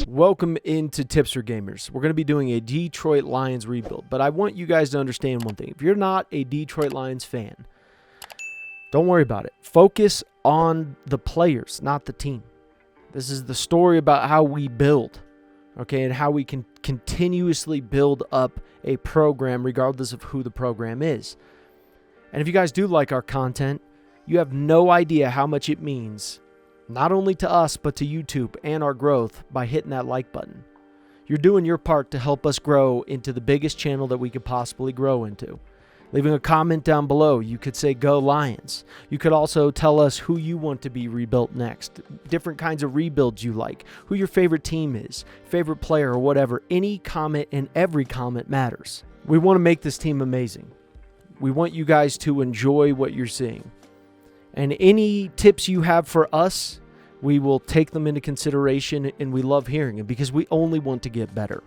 Welcome into Tips for Gamers. We're going to be doing a Detroit Lions rebuild, but I want you guys to understand one thing. If you're not a Detroit Lions fan, don't worry about it. Focus on the players, not the team. This is the story about how we build, okay, and how we can continuously build up a program regardless of who the program is. And if you guys do like our content, you have no idea how much it means, not only to us, but to YouTube and our growth by hitting that like button. You're doing your part to help us grow into the biggest channel that we could possibly grow into. Leaving a comment down below, you could say, "Go Lions." You could also tell us who you want to be rebuilt next, different kinds of rebuilds you like, who your favorite team is, favorite player, or whatever. Any comment and every comment matters. We want to make this team amazing. We want you guys to enjoy what you're seeing. And any tips you have for us, we will take them into consideration, and we love hearing them because we only want to get better.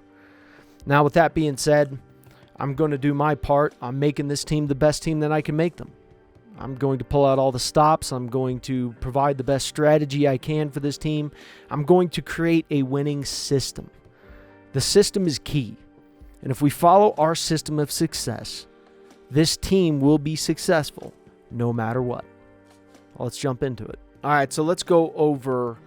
Now, with that being said, I'm going to do my part. I'm making this team the best team that I can make them. I'm going to pull out all the stops. I'm going to provide the best strategy I can for this team. I'm going to create a winning system. The system is key. And if we follow our system of success, this team will be successful no matter what. Let's jump into it. All right, so let's go over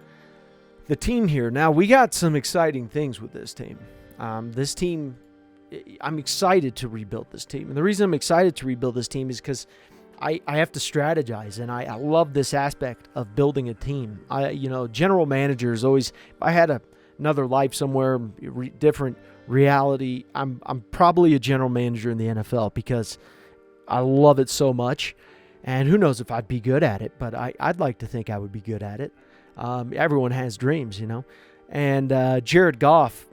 the team here. Now, we got some exciting things with this team. I'm excited to rebuild this team. And the reason I'm excited to rebuild this team is because I have to strategize, and I love this aspect of building a team. General managers always, if I had another life somewhere, different reality, I'm probably a general manager in the NFL because I love it so much. And who knows if I'd be good at it, but I'd like to think I would be good at it. Everyone has dreams, And Jared Goff,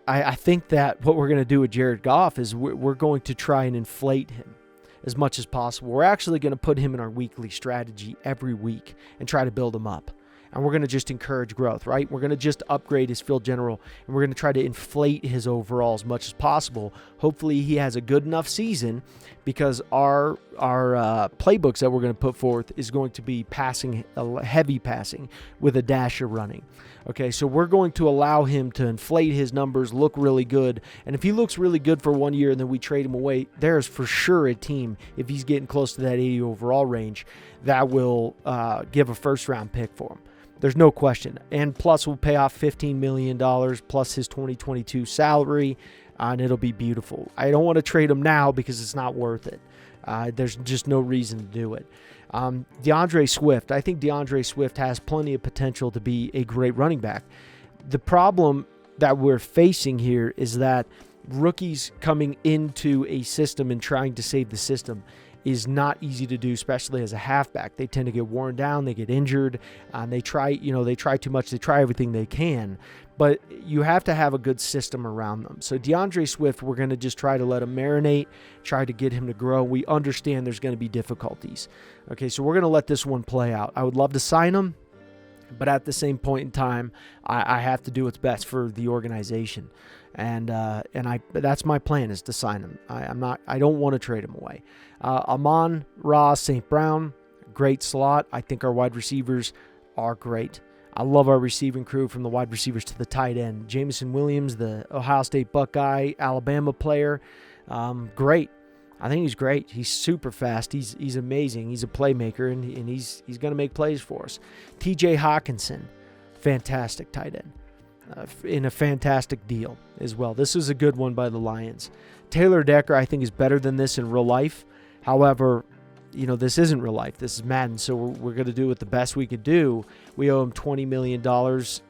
I think that what we're going to do with Jared Goff is we're going to try and inflate him as much as possible. We're actually going to put him in our weekly strategy every week and try to build him up. And we're going to just encourage growth, right? We're going to just upgrade his field general, and we're going to try to inflate his overall as much as possible. Hopefully he has a good enough season because our playbooks that we're going to put forth is going to be passing, heavy passing with a dash of running. Okay, so we're going to allow him to inflate his numbers, look really good. And if he looks really good for 1 year and then we trade him away, there's for sure a team, if he's getting close to that 80 overall range, that will give a first-round pick for him. There's no question. And plus, we'll pay off $15 million plus his 2022 salary, and it'll be beautiful. I don't want to trade him now because it's not worth it. There's just no reason to do it. DeAndre Swift. I think DeAndre Swift has plenty of potential to be a great running back. The problem that we're facing here is that rookies coming into a system and trying to save the system is not easy to do, especially as a halfback. They tend to get worn down, they get injured, and they try too much, they try everything they can, but you have to have a good system around them. So DeAndre Swift, we're going to just try to let him marinate, try to get him to grow. We understand there's going to be difficulties. Okay, so we're going to let this one play out. I would love to sign him, but at the same point in time, I have to do what's best for the organization. And that's my plan, is to sign him. I don't want to trade him away. Amon-Ra St. Brown, great slot. I think our wide receivers are great. I love our receiving crew from the wide receivers to the tight end. Jameson Williams, the Ohio State Buckeye, Alabama player, great. I think he's great. He's super fast. He's amazing. He's a playmaker, and he's going to make plays for us. T.J. Hockenson, fantastic tight end. In a fantastic deal as well. This is a good one by the Lions. Taylor Decker, I think, is better than this in real life. However, this isn't real life. This is Madden, so we're going to do it the best we could do. We owe him $20 million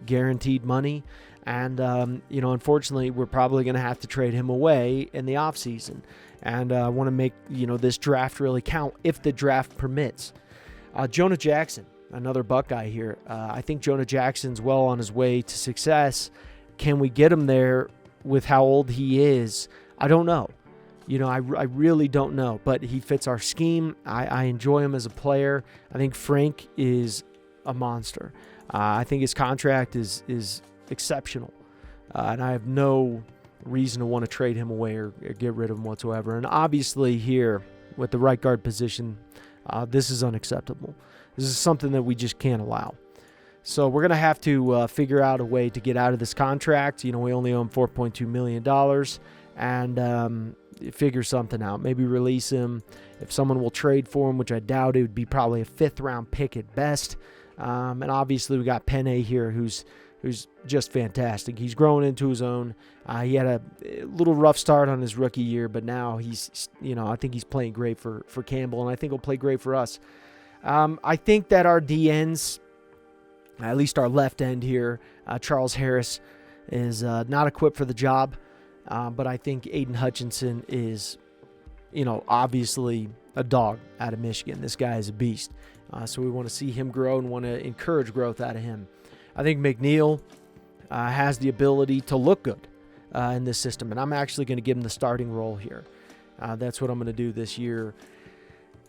guaranteed money, and, unfortunately, we're probably going to have to trade him away in the offseason. And I want to make, this draft really count if the draft permits. Jonah Jackson, another Buckeye here. I think Jonah Jackson's well on his way to success. Can we get him there with how old he is? I don't know. I really don't know, but he fits our scheme. I enjoy him as a player. I think Frank is a monster. I think his contract is exceptional, and I have no reason to want to trade him away or get rid of him whatsoever. And obviously here with the right guard position, this is unacceptable. This is something that we just can't allow. So we're going to have to figure out a way to get out of this contract. We only owe him $4.2 million, and figure something out. Maybe release him. If someone will trade for him, which I doubt, it would be probably a 5th-round pick at best. And obviously we got Penne here, who's just fantastic. He's growing into his own. He had a little rough start on his rookie year, but now he's, I think he's playing great for Campbell, and I think he'll play great for us. I think that our DNs, at least our left end here, Charles Harris, is not equipped for the job, but I think Aiden Hutchinson is, obviously a dog out of Michigan. This guy is a beast. So we want to see him grow and want to encourage growth out of him. I think McNeil has the ability to look good in this system, and I'm actually going to give him the starting role here. That's what I'm going to do this year.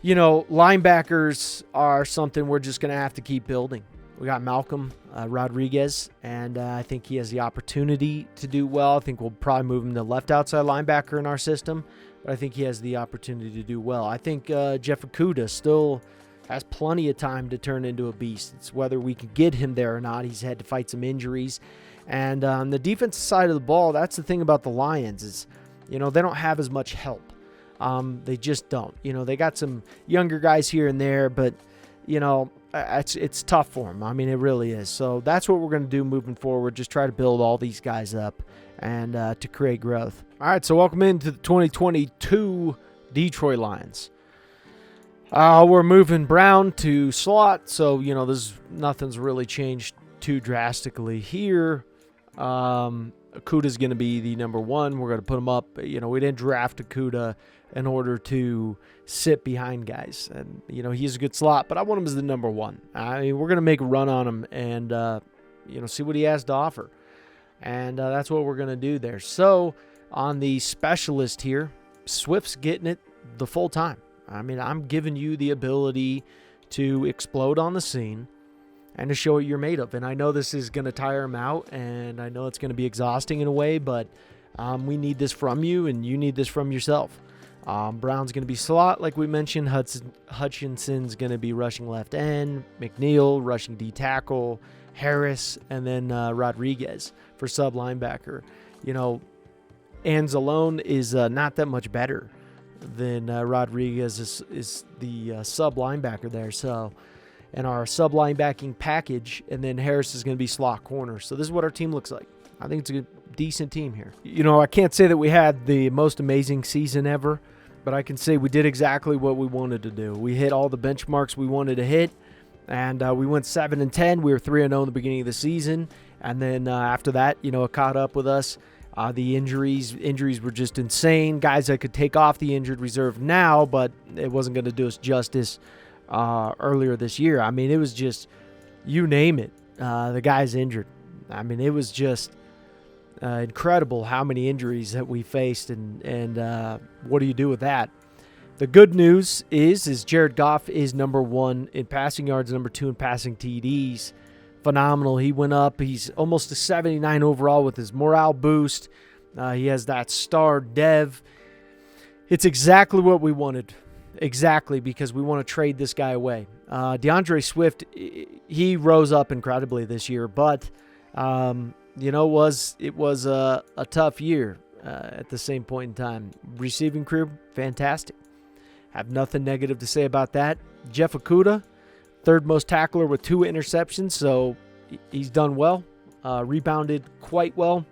Linebackers are something we're just going to have to keep building. We got Malcolm Rodriguez, and I think he has the opportunity to do well. I think we'll probably move him to left outside linebacker in our system, but I think he has the opportunity to do well. I think Jeff Okudah still has plenty of time to turn into a beast. It's whether we can get him there or not. He's had to fight some injuries. And on the defensive side of the ball, that's the thing about the Lions is, they don't have as much help. They just don't. They got some younger guys here and there, but, it's tough for them. I mean, it really is. So that's what we're going to do moving forward. Just try to build all these guys up and to create growth. All right, so welcome into the 2022 Detroit Lions. We're moving Brown to slot, so, nothing's really changed too drastically here. Okudah's going to be the number 1. We're going to put him up. We didn't draft Okudah in order to sit behind guys. And, he's a good slot, but I want him as the number 1. I mean, we're going to make a run on him and, see what he has to offer. And that's what we're going to do there. So on the specialist here, Swift's getting it the full time. I mean, I'm giving you the ability to explode on the scene and to show what you're made of. And I know this is going to tire him out, and I know it's going to be exhausting in a way, but we need this from you, and you need this from yourself. Brown's going to be slot, like we mentioned. Hutchinson's going to be rushing left end. McNeil, rushing D tackle. Harris, and then Rodriguez for sub linebacker. Anzalone is not that much better than Rodriguez is the sub linebacker there. So, and our sub linebacking package, and then Harris is going to be slot corner. So this is what our team looks like. I think it's a decent team here. I can't say that we had the most amazing season ever, but I can say we did exactly what we wanted to do. We hit all the benchmarks we wanted to hit, and we went 7-10. We were 3-0 in the beginning of the season, and then after that, it caught up with us. The injuries were just insane. Guys that could take off the injured reserve now, but it wasn't going to do us justice earlier this year. I mean, it was just, you name it, the guy's injured. I mean, it was just incredible how many injuries that we faced, and what do you do with that? The good news is Jared Goff is number 1 in passing yards, number 2 in passing TDs. Phenomenal. He went up. He's almost a 79 overall with his morale boost. He has that star dev. It's exactly what we wanted. Exactly, because we want to trade this guy away. DeAndre Swift, he rose up incredibly this year, but it was a tough year at the same point in time. Receiving crew, fantastic. Have nothing negative to say about that. Jeff Okudah, 3rd most tackler with 2 interceptions, so he's done well. Rebounded quite well.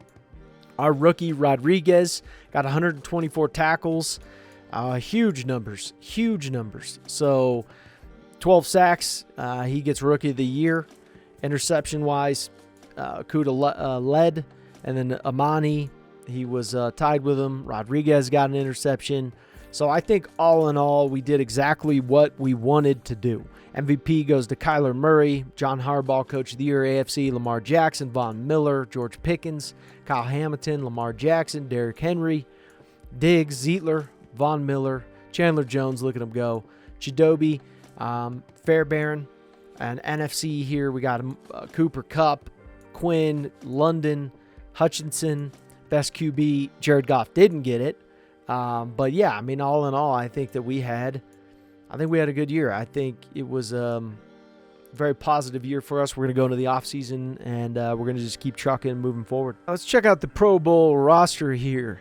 Our rookie, Rodriguez, got 124 tackles. Huge numbers. So 12 sacks. He gets Rookie of the Year. Interception-wise, Okudah led. And then Amani, he was tied with him. Rodriguez got an interception. So I think all in all, we did exactly what we wanted to do. MVP goes to Kyler Murray, John Harbaugh, Coach of the Year, AFC, Lamar Jackson, Von Miller, George Pickens, Kyle Hamilton, Lamar Jackson, Derrick Henry, Diggs, Zietler, Von Miller, Chandler Jones, look at him go, Chidobe, Fairbairn, and NFC here, we got Cooper Kupp, Quinn, London, Hutchinson, best QB. Jared Goff didn't get it. But yeah, I mean, all in all, I think that we had a good year. I think it was very positive year for us. We're going to go into the offseason, and we're going to just keep trucking and moving forward. Let's check out the Pro Bowl roster here.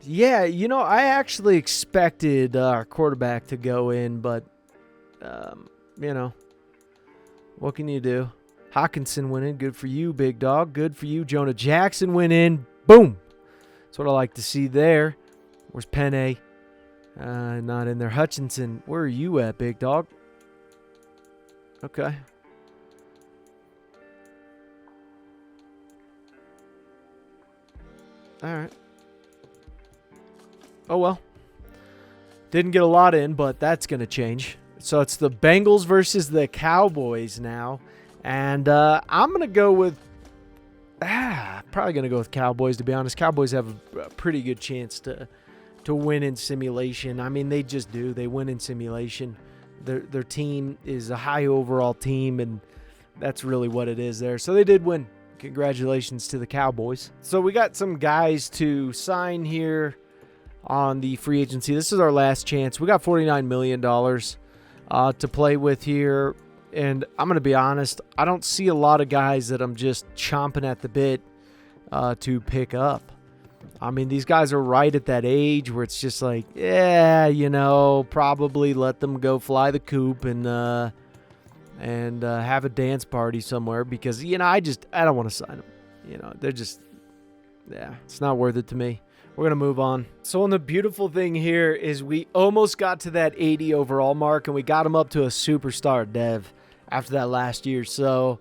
Yeah, you know, I actually expected our quarterback to go in, but, you know, what can you do? Hawkinson went in. Good for you, big dog. Good for you. Jonah Jackson went in. Boom. That's what I like to see there. Where's Penne? Not in there. Hutchinson, where are you at, big dog? Okay. All right. Oh, well. Didn't get a lot in, but that's going to change. So it's the Bengals versus the Cowboys now. And I'm going to go with... probably going to go with Cowboys, to be honest. Cowboys have a pretty good chance to win in simulation. I mean, they just do. They win in simulation. Their team is a high overall team, and that's really what it is there. So they did win. Congratulations to the Cowboys. So we got some guys to sign here on the free agency. This is our last chance. We got $49 million to play with here. And I'm going to be honest, I don't see a lot of guys that I'm just chomping at the bit to pick up. I mean, these guys are right at that age where it's just like, yeah, you know, probably let them go fly the coop and have a dance party somewhere because, you know, I don't want to sign them. You know, they're just, yeah, it's not worth it to me. We're going to move on. So, the beautiful thing here is we almost got to that 80 overall mark, and we got him up to a superstar dev after that last year. So,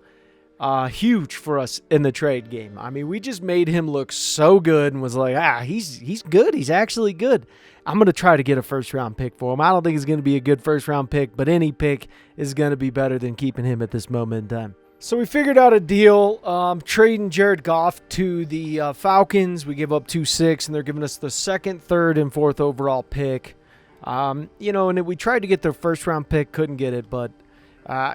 huge for us in the trade game. I mean, we just made him look so good and was like, he's good. He's actually good. I'm going to try to get a first-round pick for him. I don't think it's going to be a good first-round pick, but any pick is going to be better than keeping him at this moment in time. So we figured out a deal, trading Jared Goff to the Falcons. We give up 2-6, and they're giving us the 2nd, 3rd, and 4th overall pick. You know, and we tried to get their first-round pick, couldn't get it, but,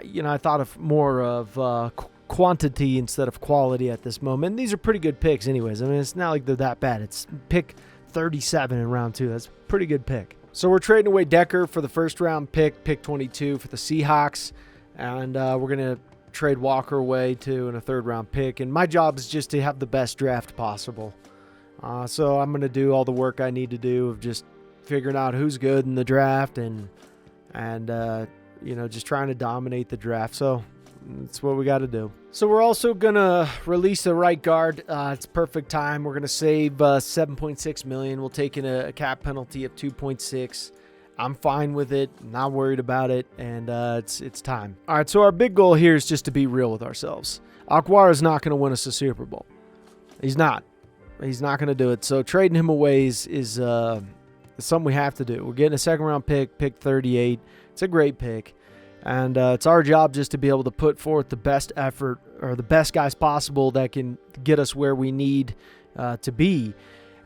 you know, I thought of more of quantity instead of quality at this moment. And these are pretty good picks anyways. I mean, it's not like they're that bad. It's pick 37 in round 2. That's a pretty good pick. So we're trading away Decker for the first-round pick, pick 22 for the Seahawks, and we're going to trade Walker away to a 3rd-round pick, and my job is just to have the best draft possible. So I'm going to do all the work I need to do of just figuring out who's good in the draft and you know, just trying to dominate the draft. So that's what we got to do. So we're also going to release a right guard. It's perfect time. We're going to save $7.6 million. We'll take in a cap penalty of 2.6. I'm fine with it, not worried about it, and it's time. All right, so our big goal here is just to be real with ourselves. Akwara is not going to win us a Super Bowl. He's not. He's not going to do it. So trading him away is something we have to do. We're getting a 2nd-round pick, pick 38. It's a great pick, and it's our job just to be able to put forth the best effort or the best guys possible that can get us where we need to be.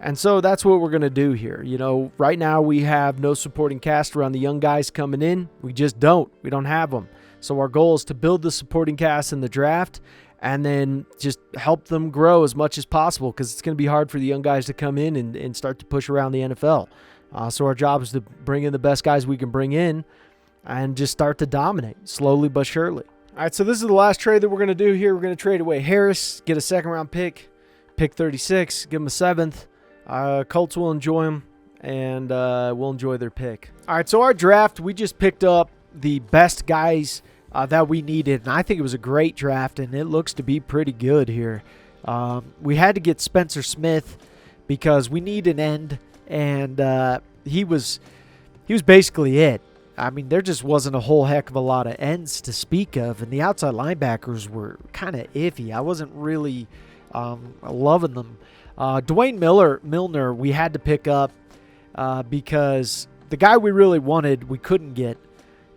And so that's what we're going to do here. You know, right now we have no supporting cast around the young guys coming in. We just don't. We don't have them. So our goal is to build the supporting cast in the draft and then just help them grow as much as possible because it's going to be hard for the young guys to come in and start to push around the NFL. So our job is to bring in the best guys we can bring in and just start to dominate slowly but surely. All right, so this is the last trade that we're going to do here. We're going to trade away Harris, get a 2nd-round pick, pick 36, give him a 7th. Colts will enjoy them, and we'll enjoy their pick. All right, so our draft, we just picked up the best guys that we needed, and I think it was a great draft, and it looks to be pretty good here. We had to get Spencer Smith because we need an end, and he was basically it. I mean, there just wasn't a whole heck of a lot of ends to speak of, and the outside linebackers were kind of iffy. I wasn't really loving them. Dwayne Milner, we had to pick up because the guy we really wanted, we couldn't get,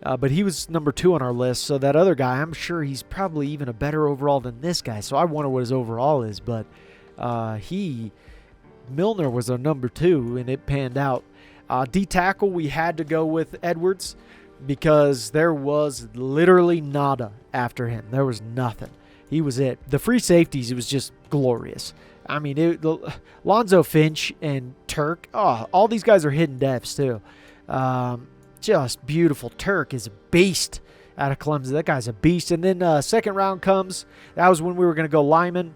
but he was number 2 on our list. So that other guy, I'm sure he's probably even a better overall than this guy. So I wonder what his overall is, but Milner was our number 2, and it panned out. D-tackle, we had to go with Edwards because there was literally nada after him. There was nothing. He was it. The free safeties, it was just glorious. I mean, Lonzo Finch and Turk, all these guys are hidden depths too. just beautiful. Turk is a beast out of Clemson. That guy's a beast. And then second round comes. That was when we were going to go lineman.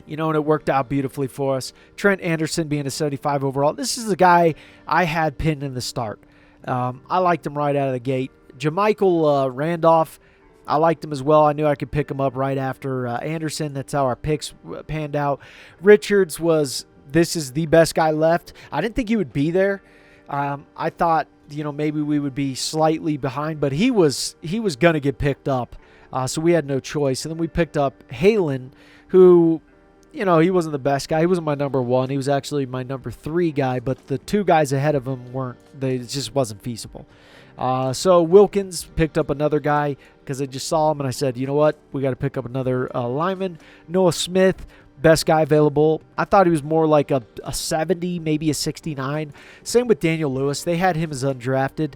And it worked out beautifully for us. Trent Anderson being a 75 overall. This is the guy I had pinned in the start. I liked him right out of the gate. Jermichael Randolph, I liked him as well. I knew I could pick him up right after Anderson. That's how our picks panned out. Richards this is the best guy left. I didn't think he would be there. I thought, maybe we would be slightly behind, but he was going to get picked up. So we had no choice. And then we picked up Halen, who, he wasn't the best guy. He wasn't my number 1. He was actually my number 3 guy, but the 2 guys ahead of him it just wasn't feasible. So Wilkins picked up another guy because I just saw him and I said, you know what? We got to pick up another lineman. Noah Smith, best guy available. I thought he was more like a 70, maybe a 69. Same with Daniel Lewis. They had him as undrafted.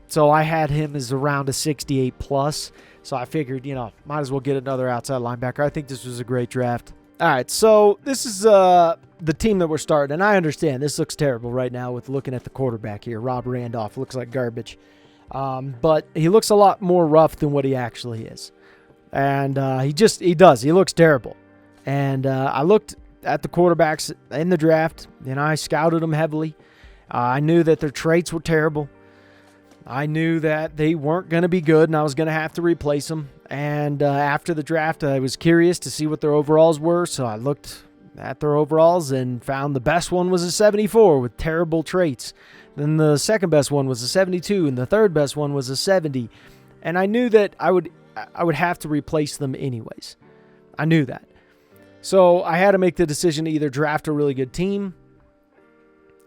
So I had him as around a 68 plus. So I figured, might as well get another outside linebacker. I think this was a great draft. All right, so this is the team that we're starting, and I understand this looks terrible right now with looking at the quarterback here. Rob Randolph looks like garbage, but he looks a lot more rough than what he actually is, and he does. He looks terrible, and I looked at the quarterbacks in the draft, and I scouted them heavily. I knew that their traits were terrible. I knew that they weren't going to be good, and I was going to have to replace them. And after the draft, I was curious to see what their overalls were, so I looked at their overalls and found the best one was a 74 with terrible traits. Then the second best one was a 72, and the third best one was a 70. And I knew that I would have to replace them anyways. I knew that. So I had to make the decision to either draft a really good team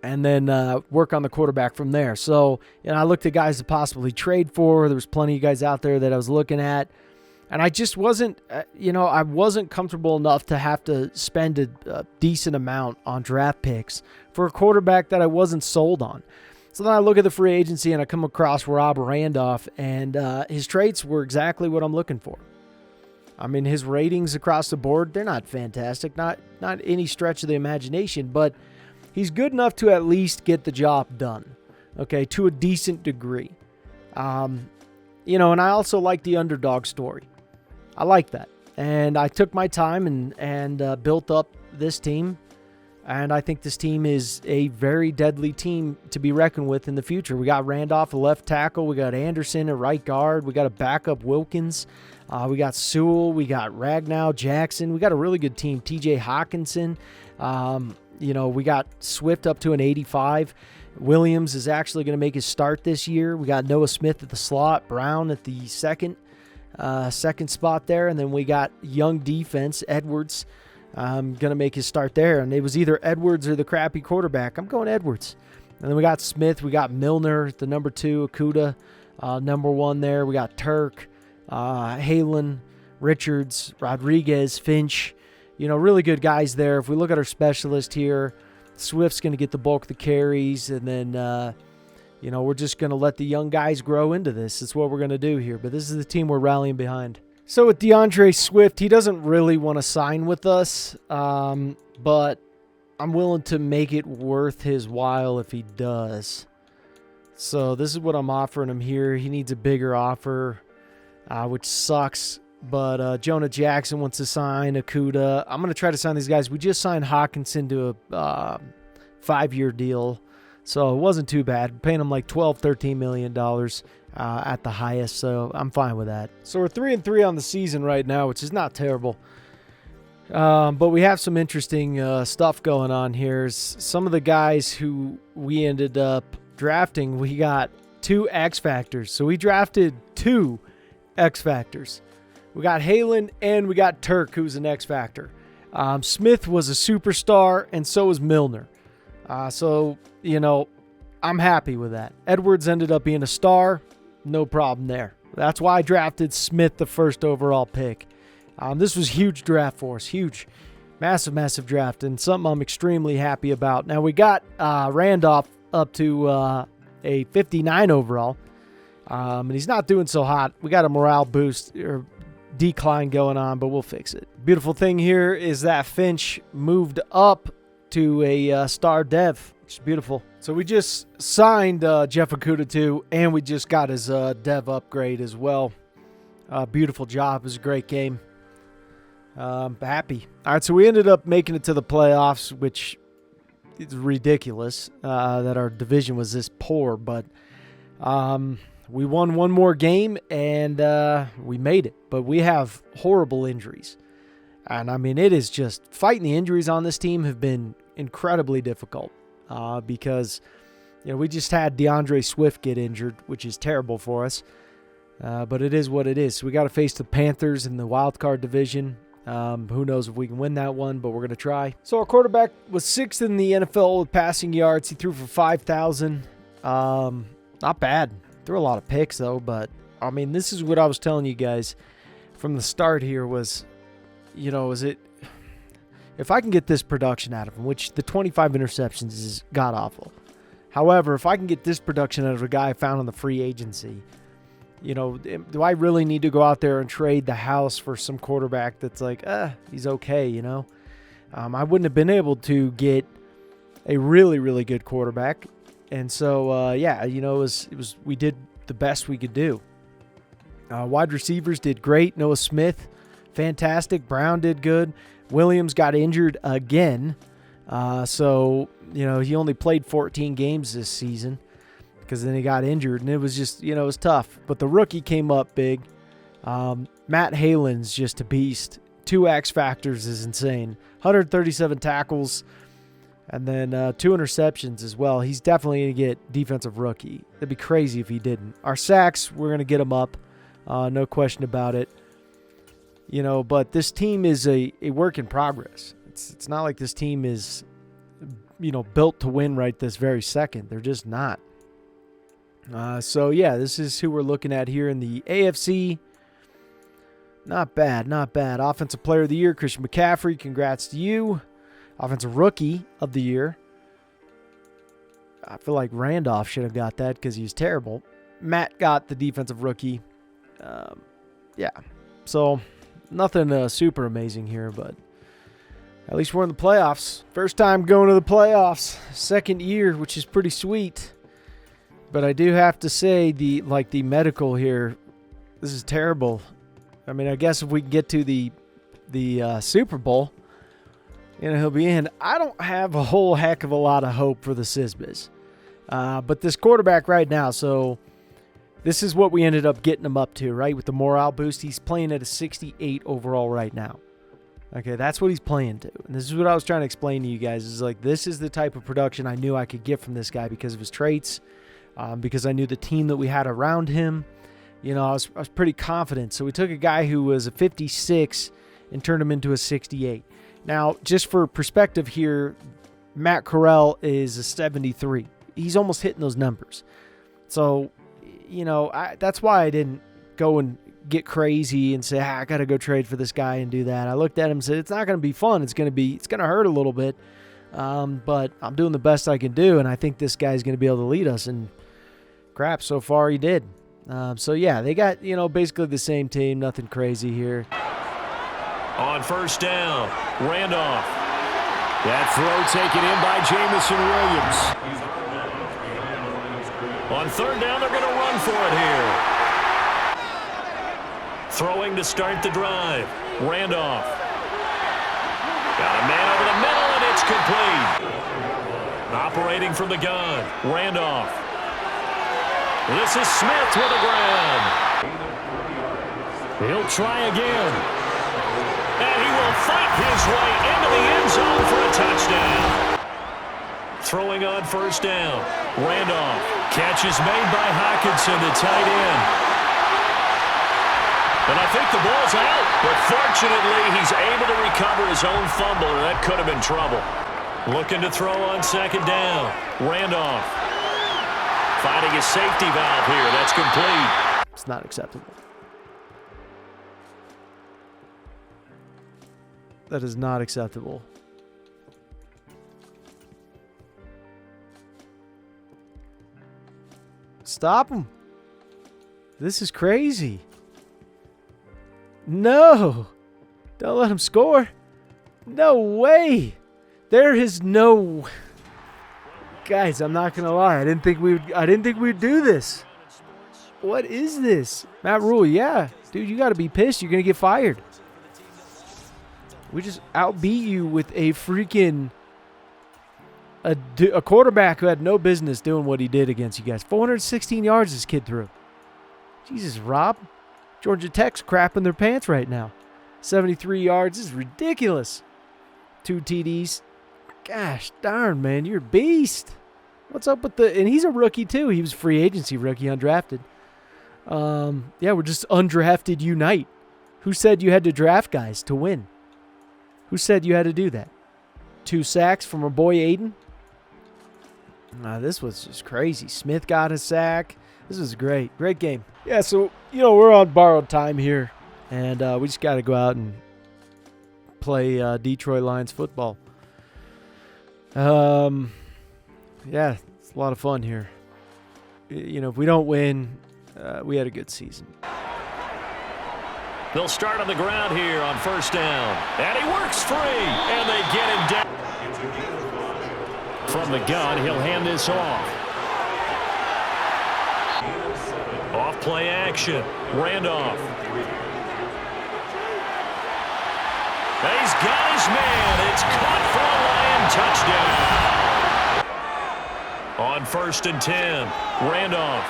and then work on the quarterback from there. So, I looked at guys to possibly trade for. There was plenty of guys out there that I was looking at. And I just wasn't, I wasn't comfortable enough to have to spend a decent amount on draft picks for a quarterback that I wasn't sold on. So then I look at the free agency and I come across Rob Randolph, and his traits were exactly what I'm looking for. I mean, his ratings across the board, they're not fantastic, not any stretch of the imagination, but he's good enough to at least get the job done, okay, to a decent degree. And I also like the underdog story. I like that. And I took my time and built up this team. And I think this team is a very deadly team to be reckoned with in the future. We got Randolph, a left tackle. We got Anderson, a right guard. We got a backup Wilkins. We got Sewell. We got Ragnow, Jackson. We got a really good team. TJ Hawkinson. We got Swift up to an 85. Williams is actually going to make his start this year. We got Noah Smith at the slot, Brown at the second spot there, and then we got young defense, Edwards, going to make his start there. And it was either Edwards or the crappy quarterback. I'm going Edwards. And then we got Smith. We got Milner, the number 2, Okuda, number 1 there. We got Turk, Halen, Richards, Rodriguez, Finch. Really good guys there. If we look at our specialist here, Swift's going to get the bulk of the carries, and then, we're just going to let the young guys grow into this. That's what we're going to do here, but this is the team we're rallying behind. So with DeAndre Swift, he doesn't really want to sign with us, but I'm willing to make it worth his while if he does. So this is what I'm offering him here. He needs a bigger offer, which sucks. But Jonah Jackson wants to sign Okuda. I'm going to try to sign these guys. We just signed Hawkinson to a 5-year deal, so it wasn't too bad. We're paying him like $12, $13 million at the highest, so I'm fine with that. So we're 3-3 on the season right now, which is not terrible. But we have some interesting stuff going on here. Some of the guys who we ended up drafting, we got 2 X Factors. So we drafted 2 X Factors. We got Halen and we got Turk, who's an X Factor. Smith was a superstar, and so was Milner. I'm happy with that. Edwards ended up being a star. No problem there. That's why I drafted Smith the first overall pick. This was a huge draft for us. Huge. Massive draft, and something I'm extremely happy about. Now, we got Randolph up to a 59 overall, and he's not doing so hot. We got a morale boost or decline going on, but we'll fix it. Beautiful thing here is that Finch moved up to a star dev. It's beautiful. So we just signed Jeff Okuda too, and we just got his dev upgrade as well. Beautiful job. It was a great game. Happy. All right, so we ended up making it to the playoffs, which is ridiculous that our division was this poor, but we won one more game, and we made it. But we have horrible injuries. And, I mean, it is just fighting the injuries on this team have been incredibly difficult because, you know, we just had DeAndre Swift get injured, which is terrible for us. But it is what it is. So we got to face the Panthers in the wild card division. Who knows if we can win that one, but we're going to try. So our quarterback was 6th in the NFL with passing yards. He threw for 5,000. Not bad. Threw a lot of picks, though. But, I mean, this is what I was telling you guys from the start here was, you know, if I can get this production out of him, which the 25 interceptions is god-awful. However, if I can get this production out of a guy I found on the free agency, you know, do I really need to go out there and trade the house for some quarterback that's like, he's okay, you know? I wouldn't have been able to get a really, really good quarterback. And so, yeah, you know, we did the best we could do. Wide receivers did great. Noah Smith, fantastic. Brown did good. Williams got injured again. So, you know, he only played 14 games this season because then he got injured, and it was just, you know, it was tough. But the rookie came up big. Matt Halen's just a beast. 2 X factors is insane. 137 tackles, and then 2 interceptions as well. He's definitely going to get defensive rookie. It'd be crazy if he didn't. Our sacks, we're going to get him up. No question about it. You know, but this team is a work in progress. It's not like this team is, you know, built to win right this very second. They're just not. So, yeah, this is who we're looking at here in the AFC. Not bad, not bad. Offensive Player of the Year, Christian McCaffrey. Congrats to you. Offensive Rookie of the Year. I feel like Randolph should have got that because he was terrible. Matt got the Defensive Rookie. Yeah, so nothing super amazing here, but at least we're in the playoffs. First time going to the playoffs. Second year, which is pretty sweet. But I do have to say, the medical here, this is terrible. I mean, I guess if we can get to the Super Bowl, you know, he'll be in. I don't have a whole heck of a lot of hope for the Sisbys. But this quarterback right now, so this is what we ended up getting him up to, right? With the morale boost, he's playing at a 68 overall right now. Okay, that's what he's playing to. And this is what I was trying to explain to you guys. Is like, this is the type of production I knew I could get from this guy because of his traits. Because I knew the team that we had around him. You know, I was pretty confident. So we took a guy who was a 56 and turned him into a 68. Now, just for perspective here, Matt Corral is a 73. He's almost hitting those numbers. So, you know, that's why I didn't go and get crazy and say, I got to go trade for this guy and do that. I looked at him and said, it's not going to be fun. It's going to hurt a little bit. But I'm doing the best I can do, and I think this guy's going to be able to lead us. And crap, so far he did. So, yeah, they got, you know, basically the same team. Nothing crazy here. On first down, Randolph. That throw taken in by Jamison Williams. On third down, they're going to run for it here. Throwing to start the drive, Randolph. Got a man over the middle, and it's complete. Operating from the gun, Randolph. This is Smith with the ground. He'll try again. And he will fight his way into the end zone for a touchdown. Throwing on first down, Randolph. Catch is made by Hockenson, the tight end. And I think the ball's out, but fortunately he's able to recover his own fumble, and that could have been trouble. Looking to throw on second down, Randolph. Finding his safety valve here. That's complete. It's not acceptable. That is not acceptable. Stop him. This is crazy. No. Don't let him score. No way. There is no... Guys, I'm not gonna lie. I didn't think we'd do this. What is this? Matt Rule, yeah. Dude, you gotta be pissed. You're gonna get fired. We just outbeat you with a freaking a quarterback who had no business doing what he did against you guys. 416 yards this kid threw. Jesus, Rob. Georgia Tech's crapping their pants right now. 73 yards. This is ridiculous. 2 TDs. Gosh darn, man. You're a beast. What's up with the... And he's a rookie, too. He was free agency rookie, undrafted. Yeah, we're just undrafted unite. Who said you had to draft guys to win? Who said you had to do that? 2 sacks from our boy Aiden. This was just crazy. Smith got a sack. This was great. Great game. Yeah, so, we're on borrowed time here. And we just got to go out and play Detroit Lions football. Yeah, it's a lot of fun here. If we don't win, we had a good season. They'll start on the ground here on first down. And he works free, and they get him down. From the gun, he'll hand this off. Off play action. Randolph. He's got his man. It's caught for a Lion touchdown. On first and 10, Randolph.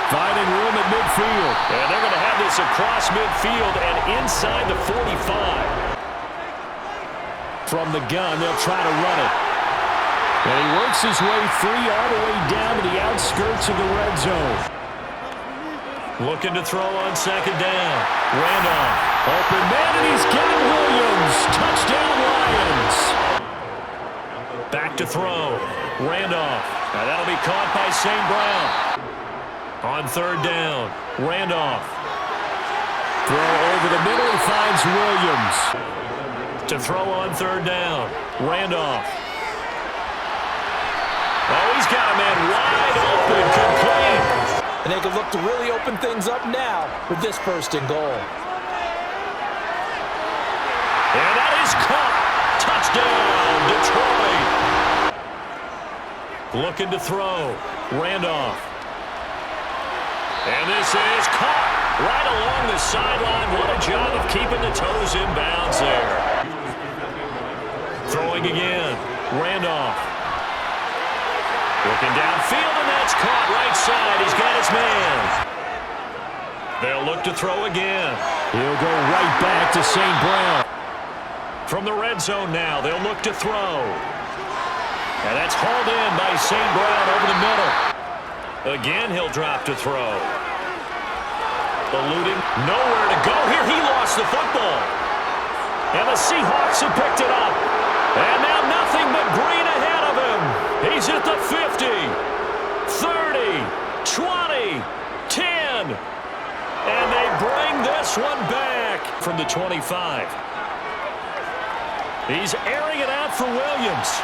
Finding room at midfield. And they're going to have this across midfield and inside the 45. From the gun, they'll try to run it. And he works his way free all the way down to the outskirts of the red zone. Looking to throw on second down. Randolph. Open man, and he's got Williams. Touchdown Lions. Back to throw. Randolph. Now that'll be caught by St. Brown. On third down, Randolph. Throw over the middle, he finds Williams. To throw on third down, Randolph. Oh, he's got a man wide open, complete. And they can look to really open things up now with this first and goal. And that is caught. Touchdown, Detroit. Looking to throw, Randolph. And this is caught right along the sideline. What a job of keeping the toes in bounds there. Throwing again. Randolph. Looking downfield, and that's caught right side. He's got his man. They'll look to throw again. He'll go right back to St. Brown. From the red zone now, they'll look to throw. And that's hauled in by St. Brown over the middle. Again, he'll drop to throw. Eluding, nowhere to go here. He lost the football. And the Seahawks have picked it up. And now nothing but green ahead of him. He's at the 50, 30, 20, 10. And they bring this one back from the 25. He's airing it out for Williams.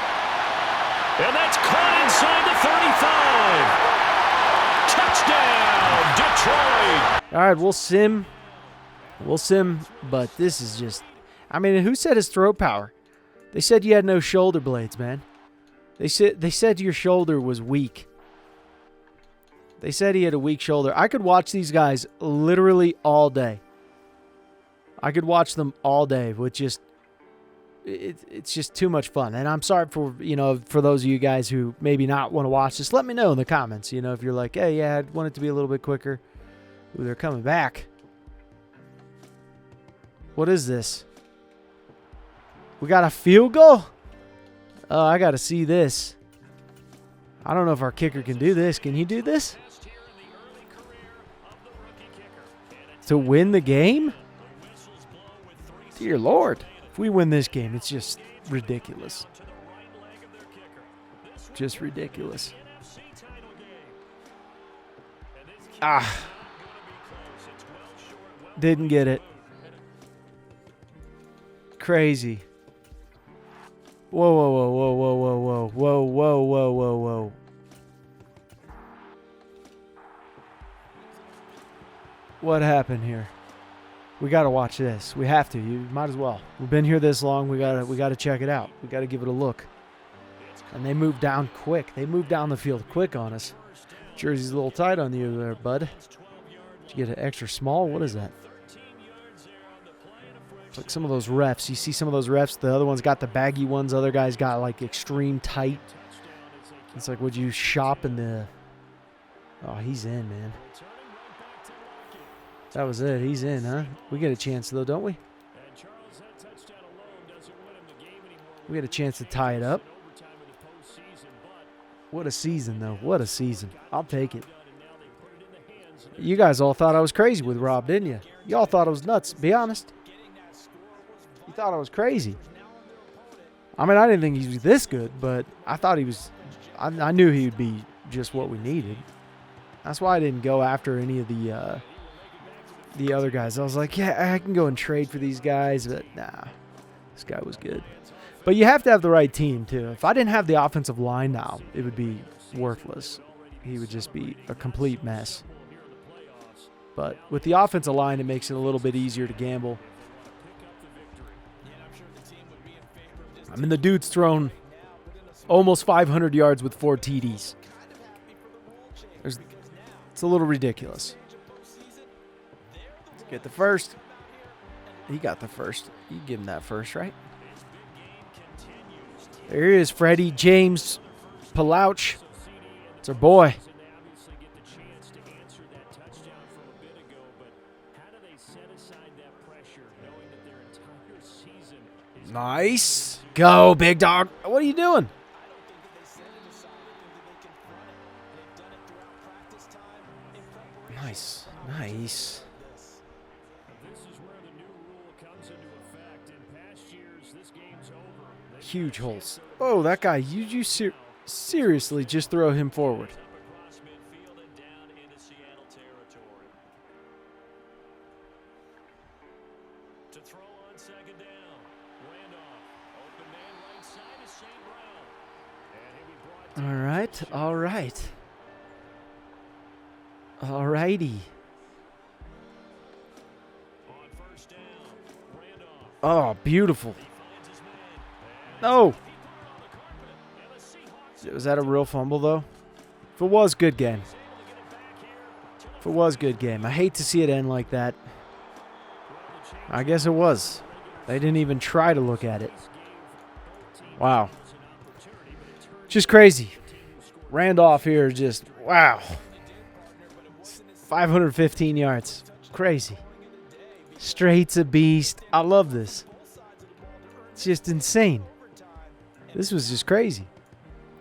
And that's caught inside the 35. Touchdown, Detroit. All right, we'll sim, but this is just... I mean, who said his throw power? They said you had no shoulder blades, man. They said your shoulder was weak. They said he had a weak shoulder. I could watch these guys literally all day. I could watch them all day with just... It's just too much fun. And I'm sorry for, for those of you guys who maybe not want to watch this. Let me know in the comments, if you're like, hey, yeah, I'd want it to be a little bit quicker. Ooh, they're coming back. What is this? We got a field goal? Oh, I got to see this. I don't know if our kicker can do this. Can he do this? To win the game? Dear Lord. If we win this game, it's just ridiculous. Just ridiculous. Didn't get it. Crazy. Whoa, whoa, whoa, whoa, whoa, whoa, whoa, whoa, whoa, whoa, whoa, whoa. What happened here? We got to watch this. We have to. You might as well. We've been here this long. We got to check it out. We got to give it a look. And they moved down quick. They moved down the field quick on us. Jersey's a little tight on you there, bud. Did you get an extra small? What is that? It's like some of those refs. You see some of those refs, the other ones got the baggy ones, other guys got like extreme tight. It's like, would you shop in the... Oh, he's in, man. That was it. He's in, huh? We get a chance, though, don't we? We get a chance to tie it up. What a season, though. What a season. I'll take it. You guys all thought I was crazy with Rob, didn't you? Y'all thought I was nuts. Be honest. You thought I was crazy. I mean, I didn't think he was this good, but I thought he was... I knew he would be just what we needed. That's why I didn't go after any of the other guys. I was like, yeah, I can go and trade for these guys, but nah, this guy was good. But you have to have the right team, too. If I didn't have the offensive line now, it would be worthless. He would just be a complete mess. But with the offensive line, it makes it a little bit easier to gamble. I mean, the dude's thrown almost 500 yards with 4 TDs. It's a little ridiculous. Let's get the first. He got the first. You give him that first, right? There he is, Freddie James Palouch. It's our boy. Nice. Go, big dog. What are you doing? Nice. Nice. Huge holes. Oh, that guy. You seriously just throw him forward. All right. All right. All righty. Oh, beautiful. No. Was that a real fumble, though? If it was, good game. If it was, good game. I hate to see it end like that. I guess it was. They didn't even try to look at it. Wow. Just crazy. Randolph here, just, wow. 515 yards. Crazy. Straight's a beast. I love this. It's just insane. This was just crazy.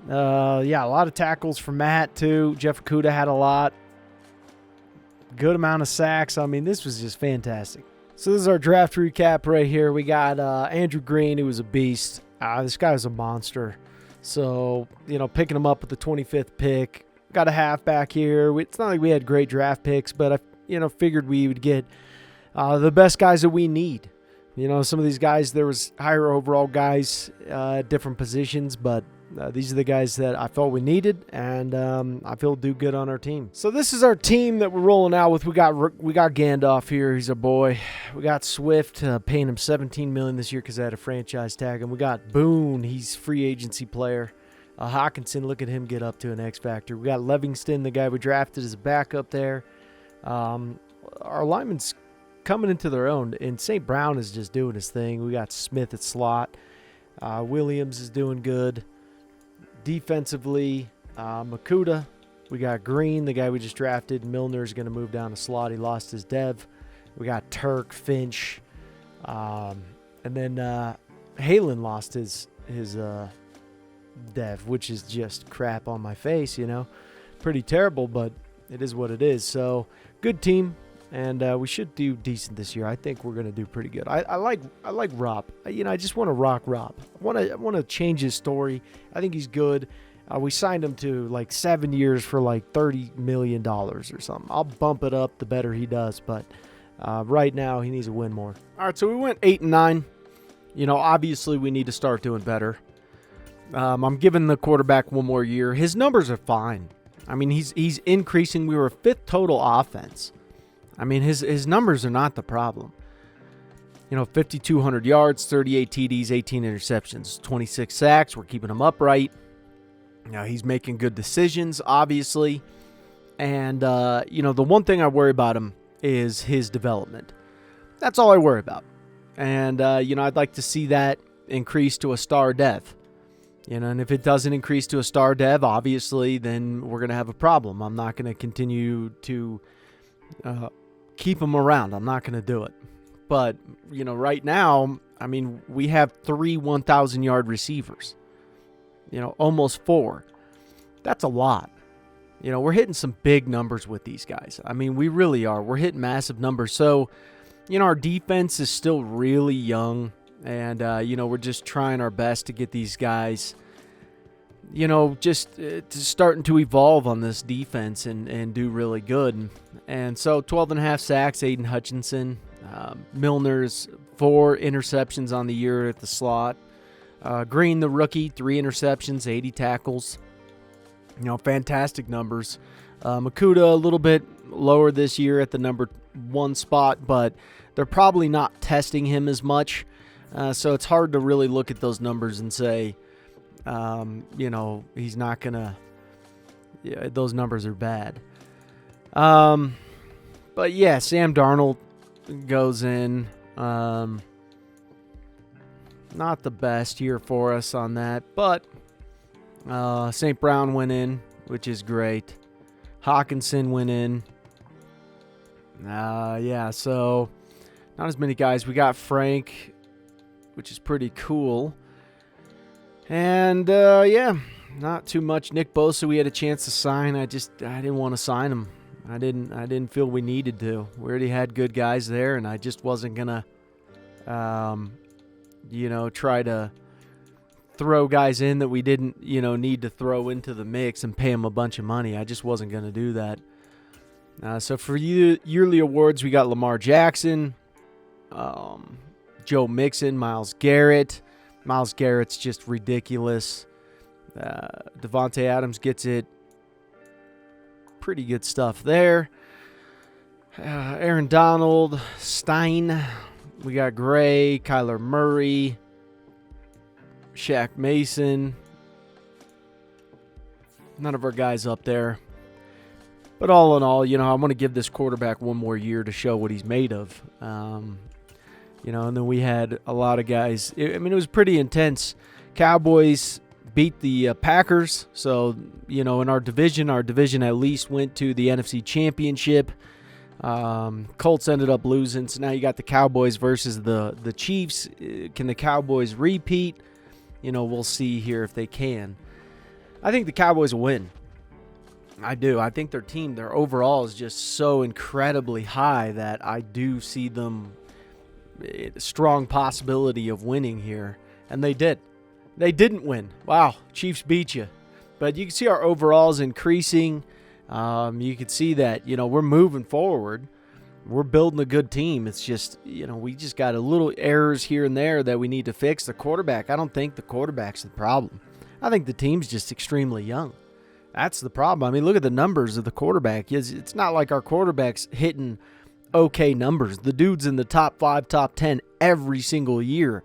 Yeah, a lot of tackles for Matt, too. Jeff Okudah had a lot. Good amount of sacks. I mean, this was just fantastic. So this is our draft recap right here. We got Andrew Green, who was a beast. This guy was a monster. So, you know, picking him up with the 25th pick. Got a halfback here. It's not like we had great draft picks, but I figured we would get the best guys that we need. You know, some of these guys, there was higher overall guys at different positions, but these are the guys that I felt we needed, and I feel do good on our team. So this is our team that we're rolling out with. We got Gandalf here. He's a boy. We got Swift, paying him $17 million this year because I had a franchise tag him. We got Boone. He's free agency player. Hawkinson, look at him get up to an X Factor. We got Livingston, the guy we drafted as a backup there. Our linemen's coming into their own, and St. Brown is just doing his thing. We got Smith at slot. Williams is doing good. Defensively, Makuta. We got Green, the guy we just drafted. Milner is going to move down to slot. He lost his dev. We got Turk, Finch. And then Halen lost his dev, which is just crap on my face, you know. Pretty terrible, but it is what it is. So, good team. And we should do decent this year. I think we're going to do pretty good. I like Rob. You know, I just want to rock Rob. I want to change his story. I think he's good. We signed him to like 7 years for like $30 million or something. I'll bump it up the better he does. But right now, he needs to win more. All right, so we went 8-9. You know, obviously, we need to start doing better. I'm giving the quarterback one more year. His numbers are fine. I mean, he's increasing. We were 5th total offense. I mean, his numbers are not the problem. You know, 5,200 yards, 38 TDs, 18 interceptions, 26 sacks. We're keeping him upright. Now, he's making good decisions, obviously. And, the one thing I worry about him is his development. That's all I worry about. And, I'd like to see that increase to a star dev. And if it doesn't increase to a star dev, obviously, then we're going to have a problem. I'm not going to continue to keep him around. I'm not going to do it. But, right now, we have 3 1,000-yard receivers. Almost 4. That's a lot. We're hitting some big numbers with these guys. We really are. We're hitting massive numbers. So, our defense is still really young. And, we're just trying our best to get these guys, just starting to evolve on this defense and do really good. And so 12.5 sacks, Aiden Hutchinson. Milner's 4 interceptions on the year at the slot. Green, the rookie, 3 interceptions, 80 tackles. Fantastic numbers. Makuta, a little bit lower this year at the number 1 spot, but they're probably not testing him as much. So it's hard to really look at those numbers and say, he's not going to, those numbers are bad. But yeah, Sam Darnold goes in. Not the best year for us on that, but St. Brown went in, which is great. Hawkinson went in. So not as many guys. We got Frank, which is pretty cool. And, not too much. Nick Bosa, we had a chance to sign. I didn't want to sign him. I didn't feel we needed to. We already had good guys there, and I just wasn't going to, try to throw guys in that we didn't, need to throw into the mix and pay them a bunch of money. I just wasn't going to do that. So for yearly awards, we got Lamar Jackson, Joe Mixon, Myles Garrett. Myles Garrett's just ridiculous. Devontae Adams gets it. Pretty good stuff there. Aaron Donald, Stein. We got Gray, Kyler Murray, Shaq Mason. None of our guys up there. But all in all, I want to give this quarterback one more year to show what he's made of. And then we had a lot of guys. It was pretty intense. Cowboys beat the Packers. So, in our division at least went to the NFC Championship. Colts ended up losing. So now you got the Cowboys versus the Chiefs. Can the Cowboys repeat? We'll see here if they can. I think the Cowboys will win. I do. I think their overall is just so incredibly high that I do see them a strong possibility of winning here. And they did. They didn't win. Wow, Chiefs beat you. But you can see our overall is increasing. You can see that, we're moving forward. We're building a good team. It's just, we just got a little errors here and there that we need to fix. The quarterback, I don't think the quarterback's the problem. I think the team's just extremely young. That's the problem. Look at the numbers of the quarterback. It's not like our quarterback's hitting okay numbers. The dude's in the top 5, top 10 every single year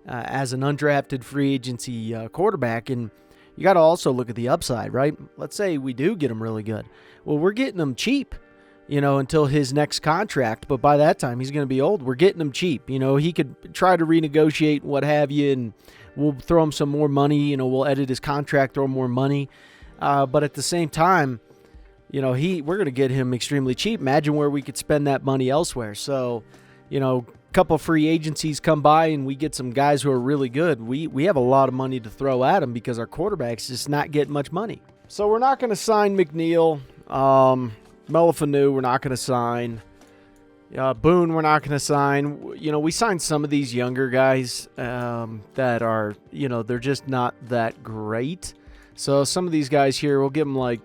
as an undrafted free agency quarterback. And you got to also look at the upside, right? Let's say we do get him really good. Well, we're getting him cheap, until his next contract. But by that time, he's going to be old. We're getting him cheap. He could try to renegotiate what have you, and we'll throw him some more money. We'll edit his contract, throw him more money. But at the same time, we're going to get him extremely cheap. Imagine where we could spend that money elsewhere. So, a couple free agencies come by and we get some guys who are really good. We have a lot of money to throw at them because our quarterback's just not getting much money. So we're not going to sign McNeil. Melifanu, we're not going to sign. Boone, we're not going to sign. We signed some of these younger guys that are, they're just not that great. So some of these guys here, we'll give them I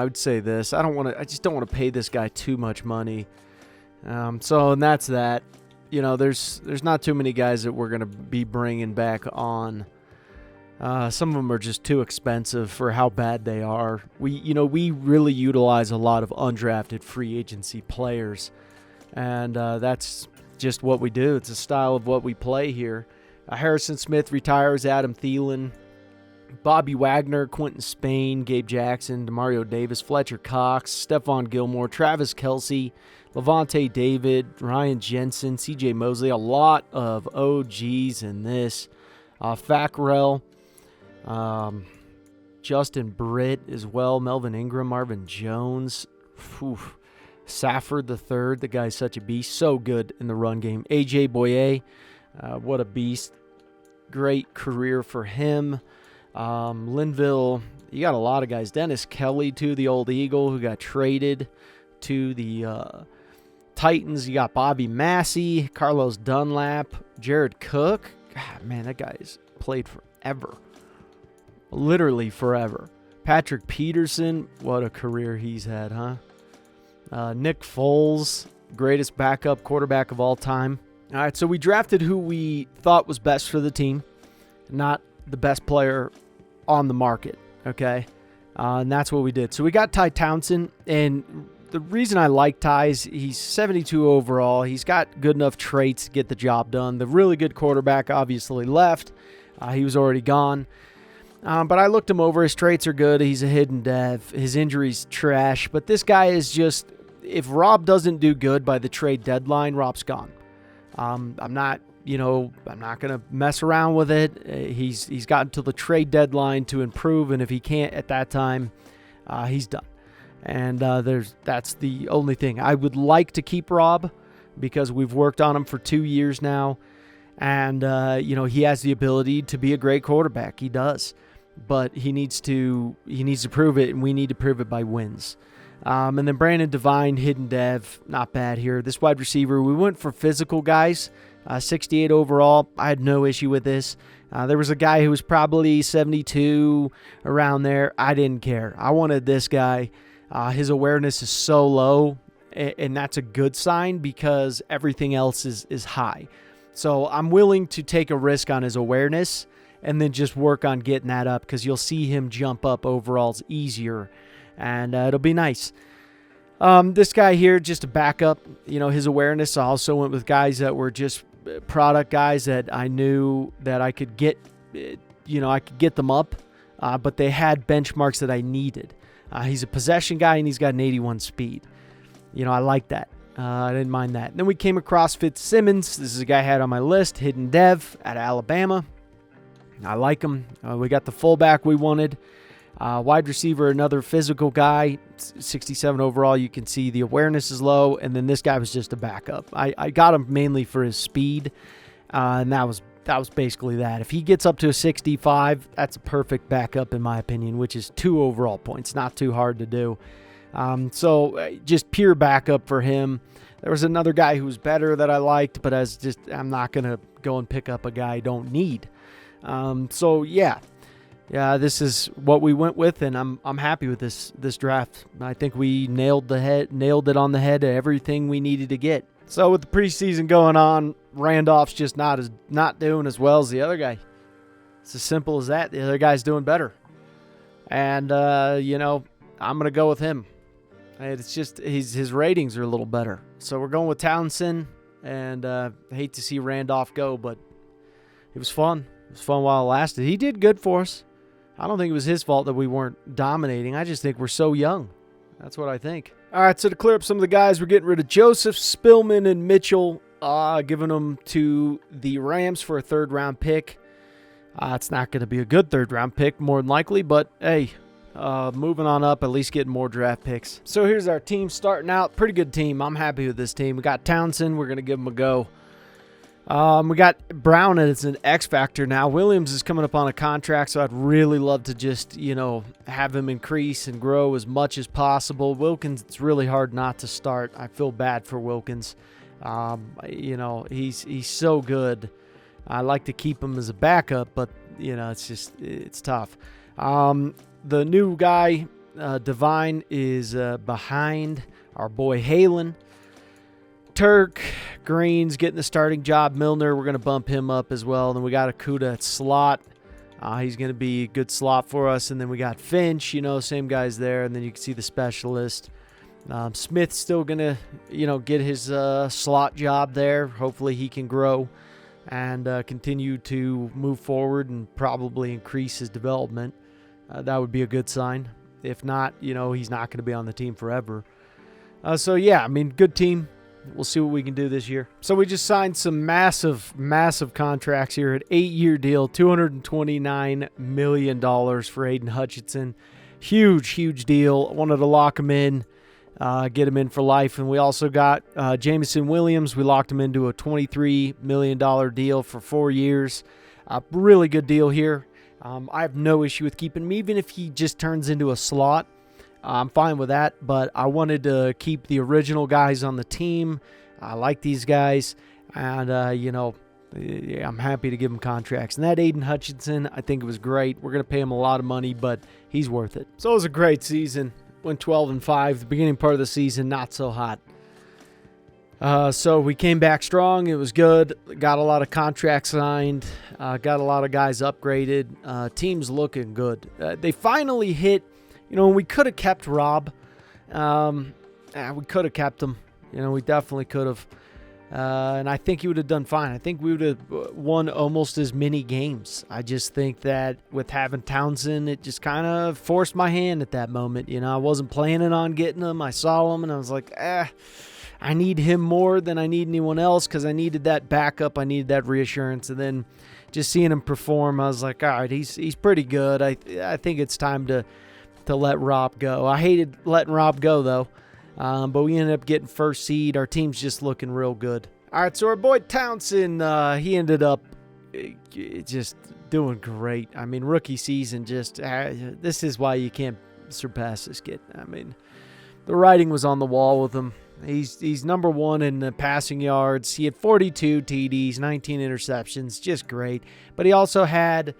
would say this. I just don't want to pay this guy too much money. And that's that. There's not too many guys that we're going to be bringing back on. Some of them are just too expensive for how bad they are. We really utilize a lot of undrafted free agency players. And that's just what we do. It's a style of what we play here. Harrison Smith retires. Adam Thielen Bobby Wagner, Quentin Spain, Gabe Jackson, Demario Davis, Fletcher Cox, Stephon Gilmore, Travis Kelce, Levante David, Ryan Jensen, CJ Mosley. A lot of OGs in this. Fackrell, Justin Britt as well, Melvin Ingram, Marvin Jones, Safford the third. The guy's such a beast. So good in the run game. AJ Boye, what a beast. Great career for him. Linville, you got a lot of guys. Dennis Kelly, too, the old Eagle, who got traded to the Titans. You got Bobby Massey, Carlos Dunlap, Jared Cook. God, man, that guy's played forever. Literally forever. Patrick Peterson, what a career he's had, huh? Nick Foles, greatest backup quarterback of all time. All right, so we drafted who we thought was best for the team, not the best player on the market, okay? And that's what we did. So we got Ty Townsend, and the reason I like Ty is he's 72 overall. He's got good enough traits to get the job done. The really good quarterback obviously left. He was already gone. But I looked him over. His traits are good. He's a hidden dev. His injury's trash. But this guy is just, if Rob doesn't do good by the trade deadline, Rob's gone. I'm not going to mess around with it. He's got until the trade deadline to improve, and if he can't at that time, he's done. And that's the only thing. I would like to keep Rob because we've worked on him for 2 years now, and he has the ability to be a great quarterback. He does, but he needs to prove it, and we need to prove it by wins. And then Brandon Devine, hidden dev, not bad here. This wide receiver, we went for physical guys. 68 overall. I had no issue with this. There was a guy who was probably 72 around there. I didn't care. I wanted this guy. His awareness is so low, and that's a good sign because everything else is high. So I'm willing to take a risk on his awareness and then just work on getting that up because you'll see him jump up overalls easier, and it'll be nice. This guy here, just a backup. His awareness. I also went with guys that were just product guys that I knew that I could get, I could get them up, but they had benchmarks that I needed. He's a possession guy, and he's got an 81 speed. I like that. I didn't mind that. Then we came across Fitzsimmons. This is a guy I had on my list, hidden dev out of Alabama. I like him. We got the fullback we wanted. Wide receiver, another physical guy, 67 overall. You can see the awareness is low, and then this guy was just a backup. I got him mainly for his speed, and that was basically that. If he gets up to a 65, that's a perfect backup in my opinion, which is 2 overall points. Not too hard to do. So just pure backup for him. There was another guy who was better that I liked, but I'm not going to go and pick up a guy I don't need. Yeah, this is what we went with, and I'm happy with this draft. I think we nailed it on the head of everything we needed to get. So with the preseason going on, Randolph's just not doing as well as the other guy. It's as simple as that. The other guy's doing better, and I'm gonna go with him. It's just his ratings are a little better, so we're going with Townsend. And I hate to see Randolph go, but it was fun. It was fun while it lasted. He did good for us. I don't think it was his fault that we weren't dominating. I just think we're so young. That's what I think. All right, so to clear up some of the guys, we're getting rid of Joseph, Spillman, and Mitchell, giving them to the Rams for a third-round pick. It's not going to be a good third-round pick, more than likely, but hey, moving on up, at least getting more draft picks. So here's our team starting out. Pretty good team. I'm happy with this team. We got Townsend. We're going to give him a go. We got Brown as an X factor now. Williams is coming up on a contract, so I'd really love to just, have him increase and grow as much as possible. Wilkins, it's really hard not to start. I feel bad for Wilkins. He's so good. I like to keep him as a backup, but, it's tough. The new guy, Devine, is behind our boy Halen. Turk, Green's getting the starting job. Milner, we're going to bump him up as well. And then we got Akuda at slot. He's going to be a good slot for us. And then we got Finch, same guys there. And then you can see the specialist. Smith's still going to, get his slot job there. Hopefully he can grow. and continue to move forward and probably increase his development. That would be a good sign. If not, he's not going to be on the team forever. So, yeah, I mean, good team. We'll see what we can do this year. So we just signed some massive, massive contracts here. An 8-year deal, $229 million for Aiden Hutchinson. Huge, huge deal. I wanted to lock him in, get him in for life. And we also got Jameson Williams. We locked him into a $23 million deal for 4 years. Really good deal here. I have no issue with keeping him, even if he just turns into a slot. I'm fine with that, but I wanted to keep the original guys on the team. I like these guys, and, I'm happy to give them contracts. And that Aiden Hutchinson, I think it was great. We're going to pay him a lot of money, but he's worth it. So it was a great season. Went 12-5. The beginning part of the season, not so hot. So we came back strong. It was good. Got a lot of contracts signed. Got a lot of guys upgraded. Team's looking good. They finally hit... we could have kept Rob. We could have kept him. We definitely could have. And I think he would have done fine. I think we would have won almost as many games. I just think that with having Townsend, it just kind of forced my hand at that moment. I wasn't planning on getting him. I saw him, and I was like, I need him more than I need anyone else because I needed that backup. I needed that reassurance. And then just seeing him perform, I was like, all right, he's pretty good. I think it's time to let Rob go. I hated letting Rob go, though. But we ended up getting first seed. Our team's just looking real good. All right, so our boy Townsend, he ended up just doing great. I mean, rookie season, this is why you can't surpass this kid. I mean, the writing was on the wall with him. He's number one in the passing yards. He had 42 TDs, 19 interceptions, just great. But he also had...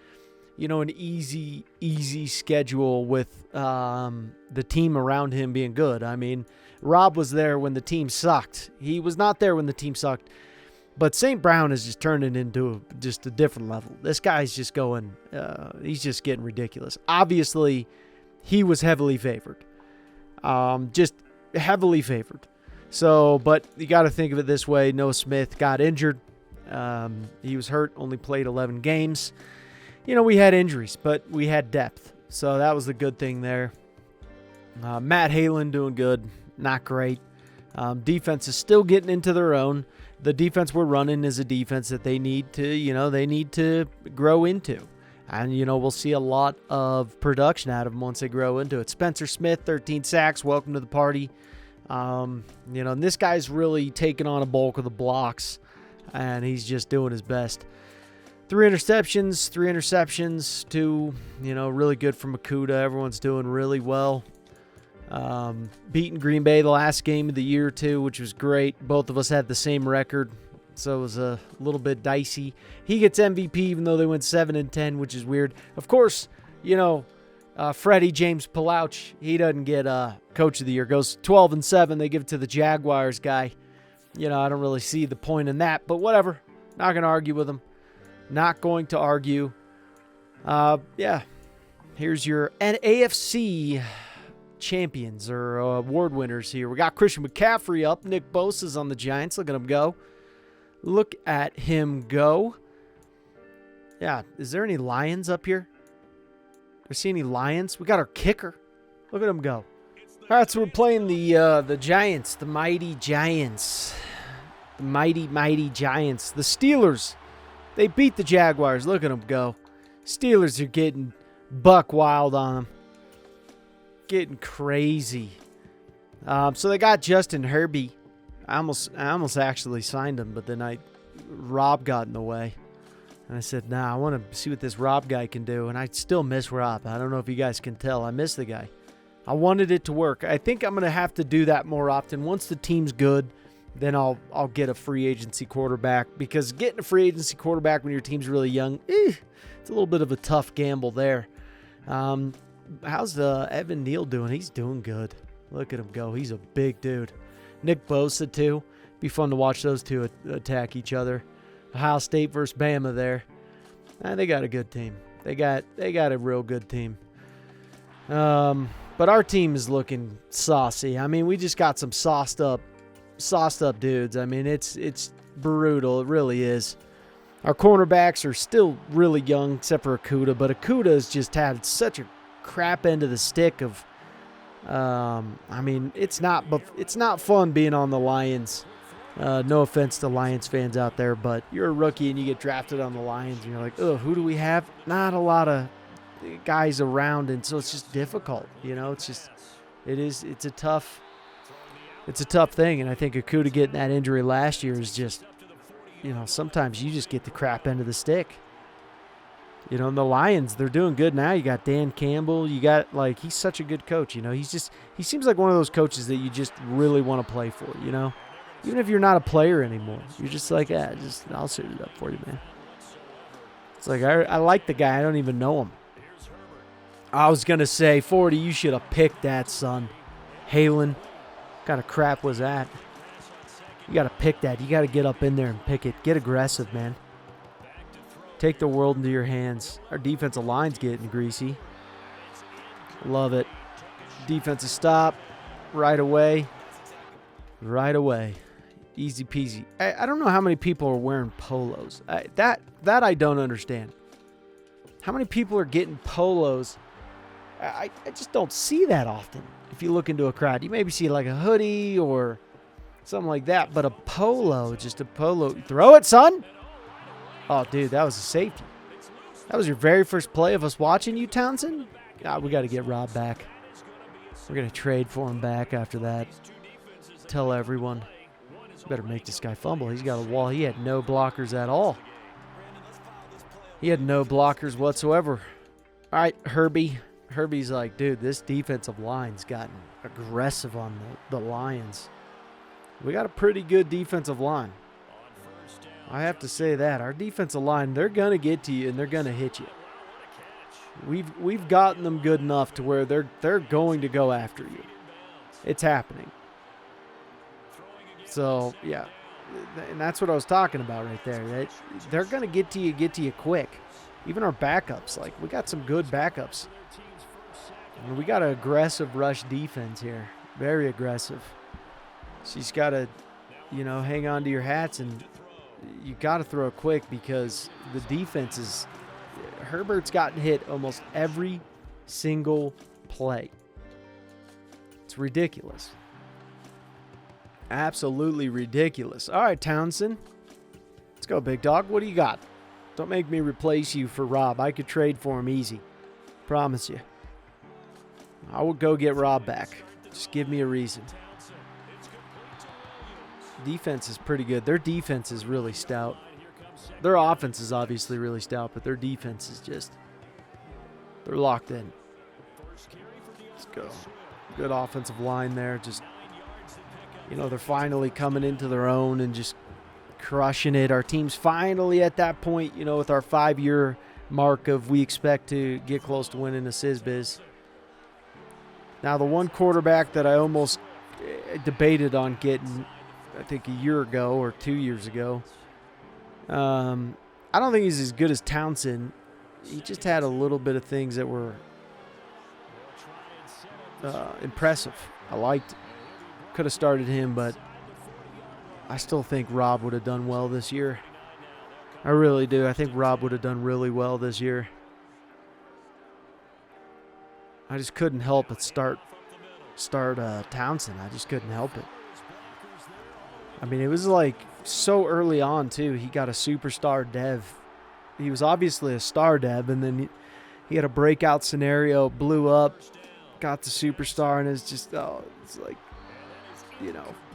an easy schedule with the team around him being good. I mean, Rob was there when the team sucked. He was not there when the team sucked. But St. Brown is just turning into just a different level. This guy's just going, he's just getting ridiculous. Obviously, he was heavily favored. Just heavily favored. So, but you got to think of it this way. Noah Smith got injured. He was hurt, only played 11 games. We had injuries, but we had depth. So that was the good thing there. Matt Halen doing good. Not great. Defense is still getting into their own. The defense we're running is a defense that they need to grow into. And, we'll see a lot of production out of them once they grow into it. Spencer Smith, 13 sacks. Welcome to the party. And this guy's really taking on a bulk of the blocks, and he's just doing his best. 3 interceptions, 2, really good from Makuta. Everyone's doing really well. Beating Green Bay the last game of the year, too, which was great. Both of us had the same record, so it was a little bit dicey. He gets MVP even though they went 7-10, which is weird. Of course, Freddie James Palouch, he doesn't get Coach of the Year. Goes 12-7. They give it to the Jaguars guy. I don't really see the point in that, but whatever. Not going to argue with him. Not going to argue. Here's your AFC champions or award winners here. We got Christian McCaffrey up. Nick Bosa's on the Giants. Look at him go. Yeah, is there any Lions up here? Do I see any Lions? We got our kicker. Look at him go. All right, so we're playing the Giants, the mighty Giants. The mighty, mighty Giants. The Steelers. They beat the Jaguars. Look at them go. Steelers are getting buck wild on them. Getting crazy. So they got Justin Herbie. I almost actually signed him, but then Rob got in the way. And I said, nah, I want to see what this Rob guy can do. And I still miss Rob. I don't know if you guys can tell. I miss the guy. I wanted it to work. I think I'm going to have to do that more often. Once the team's good, then I'll get a free agency quarterback. Because getting a free agency quarterback when your team's really young, it's a little bit of a tough gamble there. How's Evan Neal doing? He's doing good. Look at him go. He's a big dude. Nick Bosa, too. Be fun to watch those two attack each other. Ohio State versus Bama there. They got a good team. They got a real good team. But our team is looking saucy. I mean, we just got some sauced up dudes. I mean, it's brutal. It really is. Our cornerbacks are still really young, except for Okudah, but Okudah has just had such a crap end of the stick of, I mean, it's not fun being on the Lions. No offense to Lions fans out there, but you're a rookie and you get drafted on the Lions, and you're like, oh, who do we have? Not a lot of guys around, and so it's just difficult. It's a tough thing, and I think Okudah getting that injury last year is just, sometimes you just get the crap end of the stick. And the Lions, they're doing good now. You got Dan Campbell. You got, he's such a good coach. He seems like one of those coaches that you just really want to play for, Even if you're not a player anymore. You're just like, I'll suit it up for you, man. It's like, I like the guy. I don't even know him. I was going to say, 40, you should have picked that, son. Halen. What kind of crap was that? You got to pick that. You got to get up in there and pick it. Get aggressive, man. Take the world into your hands. Our defensive line's getting greasy. Love it. Defensive stop. Right away. Right away. Easy peasy. I don't know how many people are wearing polos. That I don't understand. How many people are getting polos? I just don't see that often. If you look into a crowd, you maybe see like a hoodie or something like that, but a polo, just a polo. Throw it, son. Oh, dude, that was a safety. That was your very first play of us watching you, Townsend? God, we got to get Rob back. We're going to trade for him back after that. Tell everyone. Better make this guy fumble. He's got a wall. He had no blockers at all. He had no blockers whatsoever. All right, Herbie. Herbie's like, dude, this defensive line's gotten aggressive on the Lions. We got a pretty good defensive line. I have to say that. Our defensive line, they're going to get to you and they're going to hit you. We've gotten them good enough to where they're going to go after you. It's happening. So, yeah, and that's what I was talking about right there. They're going to get to you quick. Even our backups, we got some good backups. And we got an aggressive rush defense here. Very aggressive. So you just got to, hang on to your hats, and you got to throw it quick because the defense is – Herbert's gotten hit almost every single play. It's ridiculous. Absolutely ridiculous. All right, Townsend. Let's go, big dog. What do you got? Don't make me replace you for Rob. I could trade for him easy. Promise you. I will go get Rob back. Just give me a reason. Defense is pretty good. Their defense is really stout. Their offense is obviously really stout, but their defense is just, they're locked in. Let's go. Good offensive line there. Just, they're finally coming into their own and just crushing it. Our team's finally at that point, with our 5-year mark of we expect to get close to winning the SizBiz. Now, the one quarterback that I almost debated on getting, I think a year ago or 2 years ago, I don't think he's as good as Townsend. He just had a little bit of things that were impressive. I liked it. Could have started him, but I still think Rob would have done well this year. I really do. I think Rob would have done really well this year. I just couldn't help but start Townsend. I just couldn't help it. I mean, it was so early on, too. He got a superstar dev. He was obviously a star dev, and then he had a breakout scenario, blew up, got the superstar, and it's just, it's like,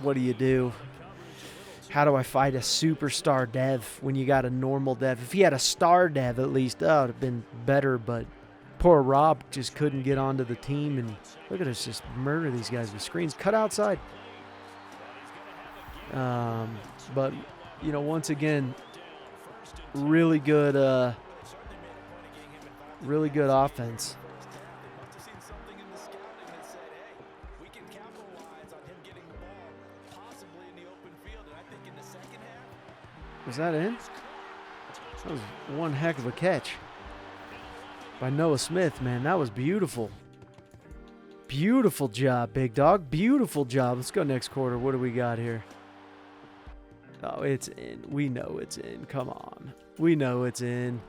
what do you do? How do I fight a superstar dev when you got a normal dev? If he had a star dev, at least, it would have been better, but poor Rob just couldn't get onto the team, and look at us just murder these guys with screens. Cut outside. But, once again, really good offense. Was that in? That was one heck of a catch by Noah Smith, man. That was beautiful. Beautiful job, big dog. Beautiful job. Let's go next quarter. What do we got here? Oh, it's in. We know it's in. Come on. We know it's in.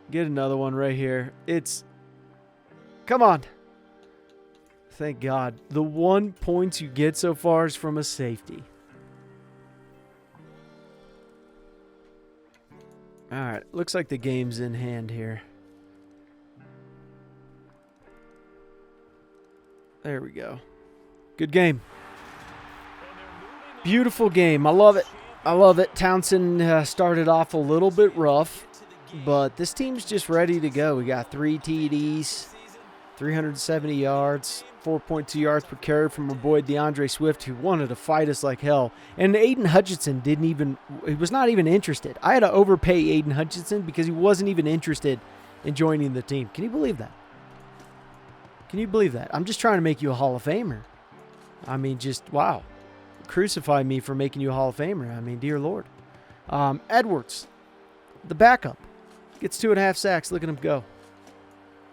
Get another one right here. It's... Come on. Thank God. The 1 point you get so far is from a safety. All right. Looks like the game's in hand here. There we go. Good game. Beautiful game. I love it. I love it. Townsend started off a little bit rough, but this team's just ready to go. We got 3 TDs, 370 yards, 4.2 yards per carry from our boy DeAndre Swift, who wanted to fight us like hell. And Aiden Hutchinson he was not even interested. I had to overpay Aiden Hutchinson because he wasn't even interested in joining the team. Can you believe that? Can you believe that? I'm just trying to make you a Hall of Famer. I mean, just, wow. Crucify me for making you a Hall of Famer. I mean, dear Lord. Edwards, the backup, gets 2.5 sacks. Look at him go.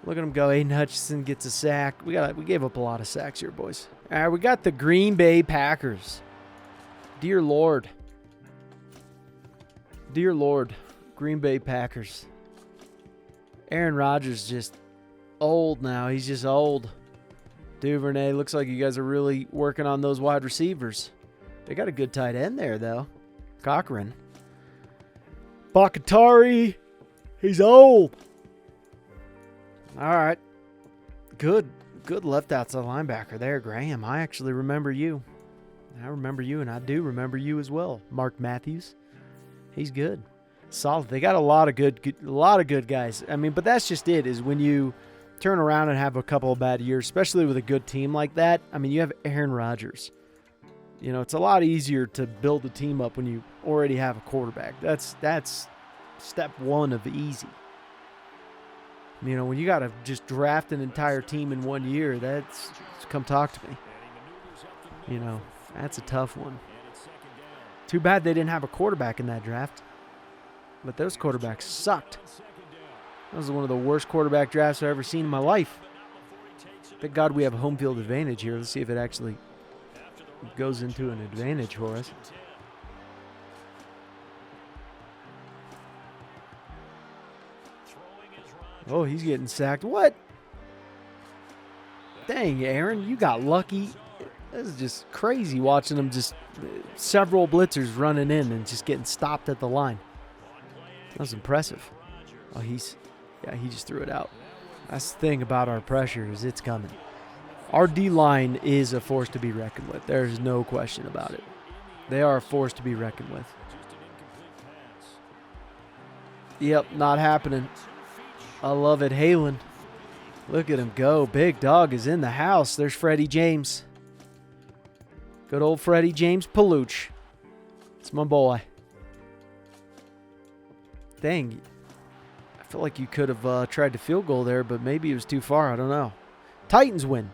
Look at him go. Aiden Hutchinson gets a sack. We gave up a lot of sacks here, boys. All right, we got the Green Bay Packers. Dear Lord. Dear Lord. Green Bay Packers. Aaron Rodgers just old now. He's just old. Duvernay, looks like you guys are really working on those wide receivers. They got a good tight end there, though. Cochran. Bakatari. He's old. All right. Good left outside linebacker there, Graham. I actually remember you. I remember you, and I do remember you as well. Mark Matthews. He's good. Solid. They got a lot of good guys. I mean, but that's just it, is when you turn around and have a couple of bad years, especially with a good team like that. I mean, you have Aaron Rodgers. You know, it's a lot easier to build a team up when you already have a quarterback. That's step one of easy. You know, when you got to just draft an entire team in 1 year, that's come talk to me. You know, that's a tough one. Too bad they didn't have a quarterback in that draft. But those quarterbacks sucked. That was one of the worst quarterback drafts I've ever seen in my life. Thank God we have a home field advantage here. Let's see if it actually goes into an advantage for us. Oh, he's getting sacked. What? Dang, Aaron, you got lucky. This is just crazy watching them just several blitzers running in and just getting stopped at the line. That was impressive. Oh, he just threw it out. That's the thing about our pressure, is it's coming. Our D-line is a force to be reckoned with. There's no question about it. They are a force to be reckoned with. Yep, not happening. I love it. Halen. Look at him go. Big dog is in the house. There's Freddie James. Good old Freddie James Paluch. It's my boy. Dang. I feel like you could have tried to field goal there, but maybe it was too far. I don't know. Titans win.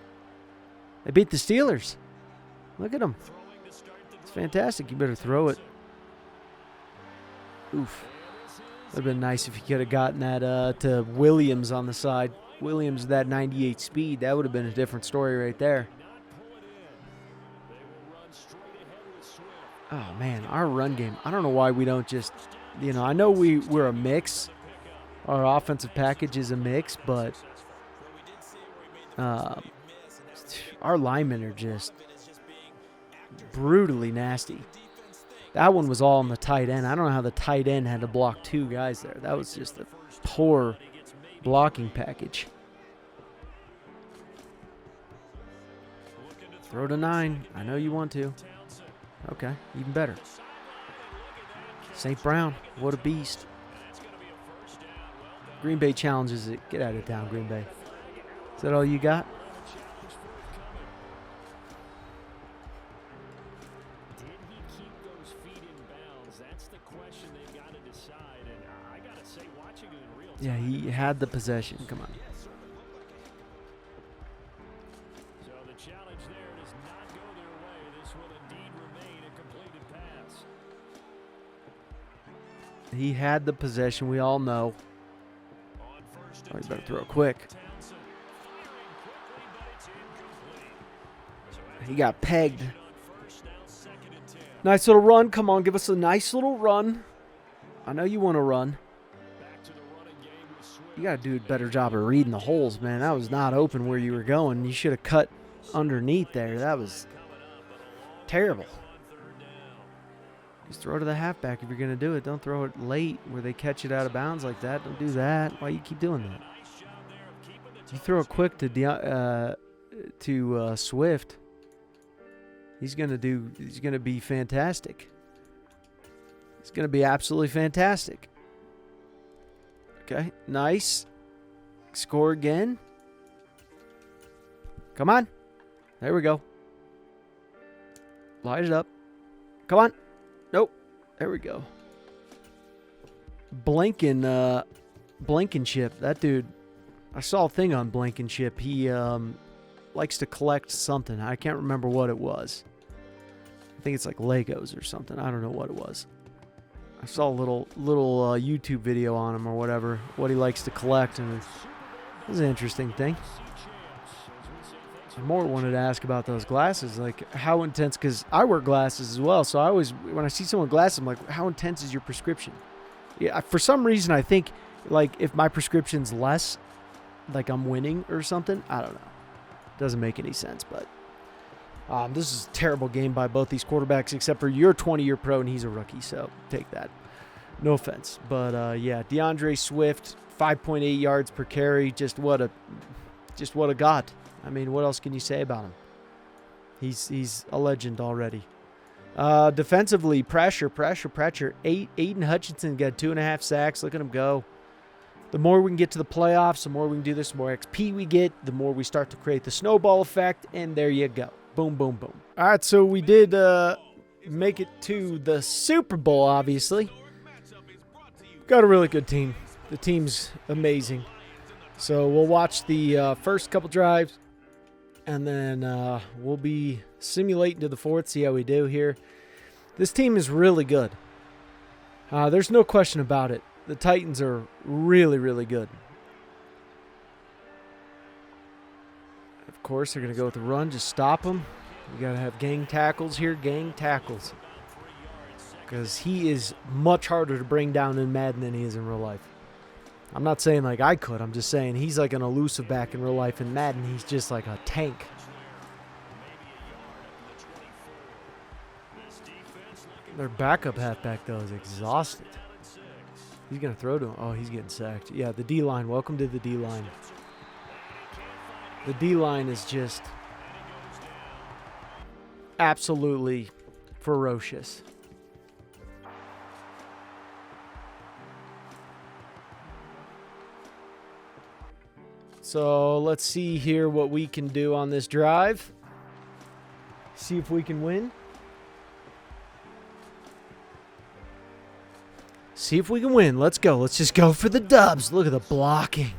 They beat the Steelers. Look at them. It's fantastic. You better throw it. Oof. Would have been nice if you could have gotten that to Williams on the side. Williams, that 98 speed, that would have been a different story right there. Oh, man, our run game. I don't know why we don't just, you know, I know we're a mix. Our offensive package is a mix, but our linemen are just brutally nasty. That one was all on the tight end. I don't know how the tight end had to block 2 guys there. That was just a poor blocking package. Throw to 9. I know you want to. Okay, even better. St. Brown, what a beast. Green Bay challenges it. Get out of town, Green Bay. Is that all you got? Yeah, he had the possession. Come on. So the challenge there does not go their way. This will indeed remain a completed pass. He had the possession. We all know. Oh, you better throw it quick. He got pegged. Nice little run. Come on, give us a nice little run. I know you want to run. You got to do a better job of reading the holes, man. That was not open where you were going. You should have cut underneath there. That was terrible. Just throw to the halfback if you're going to do it. Don't throw it late where they catch it out of bounds like that. Don't do that. Why you keep doing that? You throw it quick to Swift. He's going to be fantastic. He's going to be absolutely fantastic. Okay, nice. Score again. Come on. There we go. Light it up. Come on. Nope. There we go. Blankenship. That dude, I saw a thing on Blankenship. He likes to collect something. I can't remember what it was. I think it's like Legos or something. I don't know what it was. I saw a little YouTube video on him or whatever, what he likes to collect, and it was an interesting thing. I more wanted to ask about those glasses, like how intense, because I wear glasses as well, so I always, when I see someone with glasses, I'm like, how intense is your prescription? Yeah, for some reason I think, like, if my prescription's less, like I'm winning or something. I don't know. Doesn't make any sense, but this is a terrible game by both these quarterbacks, except for you're a 20-year pro and he's a rookie, so take that. No offense. But, yeah, DeAndre Swift, 5.8 yards per carry. Just what a god. I mean, what else can you say about him? He's a legend already. Defensively, pressure. Aiden Hutchinson got 2.5 sacks. Look at him go. The more we can get to the playoffs, the more we can do this, the more XP we get, the more we start to create the snowball effect, and there you go. Boom, boom, boom. All right, so we did make it to the Super Bowl, obviously. Got a really good team. The team's amazing. So we'll watch the first couple drives, and then we'll be simulating to the fourth, see how we do here. This team is really good. There's no question about it. The Titans are really, really good. Of course, they're going to go with the run. Just stop them. You got to have gang tackles here. Gang tackles. Because he is much harder to bring down in Madden than he is in real life. I'm not saying like I could. I'm just saying he's like an elusive back in real life. In Madden, he's just like a tank. Their backup halfback, though, is exhausted. He's going to throw to him. Oh, he's getting sacked. Yeah, the D-line. Welcome to the D-line. The D-line is just absolutely ferocious. So let's see here what we can do on this drive. See if we can win. See if we can win. Let's go. Let's just go for the dubs. Look at the blocking.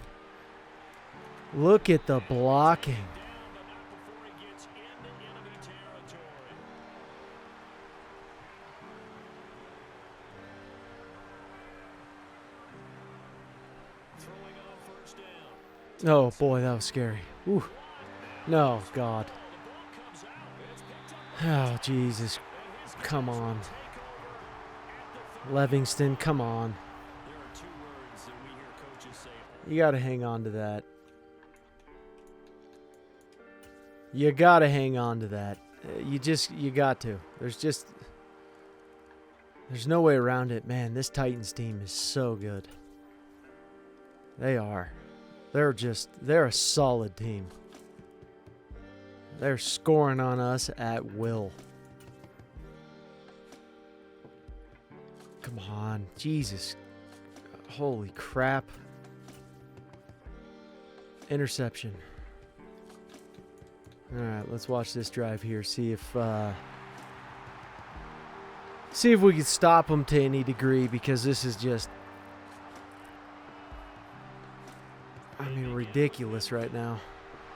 Look at the blocking. Oh, boy, that was scary. Ooh. No, God. Oh, Jesus. Come on. Livingston, come on. You got to hang on to that. You got to hang on to that. You got to. There's no way around it. Man, this Titans team is so good. They are. They're a solid team. They're scoring on us at will. Come on. Jesus. Holy crap. Interception. All right, let's watch this drive here. See if we can stop them to any degree, because this is just, I mean, ridiculous right now.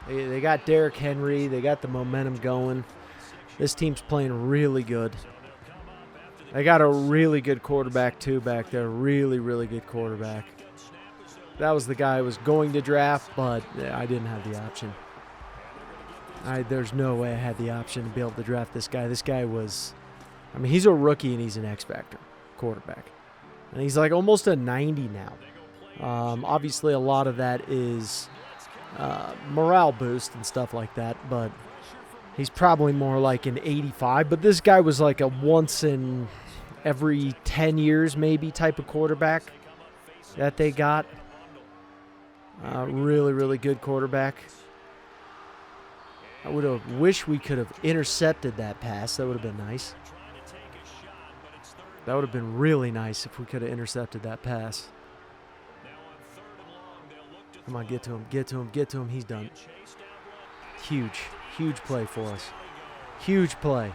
They got Derrick Henry. They got the momentum going. This team's playing really good. They got a really good quarterback, too, back there. Really, really good quarterback. That was the guy I was going to draft, but I didn't have the option. There's no way I had the option to be able to draft this guy. This guy was I mean, he's a rookie and he's an X-Factor quarterback. And he's like almost a 90 now. Obviously, a lot of that is morale boost and stuff like that, but he's probably more like an 85. But this guy was like a once in every 10 years maybe type of quarterback that they got. Really, really good quarterback. I would have wished we could have intercepted that pass. That would have been nice. That would have been really nice if we could have intercepted that pass. Come on, get to him, get to him, get to him. He's done. Huge, huge play for us. Huge play.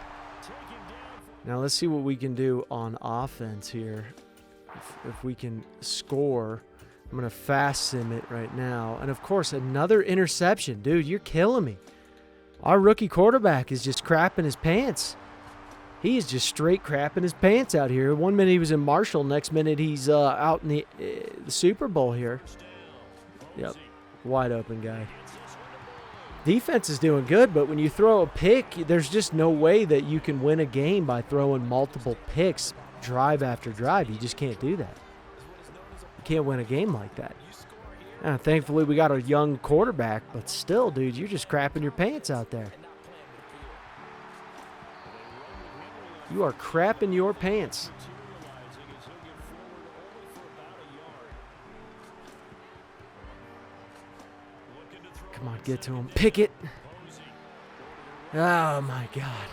Now let's see what we can do on offense here. If we can score. I'm going to fast sim it right now. And, of course, another interception. Dude, you're killing me. Our rookie quarterback is just crapping his pants. He is just straight crapping his pants out here. 1 minute he was in Marshall. Next minute he's out in the Super Bowl here. Yep, wide open guy. Defense is doing good, but when you throw a pick, there's just no way that you can win a game by throwing multiple picks drive after drive. You just can't do that. You can't win a game like that. Thankfully, we got a young quarterback, but still, dude, you're just crapping your pants out there. You are crapping your pants. Come on, get to him. Pick it. Oh, my God.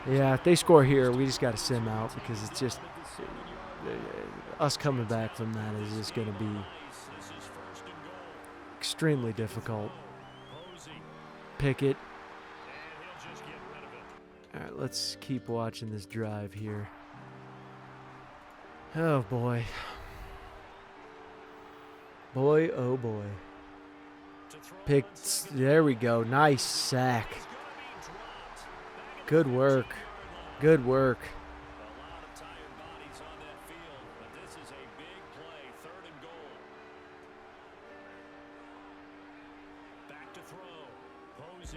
Yeah, if they score here, we just got to sim out because it's just us coming back from that is just going to be extremely difficult. Pick it. All right, let's keep watching this drive here. Oh, boy. Boy, oh, boy. Picked. There we go. Nice sack. Good work. Good work.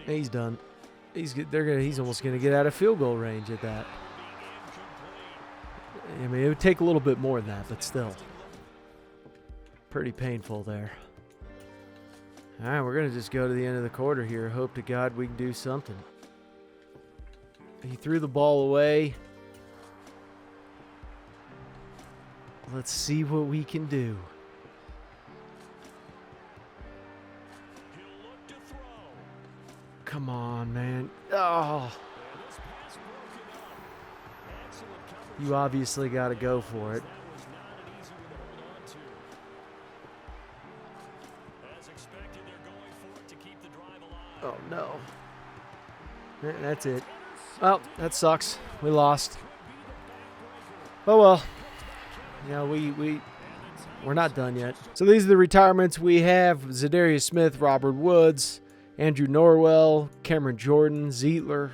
He's done. He's almost gonna get out of field goal range at that. I mean, it would take a little bit more than that, but still, pretty painful there. All right, we're gonna just go to the end of the quarter here. Hope to God we can do something. He threw the ball away. Let's see what we can do. Come on, man. Oh. You obviously got to go for it. Oh, no. That's it. Well, that sucks. We lost. Oh, well. Yeah, we're not done yet. So these are the retirements. We have Zadarius Smith, Robert Woods, Andrew Norwell, Cameron Jordan, Zietler,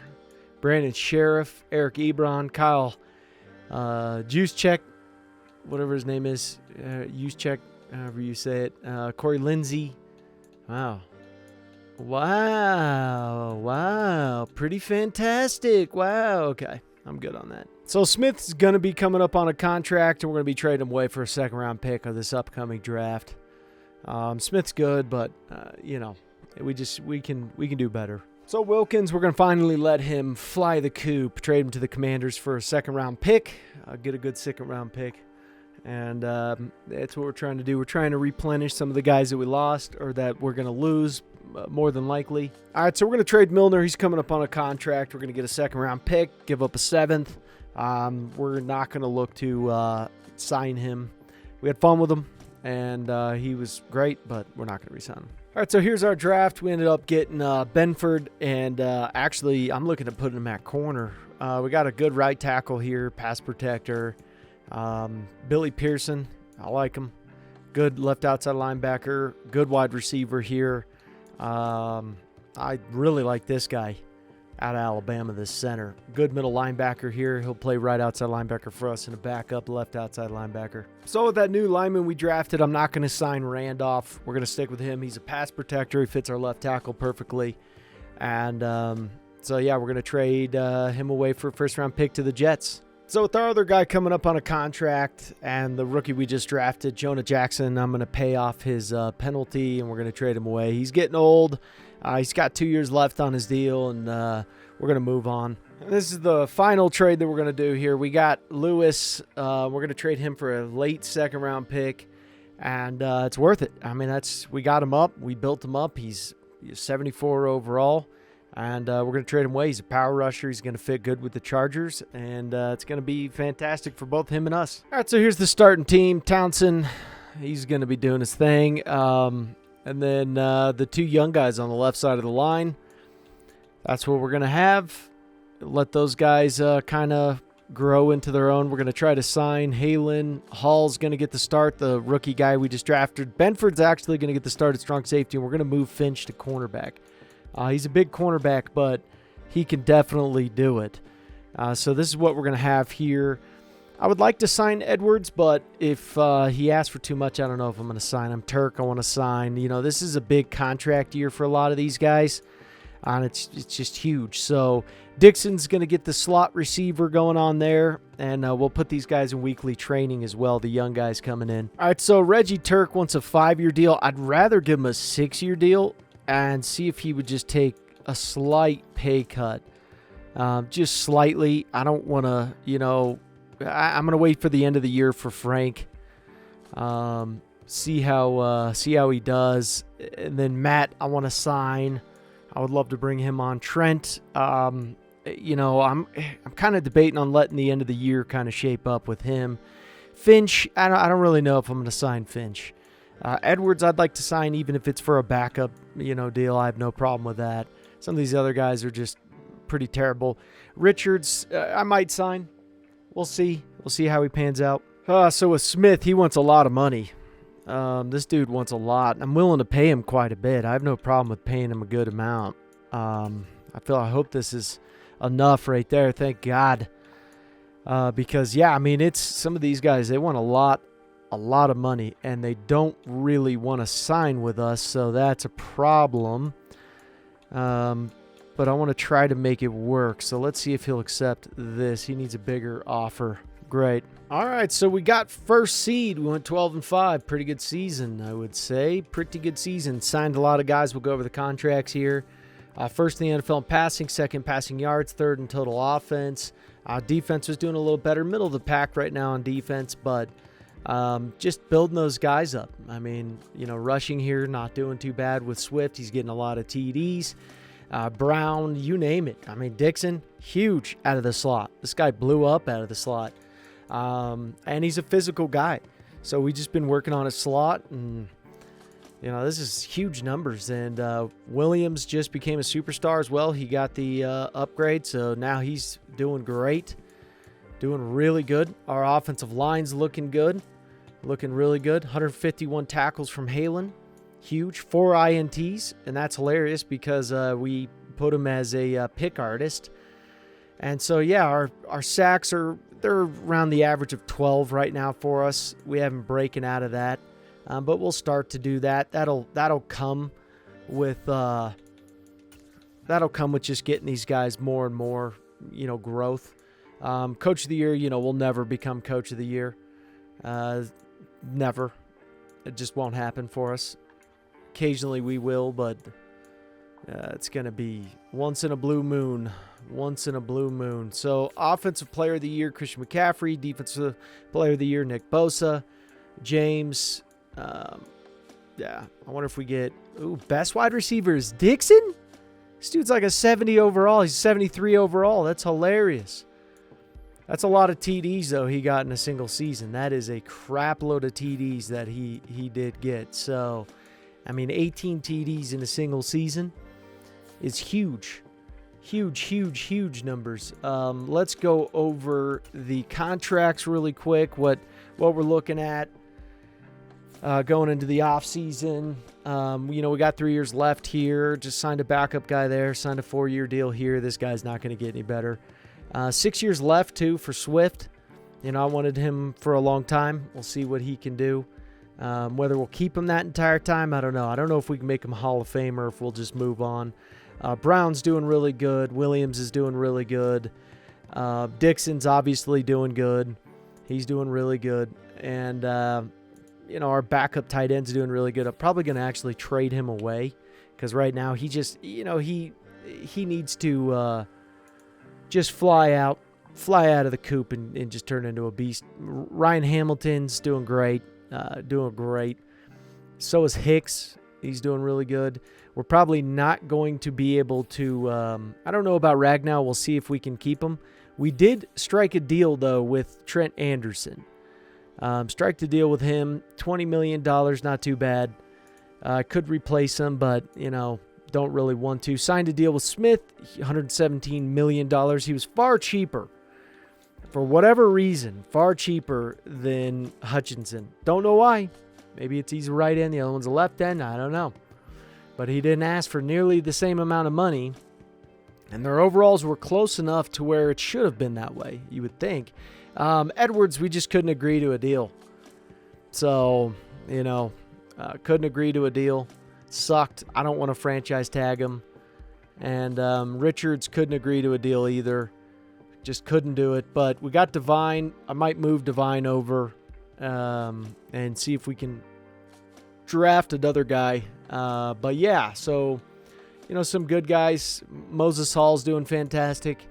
Brandon Sheriff, Eric Ebron, Kyle Juszczyk, whatever his name is, Juszczyk, however you say it, Corey Lindsey. Wow. Pretty fantastic. Wow. Okay, I'm good on that. So Smith's going to be coming up on a contract, and we're going to be trading him away for a second-round pick of this upcoming draft. Smith's good, but, you know, we can do better. So Wilkins, we're going to finally let him fly the coop, trade him to the Commanders for a second-round pick, get a good second-round pick, and that's what we're trying to do. We're trying to replenish some of the guys that we lost or that we're going to lose, more than likely. All right, so we're going to trade Milner. He's coming up on a contract. We're going to get a second-round pick, give up a seventh. We're not going to look to sign him. We had fun with him, and he was great, but we're not going to re-sign him. All right, so here's our draft. We ended up getting Benford, and actually I'm looking at putting him at corner. We got a good right tackle here, pass protector. Billy Pearson, I like him. Good left outside linebacker, good wide receiver here. I really like this guy out of Alabama, this center. Good middle linebacker here. He'll play right outside linebacker for us and a backup left outside linebacker. So with that new lineman we drafted, I'm not going to sign Randolph. We're going to stick with him. He's a pass protector. He fits our left tackle perfectly. And So, yeah, we're going to trade him away for a first-round pick to the Jets. So, with our other guy coming up on a contract and the rookie we just drafted, Jonah Jackson, I'm going to pay off his penalty, and we're going to trade him away. He's getting old. He's got 2 years left on his deal, and we're going to move on. And this is the final trade that we're going to do here. We got Lewis. We're going to trade him for a late second-round pick, and it's worth it. I mean, we got him up. We built him up. He's 74 overall. And we're going to trade him away. He's a power rusher. He's going to fit good with the Chargers. And it's going to be fantastic for both him and us. All right, so here's the starting team. Townsend, he's going to be doing his thing. And then the two young guys on the left side of the line. That's what we're going to have. Let those guys kind of grow into their own. We're going to try to sign Halen. Hall's going to get the start, the rookie guy we just drafted. Benford's actually going to get the start at strong safety. And we're going to move Finch to cornerback. He's a big cornerback, but he can definitely do it. So this is what we're going to have here. I would like to sign Edwards, but if he asks for too much, I don't know if I'm going to sign him. Turk, I want to sign. You know, this is a big contract year for a lot of these guys, and it's just huge. So Dixon's going to get the slot receiver going on there, and we'll put these guys in weekly training as well, the young guys coming in. All right, so Reggie Turk wants a 5-year deal. I'd rather give him a 6-year deal and see if he would just take a slight pay cut. Just slightly. I don't want to, you know, I'm going to wait for the end of the year for Frank. See how he does. And then Matt, I want to sign. I would love to bring him on. Trent, you know, I'm kind of debating on letting the end of the year kind of shape up with him. Finch, I don't really know if I'm going to sign Finch. Edwards, I'd like to sign even if it's for a backup, you know, deal. I have no problem with that. Some of these other guys are just pretty terrible. Richards, I might sign. We'll see. We'll see how he pans out. So with Smith, he wants a lot of money. This dude wants a lot. I'm willing to pay him quite a bit. I have no problem with paying him a good amount. I hope this is enough right there. Thank God. Because, yeah, I mean, it's some of these guys, they want a lot of money, and they don't really want to sign with us, so that's a problem. But I want to try to make it work, so let's see if he'll accept this. He needs a bigger offer. Great. All right, so we got first seed. We went 12-5. Pretty good season, I would say. Pretty good season. Signed a lot of guys. We'll go over the contracts here. First in the NFL in passing, second passing yards, third in total offense. Defense was doing a little better. Middle of the pack right now on defense, but just building those guys up. I mean, you know, rushing here, not doing too bad with Swift. He's getting a lot of TDs. Brown, you name it. I mean, Dixon, huge out of the slot. This guy blew up out of the slot. And he's a physical guy. So we just been working on his slot, and, you know, this is huge numbers. And Williams just became a superstar as well. He got the upgrade, so now he's doing great. Doing really good. Our offensive line's looking good. Looking really good. 151 tackles from Halen. Huge. 4 INTs. And that's hilarious because we put him as a pick artist. And so, yeah, our sacks they're around the average of 12 right now for us. We haven't broken out of that. But we'll start to do that. That'll come with just getting these guys more and more, you know, growth. Coach of the year, you know, we'll never become coach of the year. Never. It just won't happen for us. Occasionally we will, but it's going to be once in a blue moon. Once in a blue moon. So, offensive player of the year, Christian McCaffrey. Defensive player of the year, Nick Bosa. James. Yeah, I wonder if we get... Ooh, best wide receiver is Dixon? This dude's like a 70 overall. He's 73 overall. That's hilarious. That's a lot of TDs, though, he got in a single season. That is a crap load of TDs that he did get. So, I mean, 18 TDs in a single season is huge. Huge numbers. Let's go over the contracts really quick, what we're looking at going into the offseason. You know, we got 3 years left here. Just signed a backup guy there, signed a 4-year deal here. This guy's not going to get any better. 6 years left, too, for Swift. You know, I wanted him for a long time. We'll see what he can do. Whether we'll keep him that entire time, I don't know. I don't know if we can make him a Hall of Famer or if we'll just move on. Brown's doing really good. Williams is doing really good. Dixon's obviously doing good. He's doing really good. And, our backup tight end's doing really good. I'm probably going to actually trade him away because right now he just, he needs to just fly out of the coop and just turn into a beast. Ryan Hamilton's doing great. So is Hicks. He's doing really good. We're probably not going to be able to, I don't know about Ragnow. We'll see if we can keep him. We did strike a deal, though, with Trent Anderson. Strike the deal with him, $20 million, not too bad. Could replace him, but, don't really want to. Signed a deal with Smith, $117 million. He was far cheaper. For whatever reason, far cheaper than Hutchinson. Don't know why. Maybe it's he's a right end, the other one's a left end. I don't know. But he didn't ask for nearly the same amount of money. And their overalls were close enough to where it should have been that way, you would think. Edwards, we just couldn't agree to a deal. So, couldn't agree to a deal. Sucked. I don't want to franchise tag him. And Richards couldn't agree to a deal either. Just couldn't do it. But we got Devine. I might move Devine over and see if we can draft another guy. But yeah, so, some good guys. Moses Hall's doing fantastic.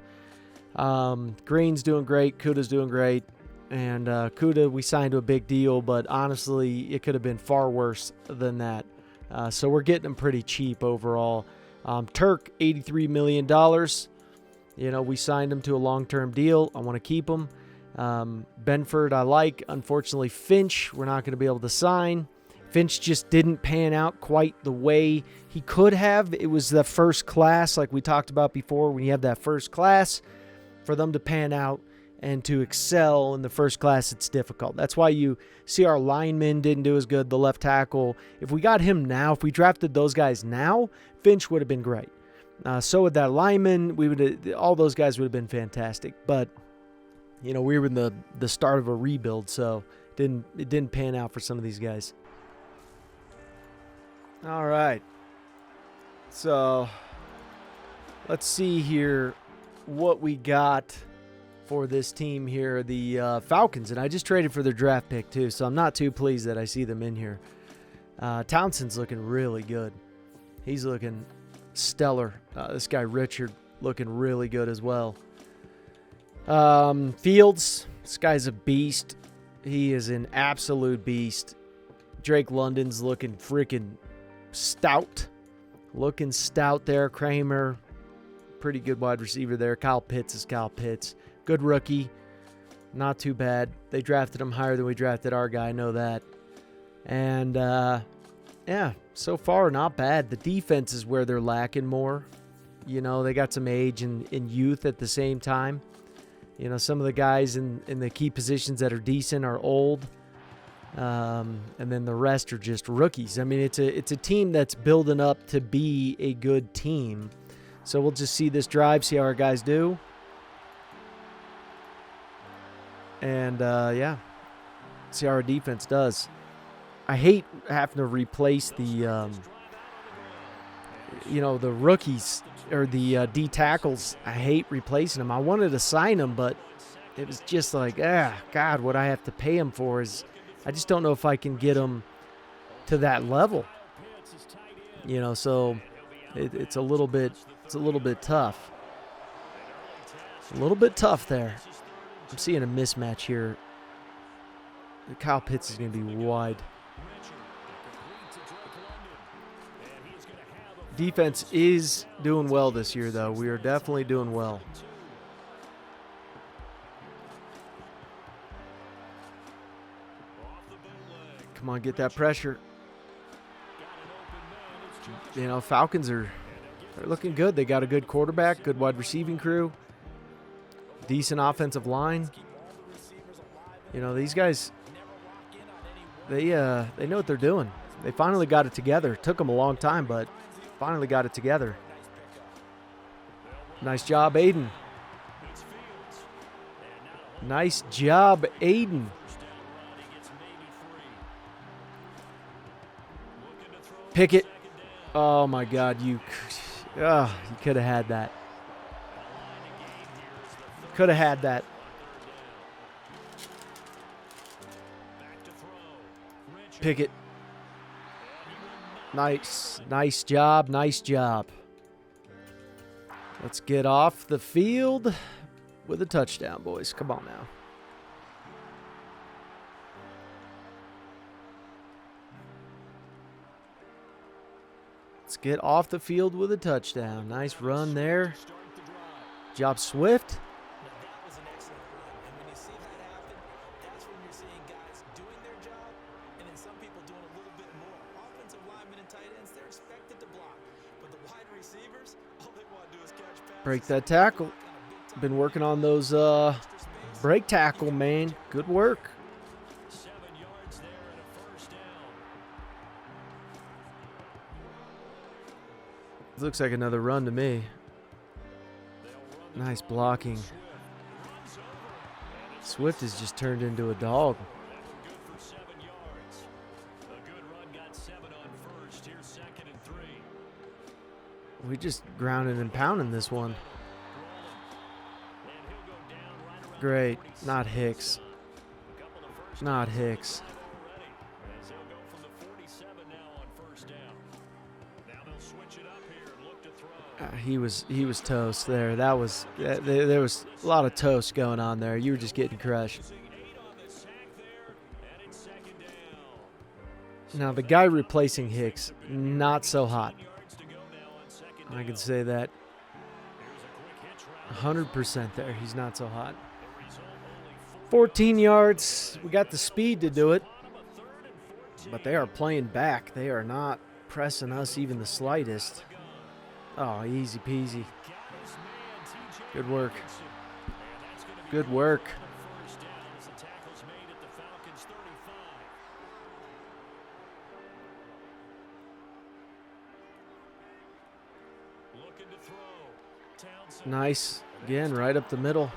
Green's doing great. Kuda's doing great. And Kuda, we signed to a big deal, but honestly, it could have been far worse than that. So we're getting him pretty cheap overall. Turk, $83 million. We signed him to a long-term deal. I want to keep him. Benford, I like. Unfortunately, Finch, we're not going to be able to sign. Finch just didn't pan out quite the way he could have. It was the first class, like we talked about before. When you have that first class, for them to pan out and to excel in the first class, it's difficult. That's why you see our lineman didn't do as good, the left tackle. If we got him now, if we drafted those guys now, Finch would have been great. So would that lineman. All those guys would have been fantastic. But, we were in the start of a rebuild, so it didn't pan out for some of these guys. All right. So let's see here what we got for this team here, the Falcons. And I just traded for their draft pick too, so I'm not too pleased that I see them in here. Townsend's looking really good. He's looking stellar. This guy Richard looking really good as well. Fields, this guy's a beast. He is an absolute beast. Drake London's looking freaking stout. Looking stout there. Kramer, pretty good wide receiver there. Kyle Pitts is Kyle Pitts. Good rookie. Not too bad. They drafted him higher than we drafted our guy. I know that. And, yeah, so far not bad. The defense is where they're lacking more. They got some age and youth at the same time. Some of the guys in the key positions that are decent are old. And then the rest are just rookies. I mean, it's a team that's building up to be a good team. So we'll just see this drive, see how our guys do. And, yeah, see how our defense does. I hate having to replace the, the rookies or the D tackles. I hate replacing them. I wanted to sign them, but it was just like, God, what I have to pay them for is, I just don't know if I can get them to that level. So it's a little bit tough. A little bit tough there. I'm seeing a mismatch here. Kyle Pitts is going to be wide. Defense is doing well this year, though. We are definitely doing well. Come on, get that pressure. Falcons they're looking good. They got a good quarterback, good wide receiving crew, decent offensive line. These guys, they know what they're doing. They finally got it together. Took them a long time, but finally got it together. Nice job, Aiden. Nice job, Aiden. Pickett. Oh, my God. Oh, you could have had that. Could have had that. Pickett. Nice. Nice job. Nice job. Let's get off the field with a touchdown, boys. Come on now. Let's get off the field with a touchdown. Nice run there. Job Swift. Break that tackle. Been working on those break tackle, man. Good work. Looks like another run to me. Nice blocking. Swift has just turned into a dog. We just grounding and pounding this one. Great. Not Hicks. Not Hicks. He was toast there. There was a lot of toast going on there. You were just getting crushed. Now the guy replacing Hicks, not so hot. I can say that 100% there. He's not so hot. 14 yards. We got the speed to do it. But they are playing back. They are not pressing us even the slightest. Oh, easy peasy. Good work. Good work. Nice. Again, right up the middle.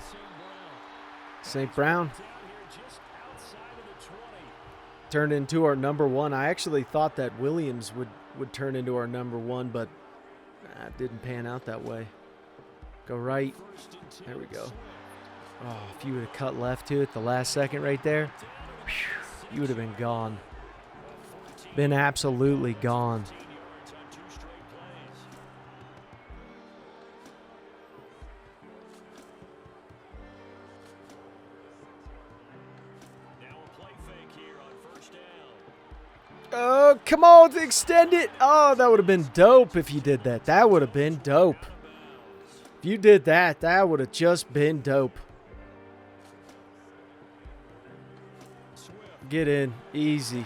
St. Brown turned into our number one. I actually thought that Williams would turn into our number one, but it didn't pan out that way. Go right. There we go. Oh, if you would have cut left to it the last second right there, you would have been gone. Been absolutely gone. Oh, come on, extend it. Oh, that would have been dope if you did that. That would have been dope. If you did that, that would have just been dope. Get in. Easy.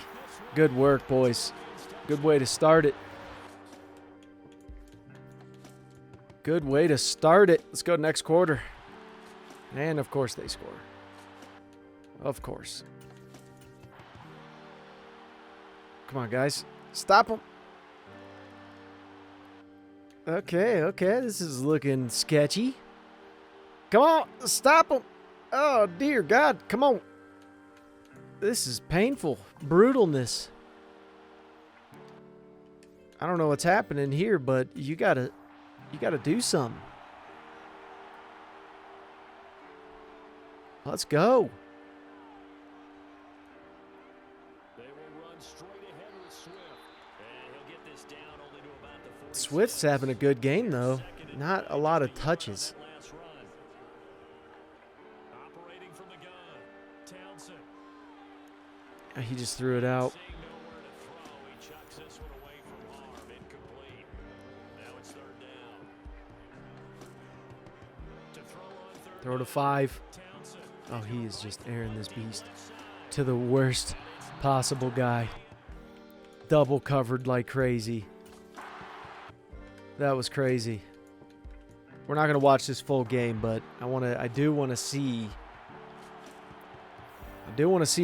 Good work, boys. Good way to start it. Good way to start it. Let's go next quarter. And, of course, they score. Of course. Come on, guys. Stop them. Okay. This is looking sketchy. Come on. Stop them. Oh, dear God. Come on. This is painful. Brutalness. I don't know what's happening here, but you gotta do something. Let's go. Swift's having a good game, though. Not a lot of touches. He just threw it out. Throw to 5. Oh, he is just airing this beast to the worst possible guy. Double covered like crazy. That was crazy. We're not going to watch this full game, but I do want to see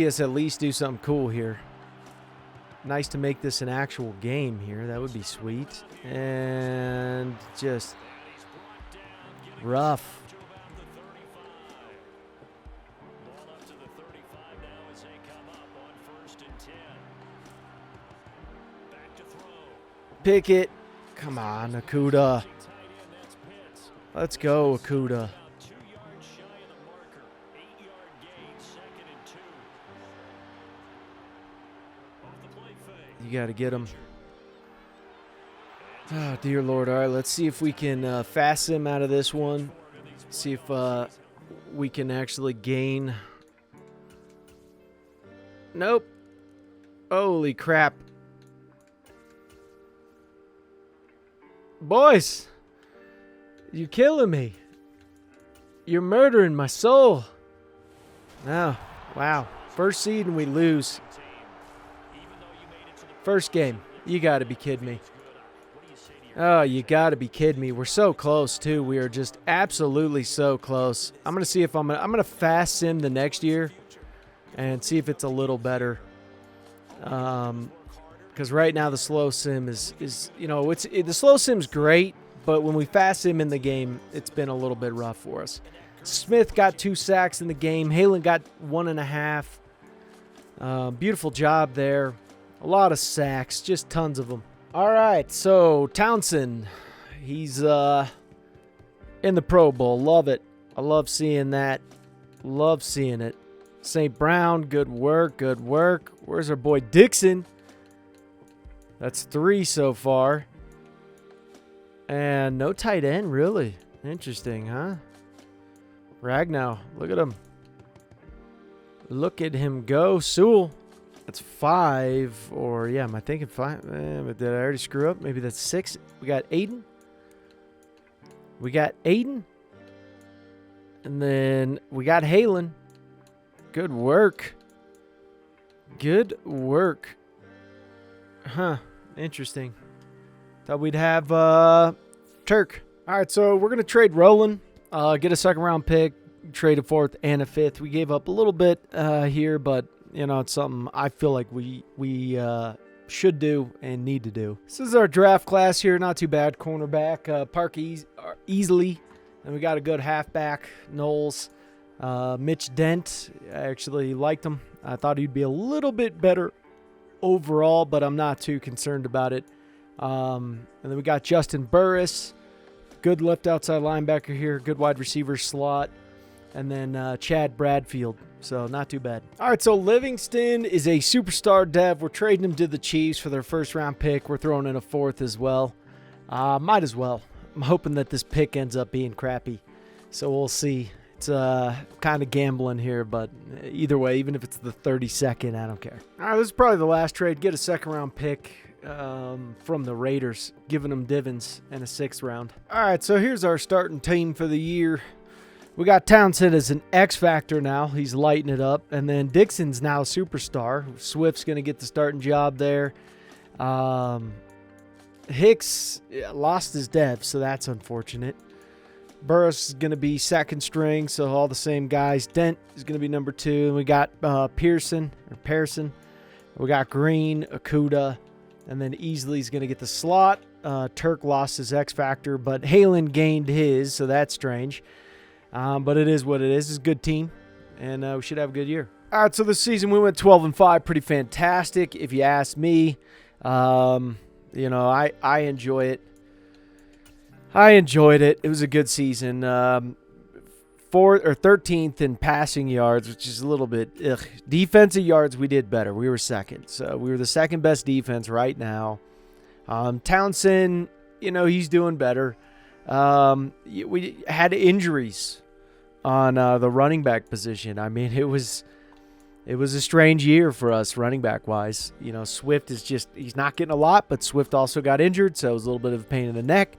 us at least do something cool here. Nice to make this an actual game here. That would be sweet. And just rough. Pickett. Come on, Nakuda. Let's go, Okuda. You got to get him. Oh, dear Lord. All right, let's see if we can fast sim out of this one. See if we can actually gain. Nope. Holy crap. Boys, you're killing me. You're murdering my soul. Oh, wow. First seed and we lose. First game. You got to be kidding me. Oh, you got to be kidding me. We're so close, too. We are just absolutely so close. I'm going to see if I'm going to fast sim the next year and see if it's a little better. Because right now the slow sim is the slow sim's great, but when we fast sim in the game, it's been a little bit rough for us. Smith got 2 sacks in the game. Halen got 1.5. Beautiful job there. A lot of sacks, just tons of them. All right, so Townsend, he's in the Pro Bowl. Love it. I love seeing that. Love seeing it. St. Brown, good work, good work. Where's our boy Dixon? That's 3 so far. And no tight end, really. Interesting, huh? Ragnow, look at him. Look at him go. Sewell. That's 5, or yeah, am I thinking 5? But did I already screw up? Maybe that's 6. We got Aiden. And then we got Halen. Good work. Good work. Huh. Interesting. Thought we'd have Turk. All right, so we're going to trade Roland. Get a second-round pick. Trade a 4th and a 5th. We gave up a little bit here, but it's something I feel like we should do and need to do. This is our draft class here. Not too bad. Cornerback, Park easily. And we got a good halfback, Knowles. Mitch Dent, I actually liked him. I thought he'd be a little bit better overall, but I'm not too concerned about it. And then we got Justin Burris. Good left outside linebacker here. Good wide receiver slot. And then Chad Bradfield. So not too bad. All right, so Livingston is a superstar dev. We're trading him to the Chiefs for their first-round pick. We're throwing in a 4th as well. Might as well. I'm hoping that this pick ends up being crappy. So we'll see. It's kind of gambling here, but either way, even if it's the 32nd, I don't care. All right, this is probably the last trade. Get a second-round pick from the Raiders, giving them Divins and a 6th round. All right, so here's our starting team for the year. We got Townsend as an X factor now. He's lighting it up. And then Dixon's now a superstar. Swift's going to get the starting job there. Hicks lost his dev, so that's unfortunate. Burris is going to be second string, so all the same guys. Dent is going to be number 2. And we got Pearson. We got Green, Okuda, and then Easley's going to get the slot. Turk lost his X factor, but Halen gained his, so that's strange. But it is what it is. It's a good team, and we should have a good year. All right, so this season we went 12-5, pretty fantastic, if you ask me. I enjoy it. I enjoyed it. It was a good season. 4th or 13th in passing yards, which is a little bit ugh. Defensive yards, we did better. We were 2nd, so we were the 2nd best defense right now. Townsend, he's doing better. We had injuries on the running back position. I mean, it was a strange year for us running back wise. Swift he's not getting a lot, but Swift also got injured, so it was a little bit of a pain in the neck.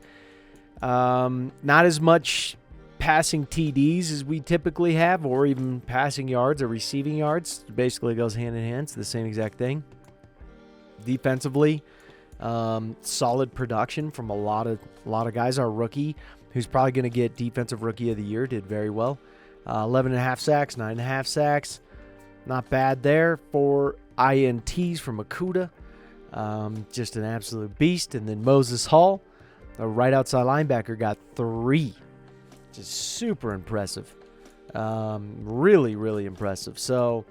Not as much passing TDs as we typically have, or even passing yards or receiving yards. It basically goes hand in hand. It's the same exact thing. Defensively, solid production from a lot of guys. Our rookie, who's probably going to get Defensive Rookie of the Year, did very well. 11.5 sacks, 9.5 sacks. Not bad there. 4 INTs from Okuda. Just an absolute beast. And then Moses Hall, a right outside linebacker, got 3. Just super impressive. Really, really impressive. So,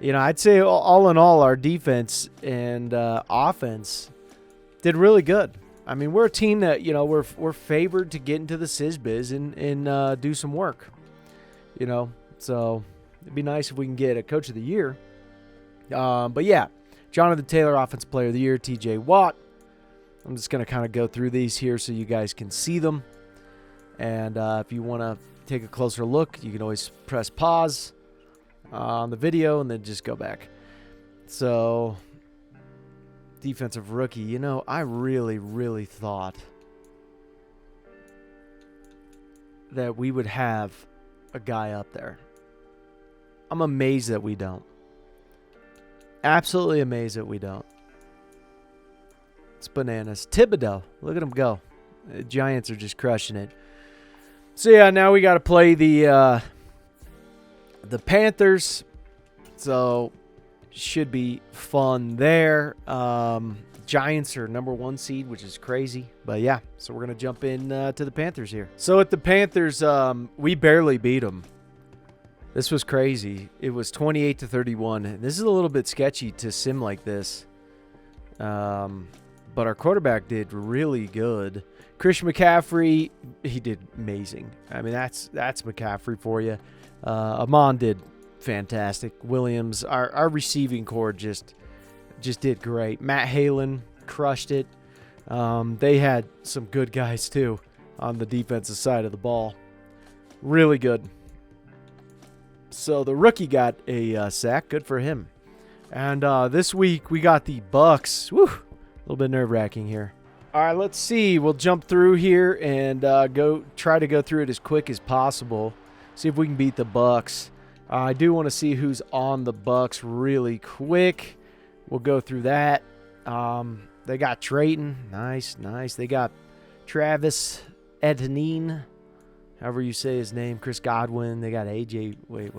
I'd say all in all, our defense and offense did really good. I mean, we're a team that, you know, we're favored to get into the SizBiz and do some work, you know. So it'd be nice if we can get a Coach of the Year. But yeah, Jonathan Taylor, Offensive Player of the Year, TJ Watt. I'm just going to kind of go through these here so you guys can see them. And if you want to take a closer look, you can always press pause on the video and then just go back. So, defensive rookie, you know, I really, really thought that we would have a guy up there. I'm amazed that we don't. Absolutely amazed that we don't. It's bananas. Thibodeau, look at him go. The Giants are just crushing it. So yeah, now we got to play the Panthers. So should be fun there. Giants are #1 seed, which is crazy. But yeah, so we're gonna jump in to the Panthers here. So at the Panthers, we barely beat them. This was crazy. It was 28-31. This is a little bit sketchy to sim like this. But our quarterback did really good. Christian McCaffrey, he did amazing. I mean, that's McCaffrey for you. Amon did fantastic. Williams, our receiving core just did great. Matt Halen crushed it. They had some good guys too on the defensive side of the ball. Really good. So the rookie got a sack. Good for him. And this week we got the Bucks. Woo! A little bit nerve-wracking here. All right, let's see. We'll jump through here and try to go through it as quick as possible. See if we can beat the Bucks. I do want to see who's on the Bucks really quick. We'll go through that. They got Drayton. Nice. They got Travis Etienne, however you say his name. Chris Godwin. They got AJ. Wait.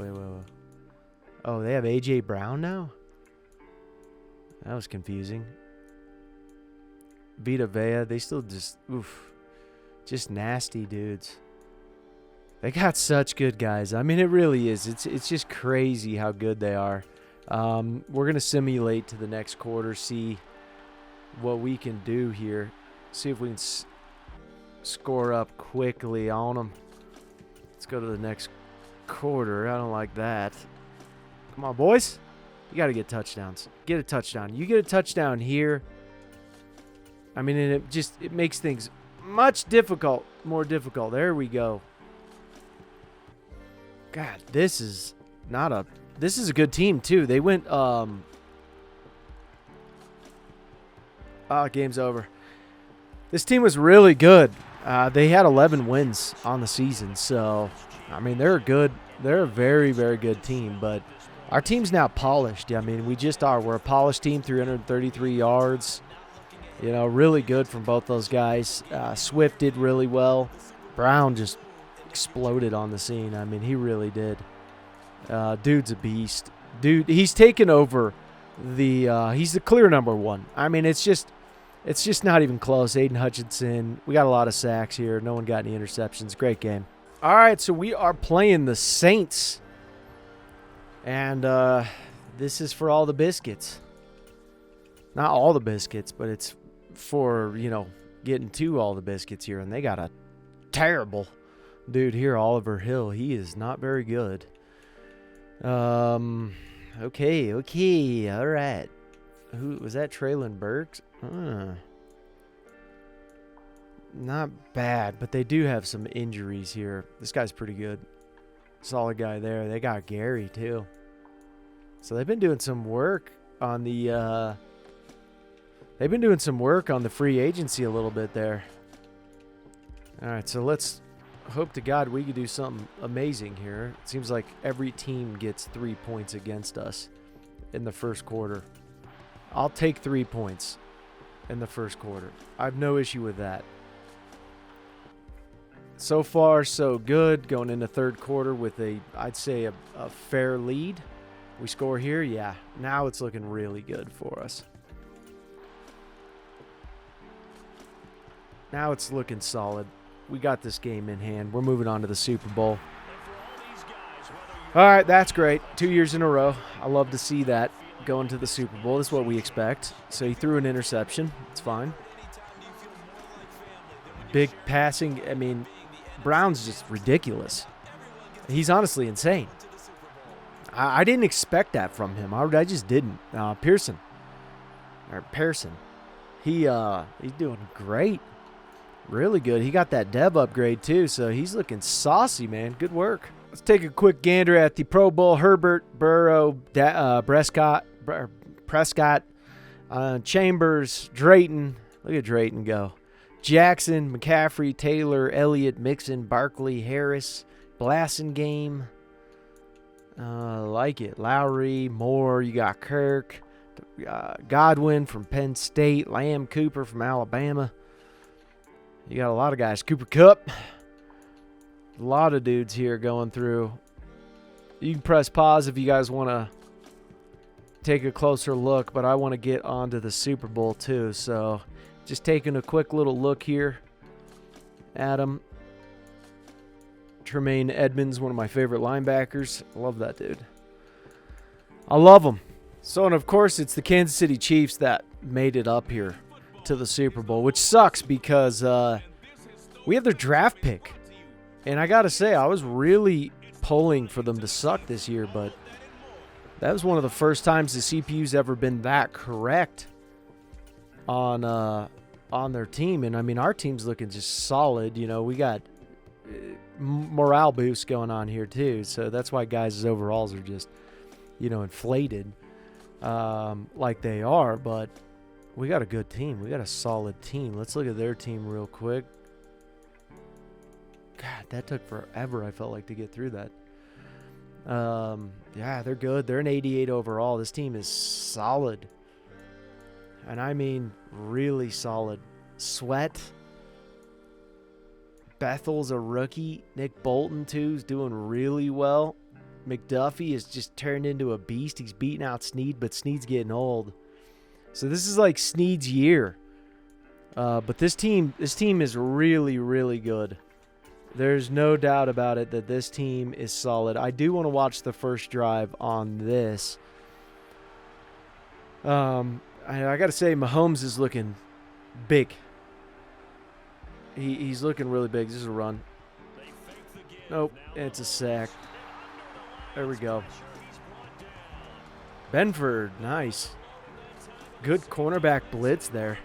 Oh, they have AJ Brown now? That was confusing. Vita Vea. They still just nasty dudes. They got such good guys. I mean, it really is. It's just crazy how good they are. We're going to simulate to the next quarter, see what we can do here. See if we can score up quickly on them. Let's go to the next quarter. I don't like that. Come on, boys. You got to get touchdowns. Get a touchdown. You get a touchdown here. I mean, and it makes things much more difficult. There we go. God, this is a good team too. They went game's over. This team was really good. They had 11 wins on the season. So, I mean, they're a very, very good team, but our team's now polished. I mean, we just are. We're a polished team, 333 yards. You know, really good from both those guys. Swift did really well. Brown just exploded on the scene. I mean, he really did. Dude's a beast. Dude, he's taken over he's the clear #1. I mean, it's just not even close. Aiden Hutchinson. We got a lot of sacks here. No one got any interceptions. Great game. All right, so we are playing the Saints. And this is for all the biscuits. Not all the biscuits, but it's for, you know, getting to all the biscuits here. And they got a terrible dude here, Oliver Hill. He is not very good. Okay. All right. Who was that? Traylon Burks? Not bad, but they do have some injuries here. This guy's pretty good. Solid guy there. They got Gary too. So they've been doing some work on the free agency a little bit there. All right, so let's hope to God we could do something amazing here. It seems like every team gets 3 points against us in the first quarter. I'll take 3 points in the first quarter. I have no issue with that. So far, so good. Going into third quarter with I'd say a fair lead. We score here, yeah. Now it's looking really good for us. Now it's looking solid. We got this game in hand. We're moving on to the Super Bowl. All right, that's great. 2 years in a row. I love to see that going to the Super Bowl. That's what we expect. So he threw an interception. It's fine. big passing. I mean, Brown's just ridiculous. He's honestly insane. I didn't expect that from him. I just didn't. Pearson. He's doing great. Really good. He got that dev upgrade too, so he's looking saucy, man. Good work. Let's take a quick gander at the Pro Bowl. Herbert, Burrow, Prescott, Chambers, Drayton. Look at Drayton go. Jackson, McCaffrey, Taylor, Elliott, Mixon, Barkley, Harris, Blasingame. Like it. Lowry, Moore. You got Kirk, Godwin from Penn State, Lamb, Cooper from Alabama. You got a lot of guys. Cooper Kupp. A lot of dudes here going through. You can press pause if you guys want to take a closer look, but I want to get onto the Super Bowl too. So just taking a quick little look here at him. Tremaine Edmonds, one of my favorite linebackers. I love that dude. I love him. So, and of course, it's the Kansas City Chiefs that made it up here to the Super Bowl, which sucks because we have their draft pick. And I got to say, I was really pulling for them to suck this year, but that was one of the first times the CPU's ever been that correct on their team. And, I mean, our team's looking just solid. You know, we got morale boost going on here, too. So that's why guys' overalls are just, you know, inflated like they are. But we got a good team. We got a solid team. Let's look at their team real quick. God, that took forever, I felt like, to get through that. Yeah, they're good. They're an 88 overall. This team is solid. And I mean really solid. Sweat. Bethel's a rookie. Nick Bolton, too, is doing really well. McDuffie has just turned into a beast. He's beating out Snead, but Snead's getting old. So this is like Snead's year. But this team is really, really good. There's no doubt about it that this team is solid. I do want to watch the first drive on this. I got to say, Mahomes is looking big. He's looking really big. This is a run. Nope, it's a sack. There we go. Benford, nice. Good cornerback blitz there.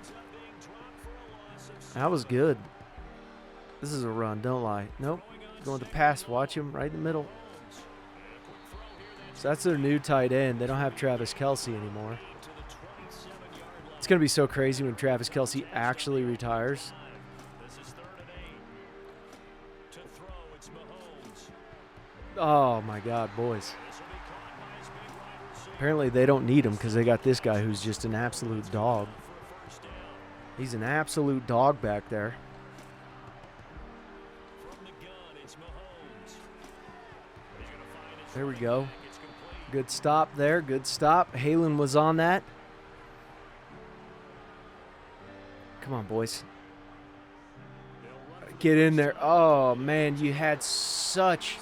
That was good. This is a run, don't lie. Nope. Going to pass. Watch him right in the middle. So that's their new tight end. They don't have Travis Kelce anymore. It's going to be so crazy when Travis Kelce actually retires. Oh, my God, boys. Apparently they don't need him because they got this guy who's just an absolute dog. He's an absolute dog back there. There we go. Good stop there. Good stop. Halen was on that. Come on, boys. Get in there. Oh, man, you had such...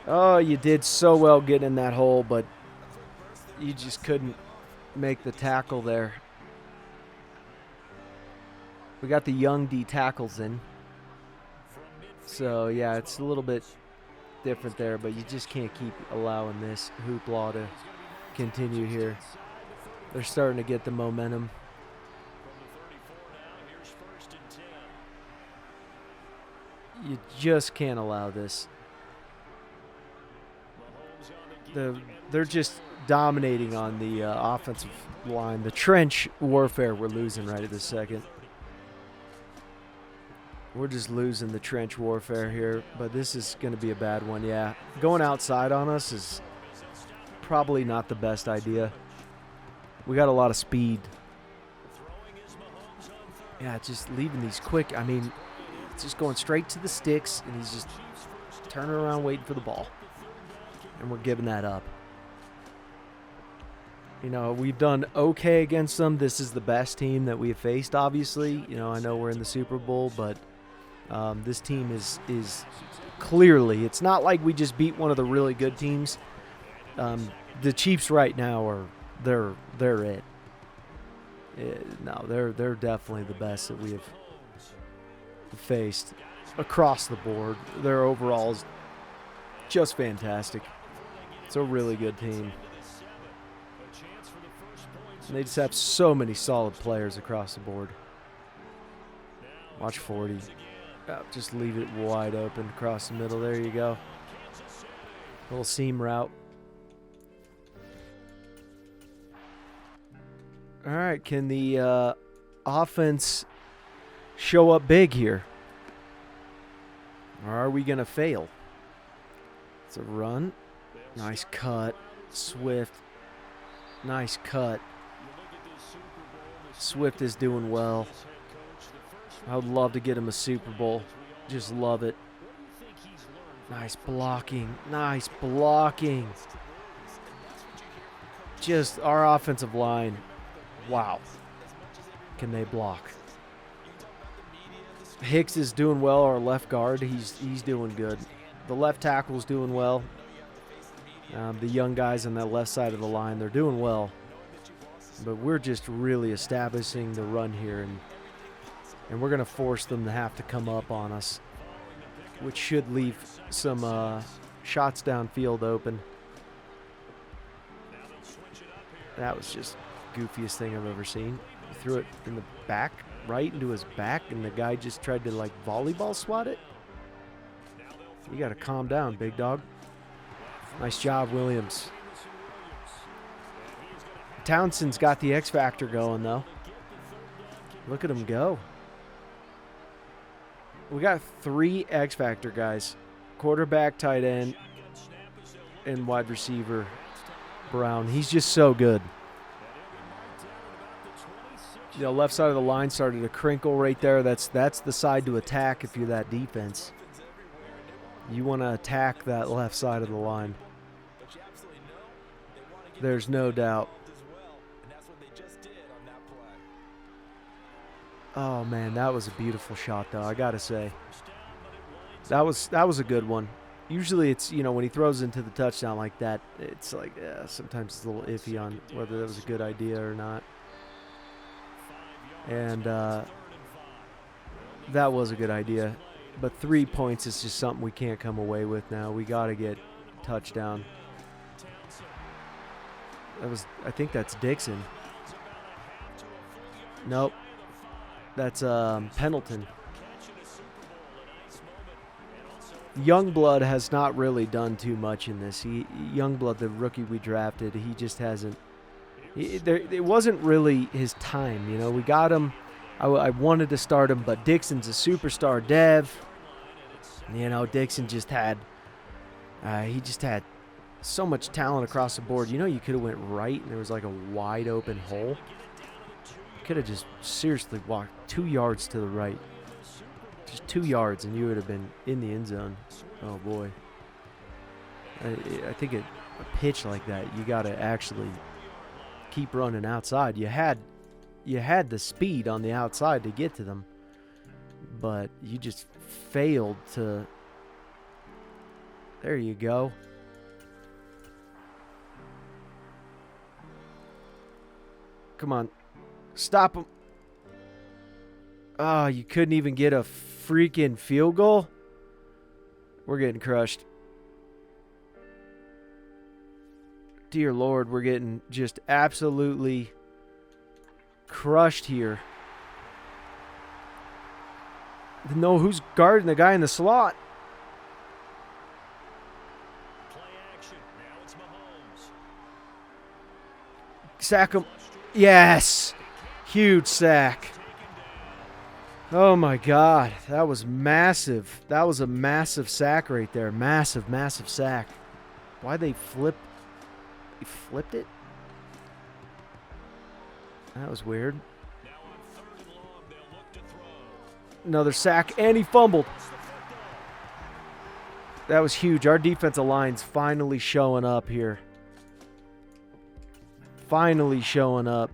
Oh, you did so well getting in that hole, but you just couldn't make the tackle there. We got the young D tackles in. So, yeah, it's a little bit different there, but you just can't keep allowing this hoopla to continue here. They're starting to get the momentum. You just can't allow this. They're just dominating on the offensive line. The trench warfare we're losing right at this second. We're just losing the trench warfare here, but this is going to be a bad one, yeah. Going outside on us is probably not the best idea. We got a lot of speed. Yeah, just leaving these quick. I mean, it's just going straight to the sticks, and he's just turning around waiting for the ball. And we're giving that up. You know, we've done okay against them. This is the best team that we have faced, obviously. You know, I know we're in the Super Bowl, but this team is clearly, it's not like we just beat one of the really good teams. The Chiefs right now they're it. No, they're definitely the best that we have faced across the board. Their overall is just fantastic. It's a really good team. And they just have so many solid players across the board. Watch 40. Just leave it wide open across the middle. There you go. Little seam route. All right, can the offense show up big here? Or are we going to fail? It's a run. Nice cut. Swift. Nice cut. Swift is doing well. I would love to get him a Super Bowl. Just love it. Nice blocking. Nice blocking. Just our offensive line. Wow. Can they block? Hicks is doing well, our left guard. He's doing good. The left tackle's doing well. The young guys on that left side of the line, they're doing well. But we're just really establishing the run here, and we're going to force them to have to come up on us, which should leave some shots downfield open. That was just the goofiest thing I've ever seen. He threw it in the back, right into his back, and the guy just tried to, like, volleyball swat it. You got to calm down, big dog. Nice job, Williams. Townsend's got the X factor going, though. Look at him go. We got 3 X factor guys: quarterback, tight end, and wide receiver Brown. He's just so good. You know, left side of the line started to crinkle right there. That's the side to attack if you're that defense. You want to attack that left side of the line. There's no doubt. Oh man, that was a beautiful shot, though. I gotta say, that was a good one. Usually, it's, you know, when he throws into the touchdown like that, it's like, yeah, sometimes it's a little iffy on whether that was a good idea or not. And that was a good idea, but 3 points is just something we can't come away with now. We gotta get touchdown. I think that's Dixon. Nope. That's Pendleton. Youngblood has not really done too much in this. Youngblood, the rookie we drafted, he just hasn't. It wasn't really his time, you know. We got him. I wanted to start him, but Dixon's a superstar dev. You know, Dixon just had. He just had so much talent across the board. You know, you could have went right, and there was like a wide open hole. Could have just seriously walked 2 yards to the right. Just 2 yards, and you would have been in the end zone. Oh, boy. I think a pitch like that, you got to actually keep running outside. You had the speed on the outside to get to them, but you just failed to. There you go. Come on. Stop him. Oh, you couldn't even get a freaking field goal? We're getting crushed. Dear Lord, we're getting just absolutely crushed here. No, who's guarding the guy in the slot? Sack him. Yes. Huge sack. Oh, my God. That was massive. That was a massive sack right there. Massive, massive sack. Why'd they flip? They flipped it? That was weird. Another sack, and he fumbled. That was huge. Our defensive line's finally showing up here. Finally showing up.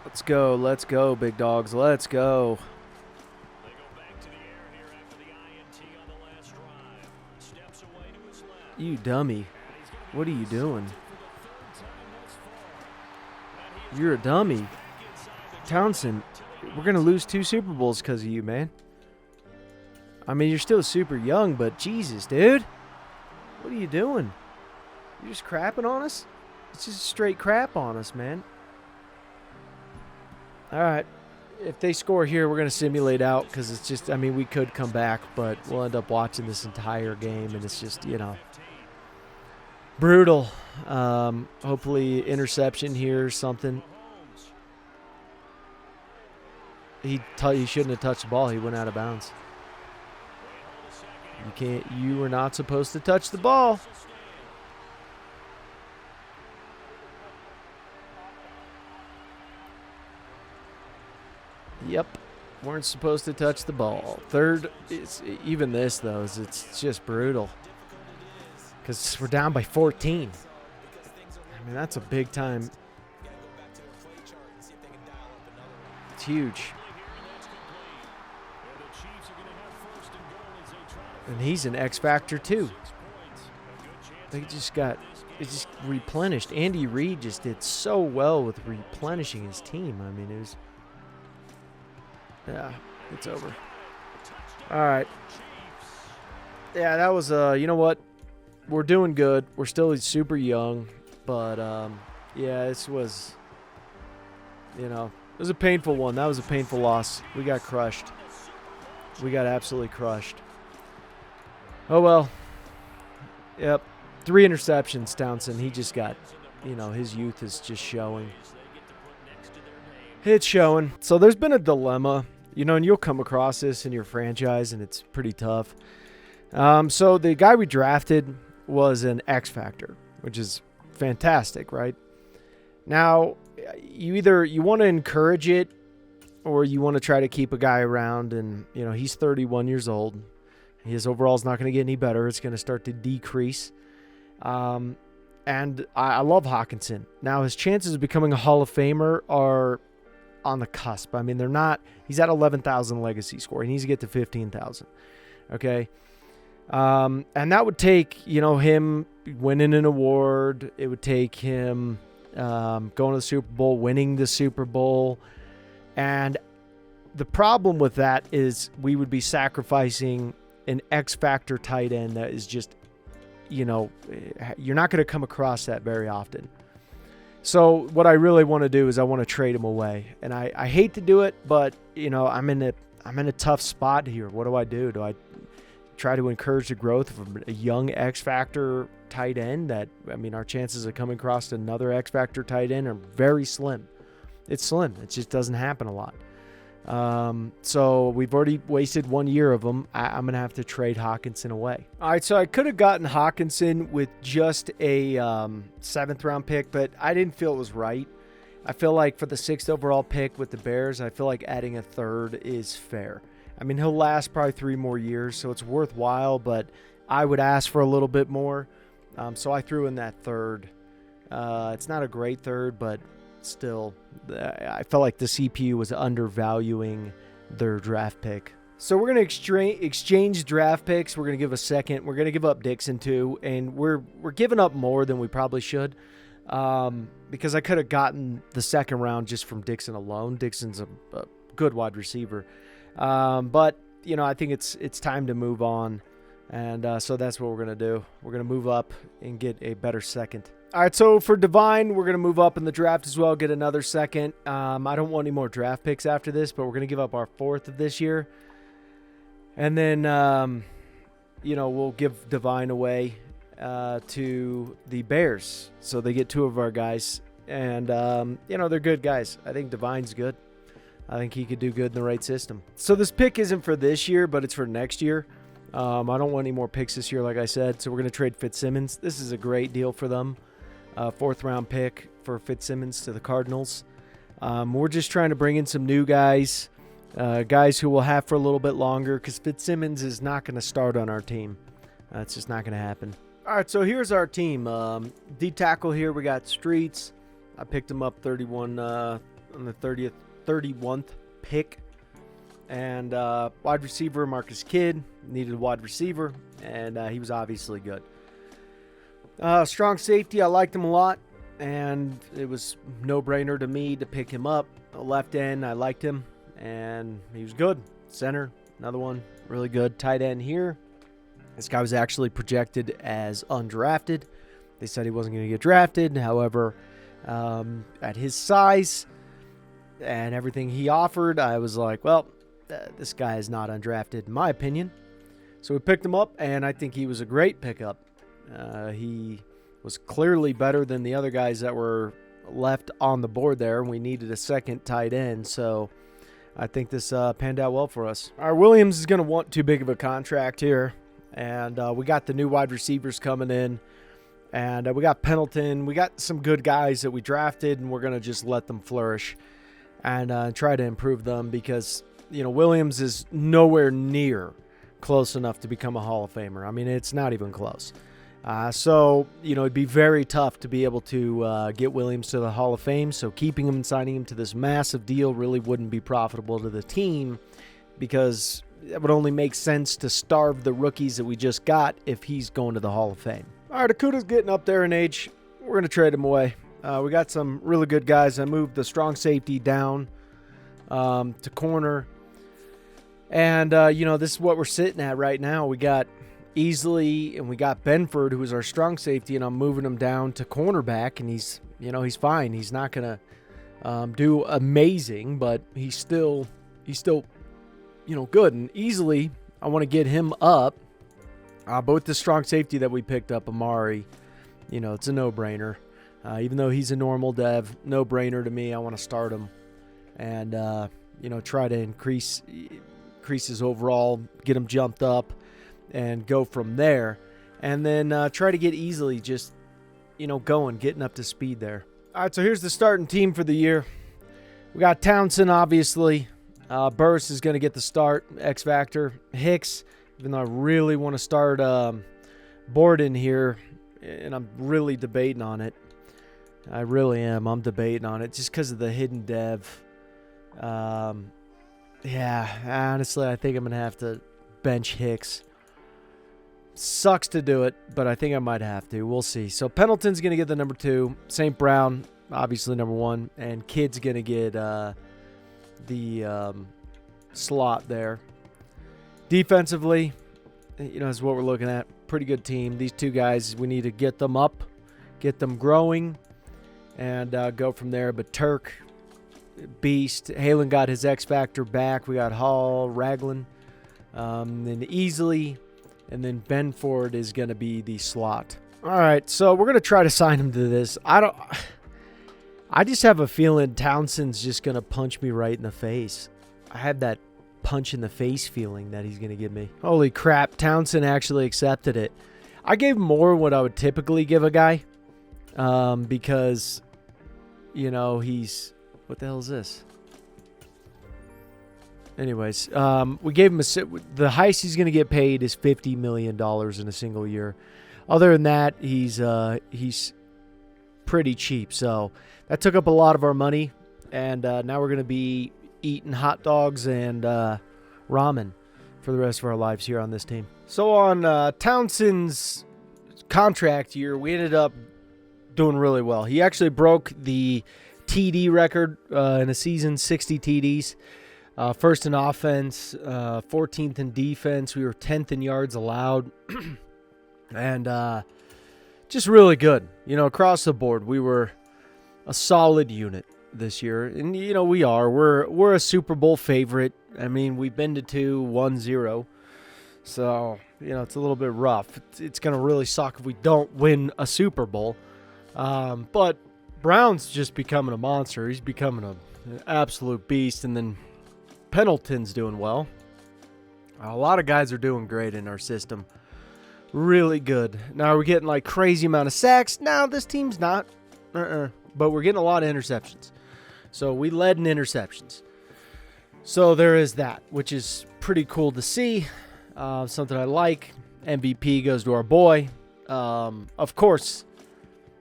Let's go, big dogs. Let's go. You dummy. What are you doing? You're a dummy. Townsend, we're going to lose 2 Super Bowls because of you, man. I mean, you're still super young, but Jesus, dude. What are you doing? You're just crapping on us? It's just straight crap on us, man. All right. If they score here, we're going to simulate out because it's just, I mean, we could come back, but we'll end up watching this entire game, and it's just, you know, brutal. Hopefully interception here or something. He shouldn't have touched the ball. He went out of bounds. You were not supposed to touch the ball. Yep. Weren't supposed to touch the ball. Third, even this, though, it's just brutal. Because we're down by 14. I mean, that's a big time. It's huge. And he's an X factor, too. It just replenished. Andy Reid just did so well with replenishing his team. I mean, it was... Yeah, it's over. All right. Yeah, that was, you know what? We're doing good. We're still super young. But, yeah, this was, you know, it was a painful one. That was a painful loss. We got crushed. We got absolutely crushed. Oh, well. Yep. 3 interceptions, Townsend. He just got, you know, his youth is just showing. It's showing. So there's been a dilemma, you know, and you'll come across this in your franchise, and it's pretty tough. So the guy we drafted was an X factor, which is fantastic, right? Now, you want to encourage it, or you want to try to keep a guy around, and, you know, he's 31 years old. His overall is not going to get any better. It's going to start to decrease. And I love Hawkinson. Now, his chances of becoming a Hall of Famer are on the cusp. I mean, they're not. He's at 11,000 legacy score. He needs to get to 15,000. Okay? And that would take, you know, him winning an award. It would take him going to the Super Bowl, winning the Super Bowl. And the problem with that is we would be sacrificing an X-Factor tight end that is just, you know, you're not going to come across that very often. So what I really want to do is I want to trade him away. And I hate to do it, but, you know, I'm in a tough spot here. What do I do? Do I try to encourage the growth of a young X-Factor tight end that, I mean, our chances of coming across another X-Factor tight end are very slim. It's slim. It just doesn't happen a lot. So we've already wasted 1 year of them. I'm going to have to trade Hawkinson away. All right, so I could have gotten Hawkinson with just a 7th round pick, but I didn't feel it was right. I feel like for the 6th overall pick with the Bears, I feel like adding a 3rd is fair. I mean, he'll last probably 3 more years, so it's worthwhile, but I would ask for a little bit more. So I threw in that 3rd. It's not a great 3rd, but still, I felt like the CPU was undervaluing their draft pick. So we're going to exchange draft picks. We're going to give a 2nd. We're going to give up Dixon too, and we're giving up more than we probably should, because I could have gotten the 2nd round just from Dixon alone. Dixon's a good wide receiver, but you know, I think it's time to move on, and so that's what we're going to do. We're going to move up and get a better 2nd. All right, so for Divine, we're going to move up in the draft as well, get another 2nd. I don't want any more draft picks after this, but we're going to give up our 4th of this year. And then, you know, we'll give Divine away to the Bears. So they get 2 of our guys. And, you know, they're good guys. I think Divine's good. I think he could do good in the right system. So this pick isn't for this year, but it's for next year. I don't want any more picks this year, like I said. So we're going to trade Fitzsimmons. This is a great deal for them. 4th round pick for Fitzsimmons to the Cardinals. We're just trying to bring in some new guys, guys who we'll have for a little bit longer, because Fitzsimmons is not going to start on our team. It's just not going to happen. All right, so here's our team. D tackle here, we got Streets. I picked him up 31 on the 31st pick. And wide receiver, Marcus Kidd. Needed a wide receiver, and he was obviously good. Strong safety, I liked him a lot, and it was no-brainer to me to pick him up. Left end, I liked him, and he was good. Center, another one, really good. Tight end here. This guy was actually projected as undrafted. They said he wasn't going to get drafted. However, at his size and everything he offered, I was like, well, this guy is not undrafted in my opinion. So we picked him up, and I think he was a great pickup. He was clearly better than the other guys that were left on the board there. We needed a second tight end, so I think this panned out well for us. Our Williams is going to want too big of a contract here, and we got the new wide receivers coming in, and we got Pendleton. We got some good guys that we drafted, and we're going to just let them flourish and try to improve them because, you know, Williams is nowhere near close enough to become a Hall of Famer. I mean, it's not even close. So, you know, it'd be very tough to be able to get Williams to the Hall of Fame. So keeping him and signing him to this massive deal really wouldn't be profitable to the team because it would only make sense to starve the rookies that we just got if he's going to the Hall of Fame. All right, Akuda's getting up there in age. We're going to trade him away. We got some really good guys. I moved the strong safety down to corner. And, you know, this is what we're sitting at right now. We got Easley and we got Benford, who is our strong safety, and I'm moving him down to cornerback, and he's, you know, he's fine. He's not going to do amazing, but he's still, you know, good. And Easley, I want to get him up. Both the strong safety that we picked up, Amari, you know, it's a no-brainer. Even though he's a normal dev, no-brainer to me. I want to start him and, you know, try to increase his overall, get him jumped up, and go from there. And then try to get Easley just, you know, going, getting up to speed there. All right, so here's the starting team for the year. We got Townsend, obviously. Burris is going to get the start, X Factor. Hicks, even though I really want to start Borden here, and I'm really debating on it. I really am. I'm debating on it just because of the hidden dev. Yeah, honestly, I think I'm going to have to bench Hicks. Sucks to do it, but I think I might have to. We'll see. So Pendleton's going to get the number 2. St. Brown, obviously number 1. And Kidd's going to get the slot there. Defensively, you know, is what we're looking at. Pretty good team. These two guys, we need to get them up, get them growing, and go from there. But Turk, beast. Halen got his X Factor back. We got Hall, Raglan, then Easley, and then Benford is going to be the slot. All right, so we're going to try to sign him to this. I just have a feeling Townsend's just going to punch me right in the face. I have that punch in the face feeling that he's going to give me. Holy crap, Townsend actually accepted it. I gave more what I would typically give a guy because, you know, he's... What the hell is this? Anyways, we gave him the highest he's going to get paid is $50 million in a single year. Other than that, he's pretty cheap. So that took up a lot of our money, and now we're going to be eating hot dogs and ramen for the rest of our lives here on this team. So on Townsend's contract year, we ended up doing really well. He actually broke the TD record in a season, 60 TDs. First in offense, 14th in defense. We were 10th in yards allowed. And just really good. You know, across the board, we were a solid unit this year. And, you know, we are. We're a Super Bowl favorite. I mean, we've been to 1-0. So, you know, it's a little bit rough. It's going to really suck if we don't win a Super Bowl. But Brown's just becoming a monster. He's becoming an absolute beast. And then Pendleton's doing well. A lot of guys are doing great in our system. Really good. Now, are we getting like crazy amount of sacks? No, this team's not. But we're getting a lot of interceptions. So we led in interceptions. So there is that, which is pretty cool to see. Something I like. MVP goes to our boy. Of course,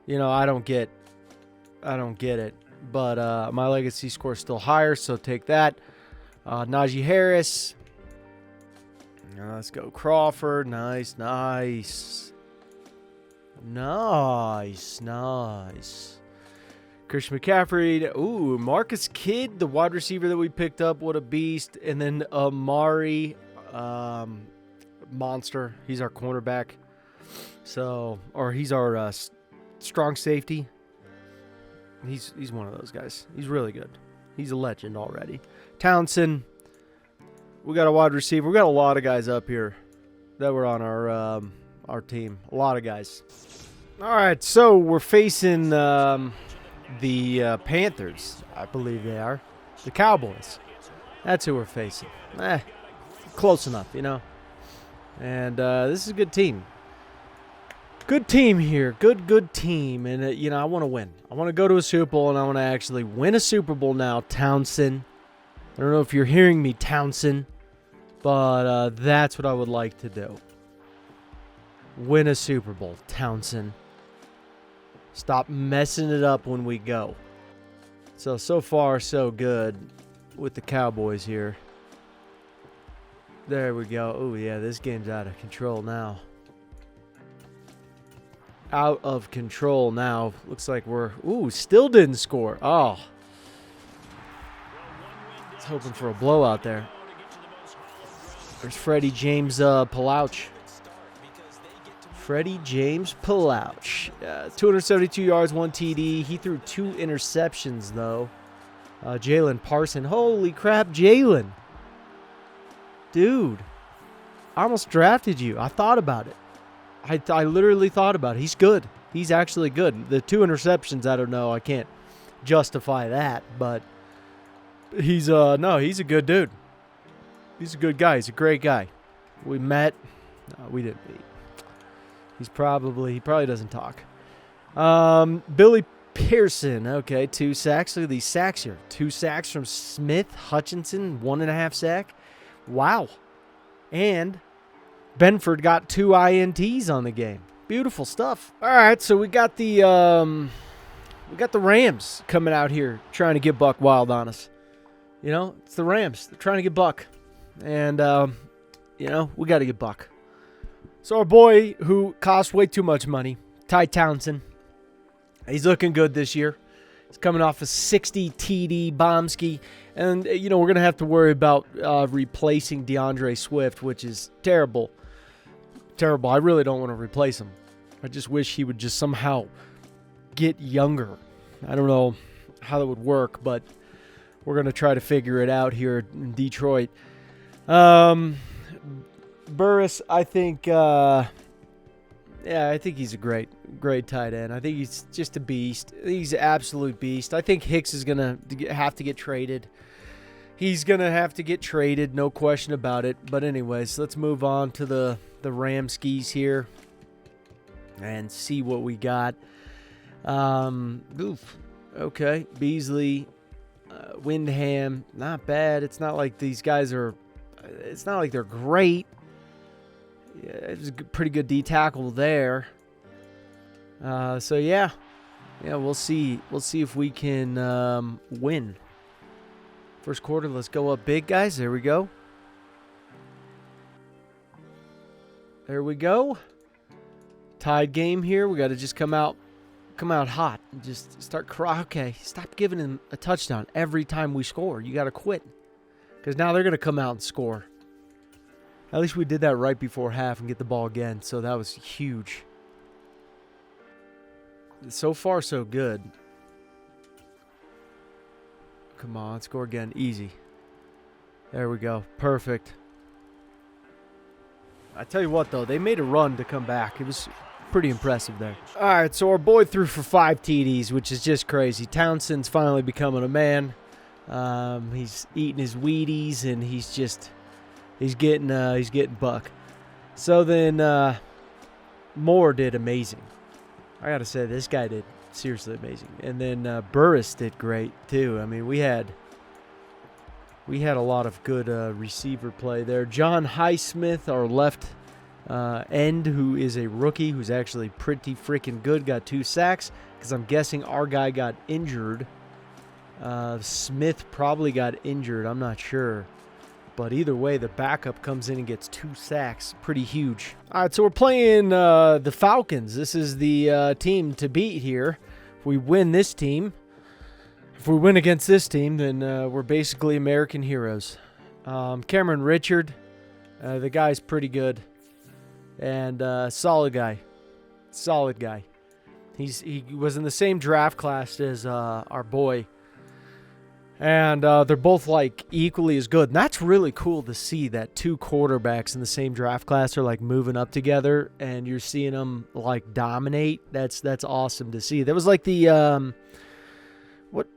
you know, I don't get it. But my legacy score is still higher, so take that. Najee Harris. Let's go Crawford. Nice. Christian McCaffrey. Ooh, Marcus Kidd, the wide receiver that we picked up. What a beast. And then Amari, monster. He's our cornerback. So, or he's our strong safety. He's one of those guys. He's really good. He's a legend already. Townsend. We got a wide receiver. We got a lot of guys up here that were on our team. A lot of guys. All right, so we're facing the Panthers, I believe they are. The Cowboys. That's who we're facing. Close enough, you know. And this is a good team. Good team here. Good team. And, you know, I want to win. I want to go to a Super Bowl, and I want to actually win a Super Bowl now, Townsend. I don't know if you're hearing me, Townsend, but that's what I would like to do. Win a Super Bowl, Townsend. Stop messing it up when we go. So far, so good with the Cowboys here. There we go. Oh, yeah, this game's out of control now. Out of control now. Looks like we're... Ooh, still didn't score. Oh. I was hoping for a blowout there. There's Freddie James Palouch. Freddie James Palouch. 272 yards, 1 TD. He threw 2 interceptions, though. Jalen Parson. Holy crap, Jalen. Dude. I almost drafted you. I thought about it. I literally thought about it. He's good. He's actually good. The 2 interceptions, I don't know. I can't justify that, but he's no, he's a good dude. He's a good guy. He's a great guy. We met. No, we didn't meet. He probably doesn't talk. Billy Pearson. Okay, 2 sacks. Look at these sacks here. 2 sacks from Smith. Hutchinson, 1.5 sack. Wow. And Benford got 2 INTs on the game. Beautiful stuff. All right, so we got the Rams coming out here trying to get buck wild on us. You know, it's the Rams. They're trying to get buck. And, you know, we got to get buck. So our boy who cost way too much money, Ty Townsend, he's looking good this year. He's coming off a 60 TD Bombski. And, you know, we're going to have to worry about replacing DeAndre Swift, which is terrible. Terrible. I really don't want to replace him. I just wish he would just somehow get younger. I don't know how that would work, but we're going to try to figure it out here in Detroit. Burris, I think, I think he's a great tight end. I think he's just a beast. He's an absolute beast. I think Hicks is going to have to get traded. He's going to have to get traded, no question about it. But anyways, let's move on to the Ramskis here and see what we got. Okay, Beasley, Windham, not bad. It's not like these guys are, it's not like they're great. Yeah, it's a pretty good D tackle there. So yeah, we'll see. We'll see if we can win. First quarter, let's go up big, guys. There we go. There we go. Tied game here. We got to just come out hot and just start crying. Okay, stop giving them a touchdown every time we score. You got to quit, because now they're going to come out and score. At least we did that right before half and get the ball again, so that was huge. So far, so good. Come on, score again. Easy. There we go. Perfect. I tell you what, though, they made a run to come back. It was pretty impressive there. All right, so our boy threw for 5 TDs, which is just crazy. Townsend's finally becoming a man. He's eating his Wheaties, and he's getting buck. So then Moore did amazing. I got to say, this guy did seriously amazing. And then Burris did great, too. I mean, we had a lot of good receiver play there. John Highsmith, our left end, who is a rookie, who's actually pretty freaking good, got 2 sacks, because I'm guessing our guy got injured. Smith probably got injured. I'm not sure. But either way, the backup comes in and gets 2 sacks. Pretty huge. All right, so we're playing the Falcons. This is the team to beat here. If we win this team, If we win against this team, then we're basically American heroes. Cameron Richard, the guy's pretty good. And solid guy. Solid guy. He was in the same draft class as our boy. And they're both, like, equally as good. And that's really cool to see that 2 quarterbacks in the same draft class are, like, moving up together. And you're seeing them, like, dominate. That's awesome to see. That was like the,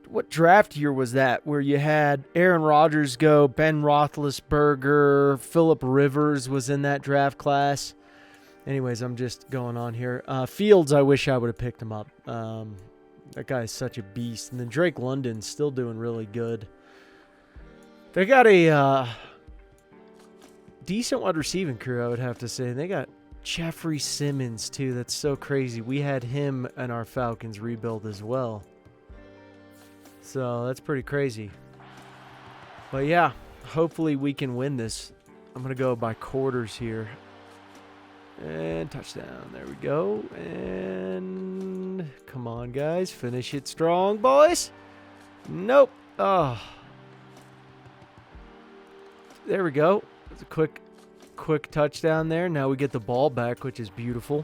what draft year was that? Where you had Aaron Rodgers go, Ben Roethlisberger, Phillip Rivers was in that draft class. Anyways, I'm just going on here. Fields, I wish I would have picked him up. That guy is such a beast. And then Drake London's still doing really good. They got a decent wide receiving crew, I would have to say. And they got Jeffrey Simmons, too. That's so crazy. We had him in our Falcons rebuild as well. So that's pretty crazy. But yeah, hopefully we can win this. I'm going to go by quarters here. And touchdown. There we go. And come on, guys. Finish it strong, boys. Nope. Oh. There we go. It's a quick touchdown there. Now we get the ball back, which is beautiful.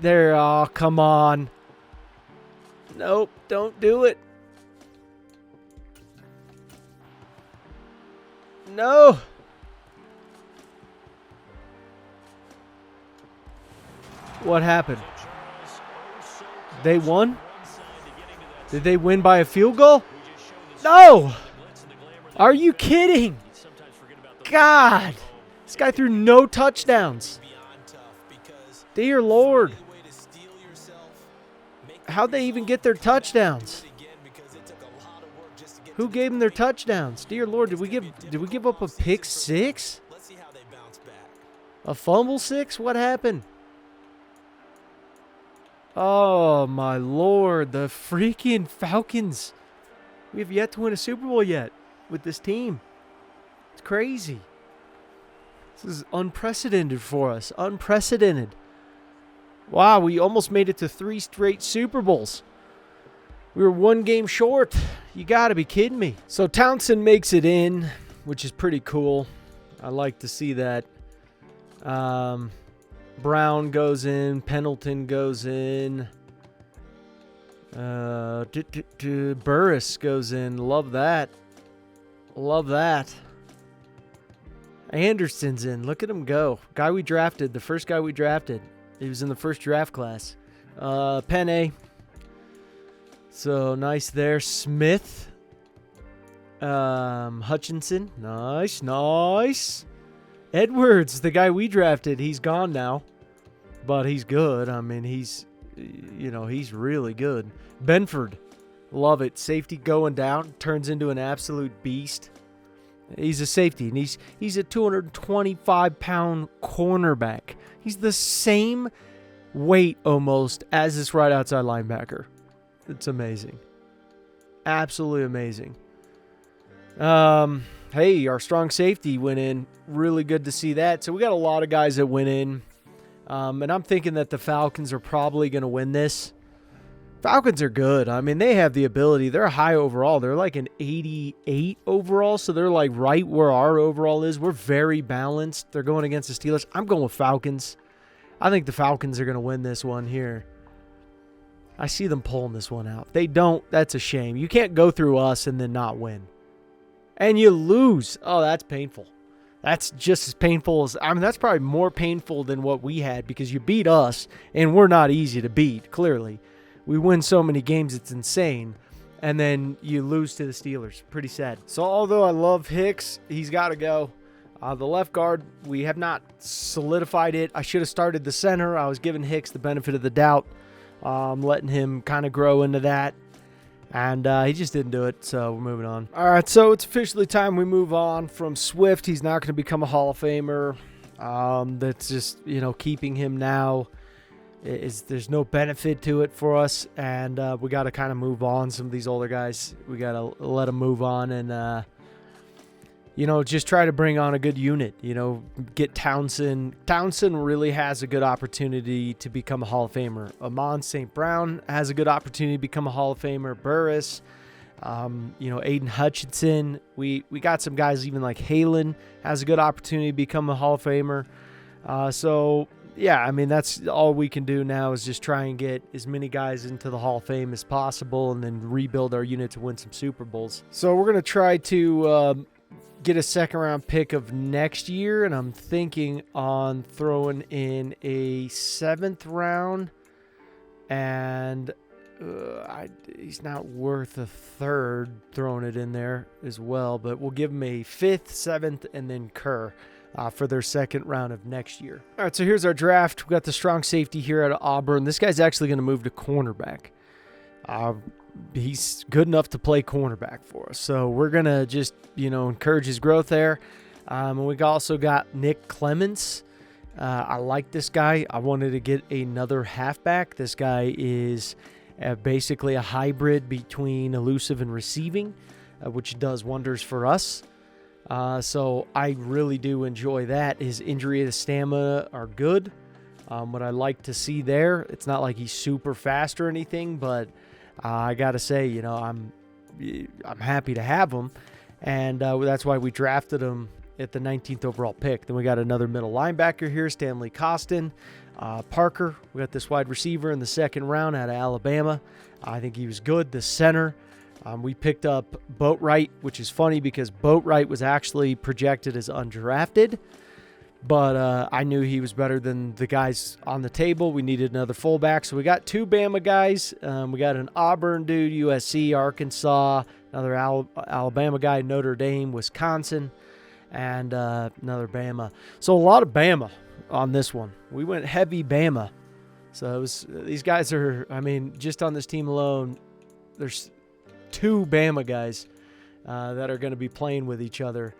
There. Oh, come on. Nope. Don't do it. No. What happened? They won? Did they win by a field goal? No! Are you kidding? God! This guy threw no touchdowns. Dear Lord. How'd they even get their touchdowns? Who gave them their touchdowns? Dear Lord, did we give up a pick 6? A fumble 6? What happened? Oh, my Lord. The freaking Falcons. We have yet to win a Super Bowl yet with this team. It's crazy. This is unprecedented for us. Unprecedented. Wow, we almost made it to 3 straight Super Bowls. We were 1 game short. You got to be kidding me. So Townsend makes it in, which is pretty cool. I like to see that. Brown goes in. Pendleton goes in. Burris goes in. Love that. Love that. Anderson's in. Look at him go. Guy we drafted. The first guy we drafted. He was in the first draft class. Penne. So nice there. Smith. Hutchinson. Nice. Nice. Edwards, the guy we drafted, he's gone now. But he's good. I mean, he's really good. Benford. Love it. Safety going down. Turns into an absolute beast. He's a safety, and he's a 225-pound cornerback. He's the same weight almost as this right outside linebacker. It's amazing. Absolutely amazing. Hey, our strong safety went in. Really good to see that. So we got a lot of guys that went in. And I'm thinking that the Falcons are probably going to win this. Falcons are good. I mean, they have the ability. They're high overall. They're like an 88 overall, so they're like right where our overall is. We're very balanced. They're going against the Steelers. I'm going with Falcons. I think the Falcons are going to win this one here. I see them pulling this one out. If they don't, that's a shame. You can't go through us and then not win. And you lose. Oh, that's painful. That's just as painful as, I mean, that's probably more painful than what we had because you beat us, and we're not easy to beat, clearly. We win so many games, it's insane. And then you lose to the Steelers. Pretty sad. So although I love Hicks, he's got to go. The left guard, we have not solidified it. I should have started the center. I was giving Hicks the benefit of the doubt. Letting him kind of grow into that. And he just didn't do it, so we're moving on. All right, so it's officially time we move on from Swift. He's not going to become a Hall of Famer. That's just, keeping him now. There's no benefit to it for us, and we got to kind of move on. Some of these older guys, we got to let them move on and just try to bring on a good unit, get Townsend. Townsend really has a good opportunity to become a Hall of Famer. Amon St. Brown has a good opportunity to become a Hall of Famer. Burris, Aiden Hutchinson. We got some guys even like Halen has a good opportunity to become a Hall of Famer. That's all we can do now is just try and get as many guys into the Hall of Fame as possible and then rebuild our unit to win some Super Bowls. So we're going to try to get a second-round pick of next year, and I'm thinking on throwing in a 7th round, and he's not worth a 3rd throwing it in there as well, but we'll give him a 5th, 7th, and then Kerr for their 2nd round of next year. All right, so here's our draft. We've got the strong safety here out of Auburn. This guy's actually going to move to cornerback. He's good enough to play cornerback for us. So we're going to just, encourage his growth there. And we also got Nick Clements. I like this guy. I wanted to get another halfback. This guy is basically a hybrid between elusive and receiving, which does wonders for us. So I really do enjoy that. His injury to stamina are good. What I like to see there, it's not like he's super fast or anything, but I got to say, I'm happy to have him, and that's why we drafted him at the 19th overall pick. Then we got another middle linebacker here, Stanley Costin. Parker, we got this wide receiver in the 2nd round out of Alabama. I think he was good. The center, we picked up Boatwright, which is funny because Boatwright was actually projected as undrafted. But I knew he was better than the guys on the table. We needed another fullback. So we got 2 Bama guys. We got an Auburn dude, USC, Arkansas, another Alabama guy, Notre Dame, Wisconsin, and another Bama. So a lot of Bama on this one. We went heavy Bama. So these guys are, just on this team alone, there's 2 Bama guys that are going to be playing with each other,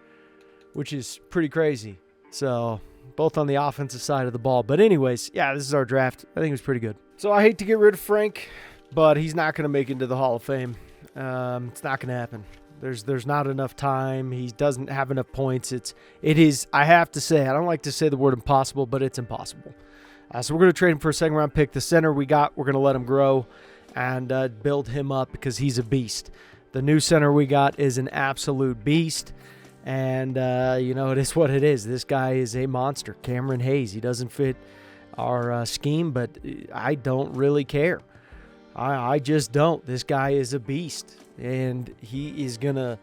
which is pretty crazy. So, both on the offensive side of the ball. But anyways, this is our draft. I think it was pretty good. So, I hate to get rid of Frank, but he's not going to make it into the Hall of Fame. It's not going to happen. There's not enough time. He doesn't have enough points. It is, I have to say, I don't like to say the word impossible, but it's impossible. So, we're going to trade him for a 2nd round pick. The center we got, we're going to let him grow and build him up because he's a beast. The new center we got is an absolute beast. And, it is what it is. This guy is a monster. Cameron Hayes. He doesn't fit our scheme, but I don't really care. I just don't. This guy is a beast, and he's gonna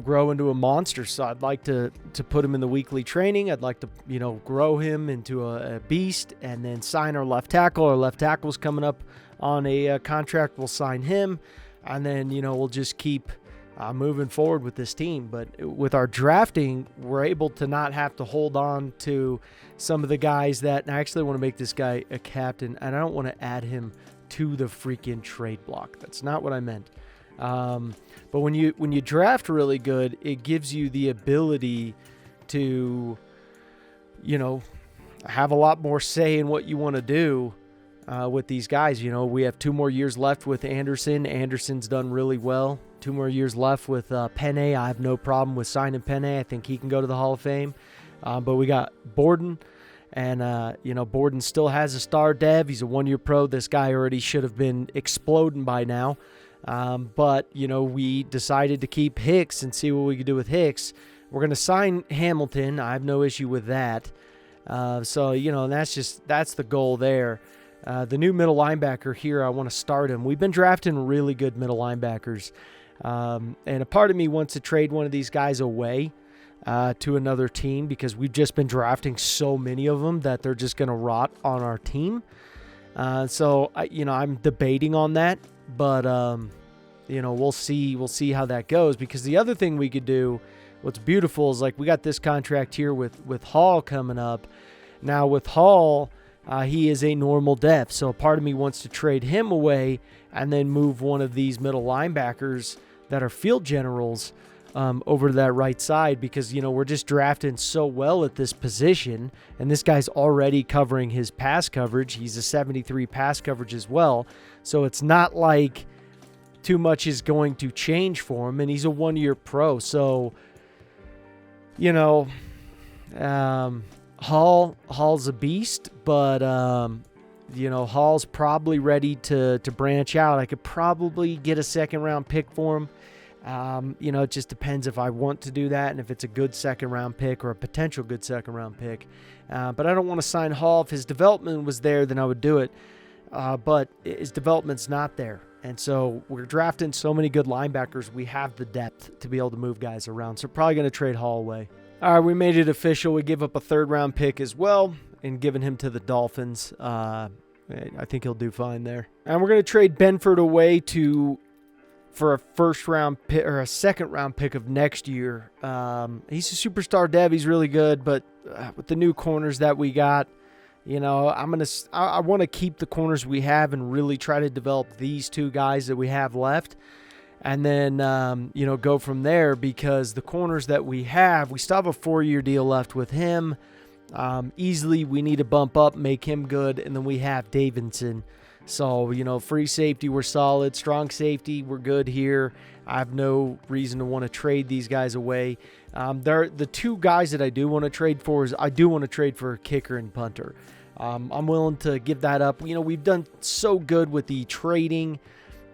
grow into a monster. So I'd like to put him in the weekly training. I'd like to, grow him into a beast and then sign our left tackle. Our left tackle's coming up on a contract. We'll sign him, and then, we'll just keep moving forward with this team. But with our drafting, we're able to not have to hold on to some of the guys that, and I actually want to make this guy a captain, and I don't want to add him to the freaking trade block. That's not what I meant. But when you draft really good, it gives you the ability to, have a lot more say in what you want to do with these guys. We have 2 more years left with Anderson. Anderson's done really well. 2 more years left with Penne. I have no problem with signing Penne. I think he can go to the Hall of Fame. But we got Borden, and, Borden still has a star dev. He's a 1-year pro. This guy already should have been exploding by now. But, we decided to keep Hicks and see what we could do with Hicks. We're going to sign Hamilton. I have no issue with that. And that's the goal there. The new middle linebacker here, I want to start him. We've been drafting really good middle linebackers. And a part of me wants to trade one of these guys away to another team because we've just been drafting so many of them that they're just going to rot on our team. So I'm debating on that, but we'll see how that goes, because the other thing we could do, what's beautiful is, like, we got this contract here with Hall coming up. Now with Hall, he is a normal depth, so a part of me wants to trade him away and then move one of these middle linebackers that are field generals over to that right side, because, we're just drafting so well at this position, and this guy's already covering his pass coverage. He's a 73 pass coverage as well, so it's not like too much is going to change for him, and he's a 1-year pro. So, you know, Hall's a beast, but you know, Hall's probably ready to branch out. I could probably get a second-round pick for him. You know, it just depends if I want to do that and if it's a good second-round pick or a potential good second-round pick. But I don't want to sign Hall. If his development was there, then I would do it. But his development's not there. And so we're drafting so many good linebackers, we have the depth to be able to move guys around. So probably going to trade Hall away. All right, we made it official. We give up a third-round pick as well and giving him to the Dolphins. I think he'll do fine there. And we're going to trade Benford away for a first-round pick or a second-round pick of next year. He's a superstar dev. He's really good, but with the new corners that we got, you know, I want to keep the corners we have and really try to develop these two guys that we have left. And then, you know, go from there, because the corners that we have, we still have a 4-year deal left with him. Easily, we need to bump up, make him good, and then we have Davidson. So, you know, free safety, we're solid. Strong safety, we're good here. I have no reason to want to trade these guys away. The two guys that I do want to trade for is I do want to trade for a kicker and punter. I'm willing to give that up. You know, we've done so good with the trading,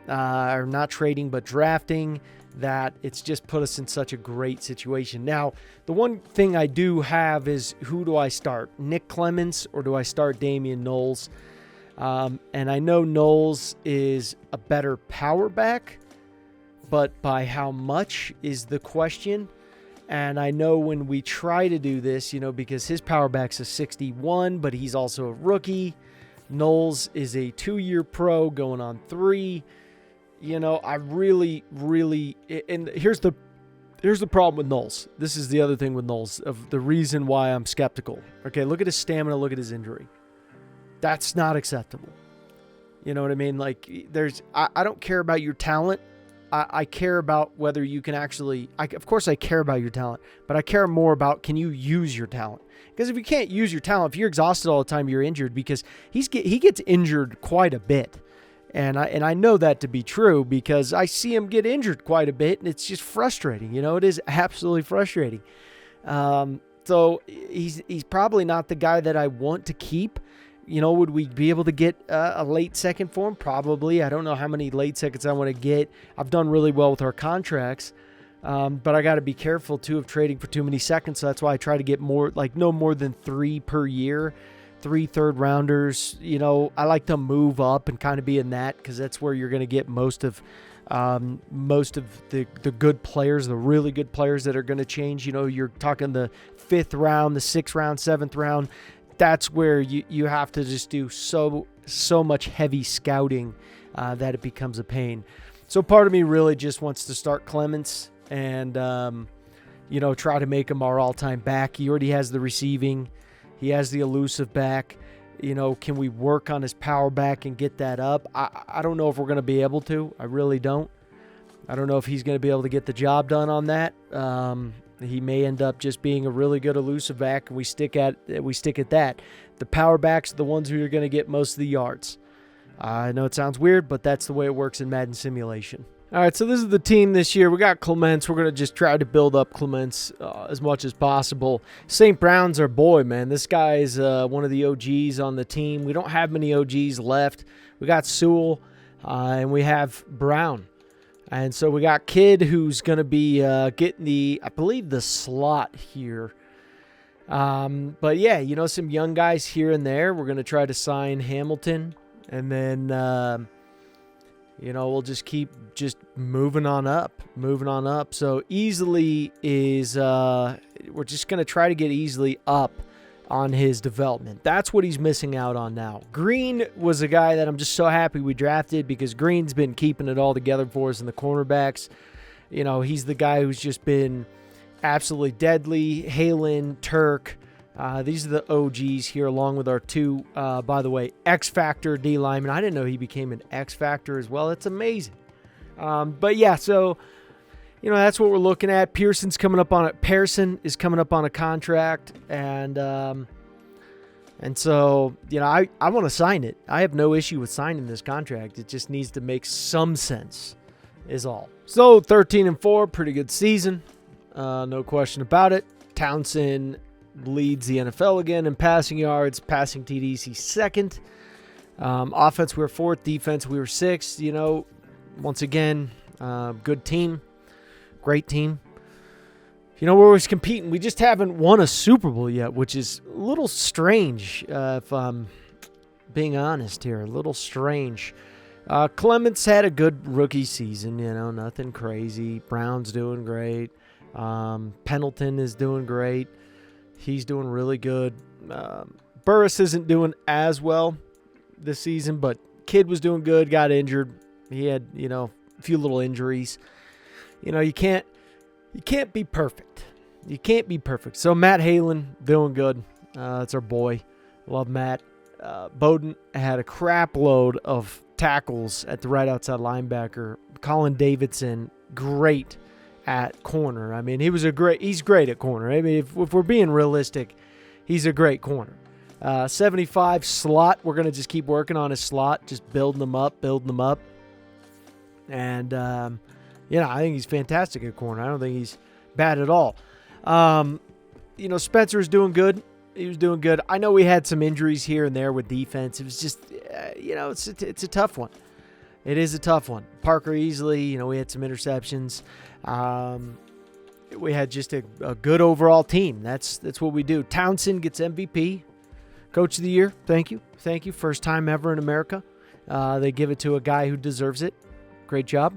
or not trading, but drafting, that it's just put us in such a great situation. Now, the one thing I do have is, who do I start? Nick Clements or do I start Damian Knowles? And I know Knowles is a better power back, but by how much is the question. And I know when we try to do this, you know, because his power back's a 61, but he's also a rookie. Knowles is a 2-year pro going on 3. You know, I really, and here's the problem with Knowles. This is the other thing with Knowles, of the reason why I'm skeptical. Okay, look at his stamina, look at his injury. That's not acceptable. You know what I mean? Like, I don't care about your talent. I care about whether you can actually, of course I care about your talent, but I care more about, can you use your talent? Because if you can't use your talent, if you're exhausted all the time, you're injured, because he gets injured quite a bit. And I know that to be true, because I see him get injured quite a bit, and it's just frustrating. You know, it is absolutely frustrating. So he's probably not the guy that I want to keep. You know, would we be able to get a late second for him? Probably. I don't know how many late seconds I want to get. I've done really well with our contracts, but I got to be careful, too, of trading for too many seconds. So that's why I try to get more, like no more than 3 per year, 3 third-rounders. You know, I like to move up and kind of be in that, because that's where you're going to get most of the good players, the really good players that are going to change. You know, you're talking the 5th round, the 6th round, 7th round. That's where you have to just do so much heavy scouting that it becomes a pain. So part of me really just wants to start Clements and, you know, try to make him our all-time back. He already has the receiving. He has the elusive back. You know, can we work on his power back and get that up? I don't know if we're going to be able to. I really don't. I don't know if he's going to be able to get the job done on that. He may end up just being a really good elusive back, and we stick at that. The power backs are the ones who are going to get most of the yards. I know it sounds weird, but that's the way it works in Madden Simulation. All right, so this is the team this year. We got Clements. We're going to just try to build up Clements as much as possible. St. Brown's our boy, man. This guy is one of the OGs on the team. We don't have many OGs left. We got Sewell, and we have Brown. And so we got Kidd, who's going to be getting I believe the slot here. But yeah, you know, some young guys here and there. We're going to try to sign Hamilton. And then, you know, we'll just keep moving on up. So easily is, we're just going to try to get easily up on his development. That's what he's missing out on now. Green was a guy that I'm just so happy we drafted, because Green's been keeping it all together for us in the cornerbacks. You know, he's the guy who's just been absolutely deadly. Halen, Turk, these are the OGs here, along with our 2, by the way, X-Factor D lineman. I didn't know he became an X-Factor as well. That's amazing. But yeah, so, you know, that's what we're looking at. Pearson is coming up on a contract, and so, you know, I want to sign it. I have no issue with signing this contract. It just needs to make some sense, is all. So 13-4, pretty good season, no question about it. Townsend leads the NFL again in passing yards, passing TDs. He's second. Offense, we were fourth. Defense, we were sixth. Once again, good team. Great team. We're always competing. We just haven't won a Super Bowl yet, which is a little strange, if I'm being honest here. A little strange. Clements had a good rookie season, nothing crazy. Brown's doing great. Pendleton is doing great. He's doing really good. Burris isn't doing as well this season, but Kidd was doing good, got injured. He had, a few little injuries. You can't be perfect. You can't be perfect. So Matt Halen, doing good. That's our boy. Love Matt. Bowden had a crap load of tackles at the right outside linebacker. Colin Davidson, great at corner. I mean, he's great at corner. I mean, if we're being realistic, he's a great corner. 75 slot. We're going to just keep working on his slot, just building them up. And, I think he's fantastic at corner. I don't think he's bad at all. Spencer's doing good. He was doing good. I know we had some injuries here and there with defense. It was just, it's a tough one. It is a tough one. Parker Easley, we had some interceptions. We had just a good overall team. That's what we do. Townsend gets MVP, Coach of the Year. Thank you. First time ever in America. They give it to a guy who deserves it. Great job.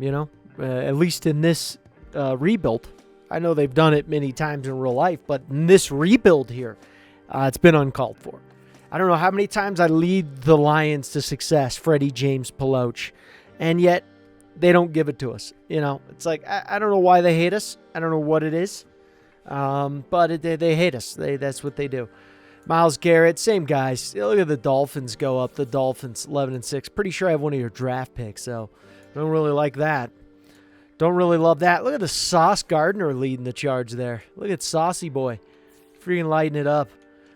At least in this rebuild. I know they've done it many times in real life, but in this rebuild here, it's been uncalled for. I don't know how many times I lead the Lions to success, Freddie James Peloche, and yet they don't give it to us. It's like, I don't know why they hate us. I don't know what it is, but they hate us. That's what they do. Myles Garrett, same guys. Look at the Dolphins go up. The Dolphins 11-6. Pretty sure I have one of your draft picks, so don't really like that. Don't really love that. Look at the Sauce Gardner leading the charge there. Look at Saucy Boy. Freaking lighting it up.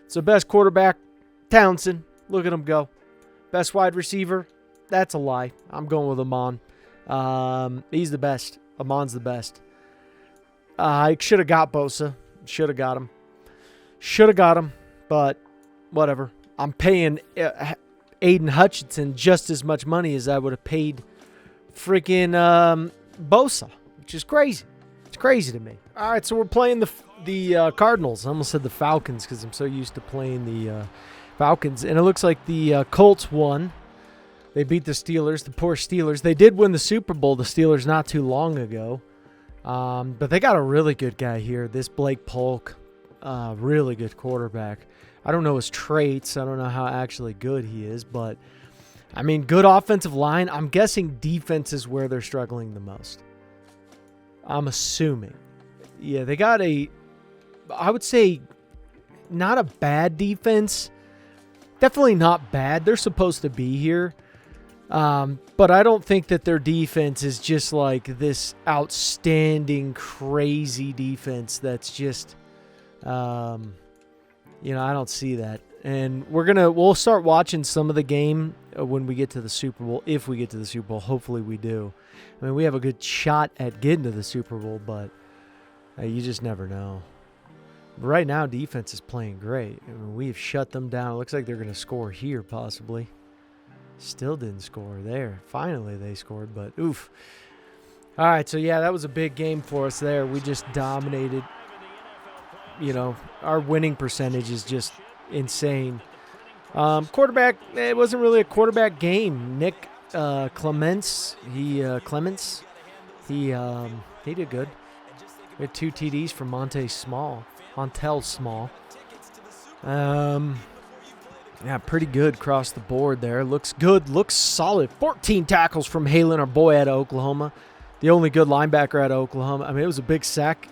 So best quarterback, Townsend. Look at him go. Best wide receiver, that's a lie. I'm going with Amon. He's the best. Amon's the best. I should have got Bosa. Should have got him. But whatever. I'm paying Aiden Hutchinson just as much money as I would have paid freaking Bosa, which is crazy. It's crazy to me. All right, so we're playing the Cardinals. I almost said the Falcons because I'm so used to playing the Falcons. And it looks like the Colts won. They beat the Steelers, the poor Steelers. They did win the Super Bowl, the Steelers, not too long ago. But they got a really good guy here, this Blake Polk. Really good quarterback. I don't know his traits. I don't know how actually good he is, but good offensive line. I'm guessing defense is where they're struggling the most. I'm assuming. Yeah, they got I would say, not a bad defense. Definitely not bad. They're supposed to be here. But I don't think that their defense is just like this outstanding, crazy defense that's just, I don't see that. And we'll start watching some of the game when we get to the Super Bowl. If we get to the Super Bowl, hopefully we do. We have a good shot at getting to the Super Bowl, but you just never know. But right now, defense is playing great. We have shut them down. It looks like they're going to score here, possibly. Still didn't score there. Finally, they scored, but oof. All right, so yeah, that was a big game for us there. We just dominated. Our winning percentage is just insane. Quarterback, it wasn't really a quarterback game. Nick Clements, he did good. We had 2 TDs from Montel Small. Yeah, pretty good across the board there. Looks good, looks solid. 14 tackles from Halen, our boy out of Oklahoma. The only good linebacker out of Oklahoma. It was a big sack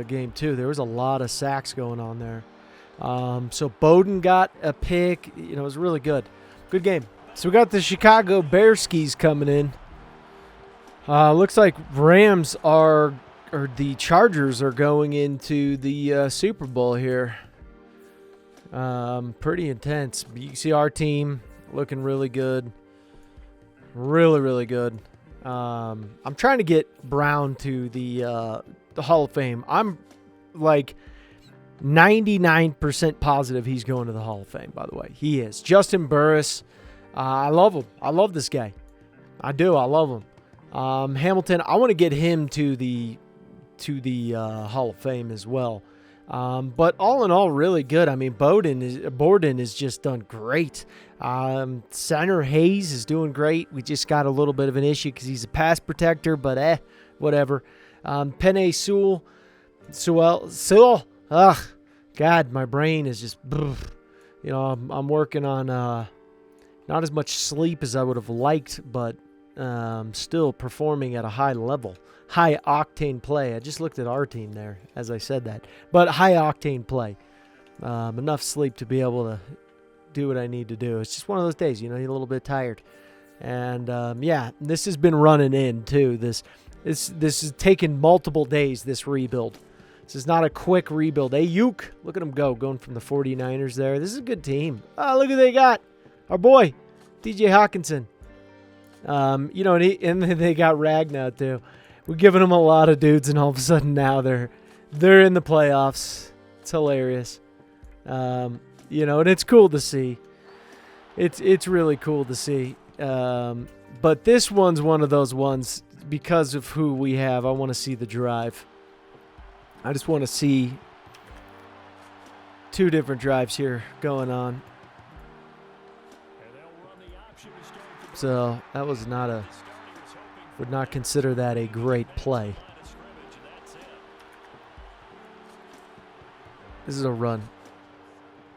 game too. There was a lot of sacks going on there. So Bowden got a pick. It was really good. Good game. So we got the Chicago Bearskis coming in. Looks like the Chargers are going into the Super Bowl here. Pretty intense. You see our team looking really good. Really, really good. I'm trying to get Brown to the Hall of Fame. I'm like 99% positive he's going to the Hall of Fame, by the way. He is. Justin Burris, I love him. I love this guy. I do. I love him. Hamilton, I want to get him to the Hall of Fame as well. But all in all, really good. I mean, Borden is just done great. Center Hayes is doing great. We just got a little bit of an issue because he's a pass protector, but whatever. Penei Sewell. Ugh, God, my brain is just, I'm working on not as much sleep as I would have liked, but still performing at a high level. High octane play. I just looked at our team there as I said that. But high octane play. Enough sleep to be able to do what I need to do. It's just one of those days, you're a little bit tired. And this has been running in too. This has taken multiple days, this rebuild. This is not a quick rebuild. Ayuk, look at him going from the 49ers there. This is a good team. Oh, look who they got. Our boy, DJ Hawkinson. And they got Ragnar too. We're giving them a lot of dudes, and all of a sudden now they're in the playoffs. It's hilarious. And it's cool to see. It's really cool to see. But this one's one of those ones, because of who we have, I want to see the drive. I just want to see two different drives here going on. So that was would not consider that a great play. This is a run.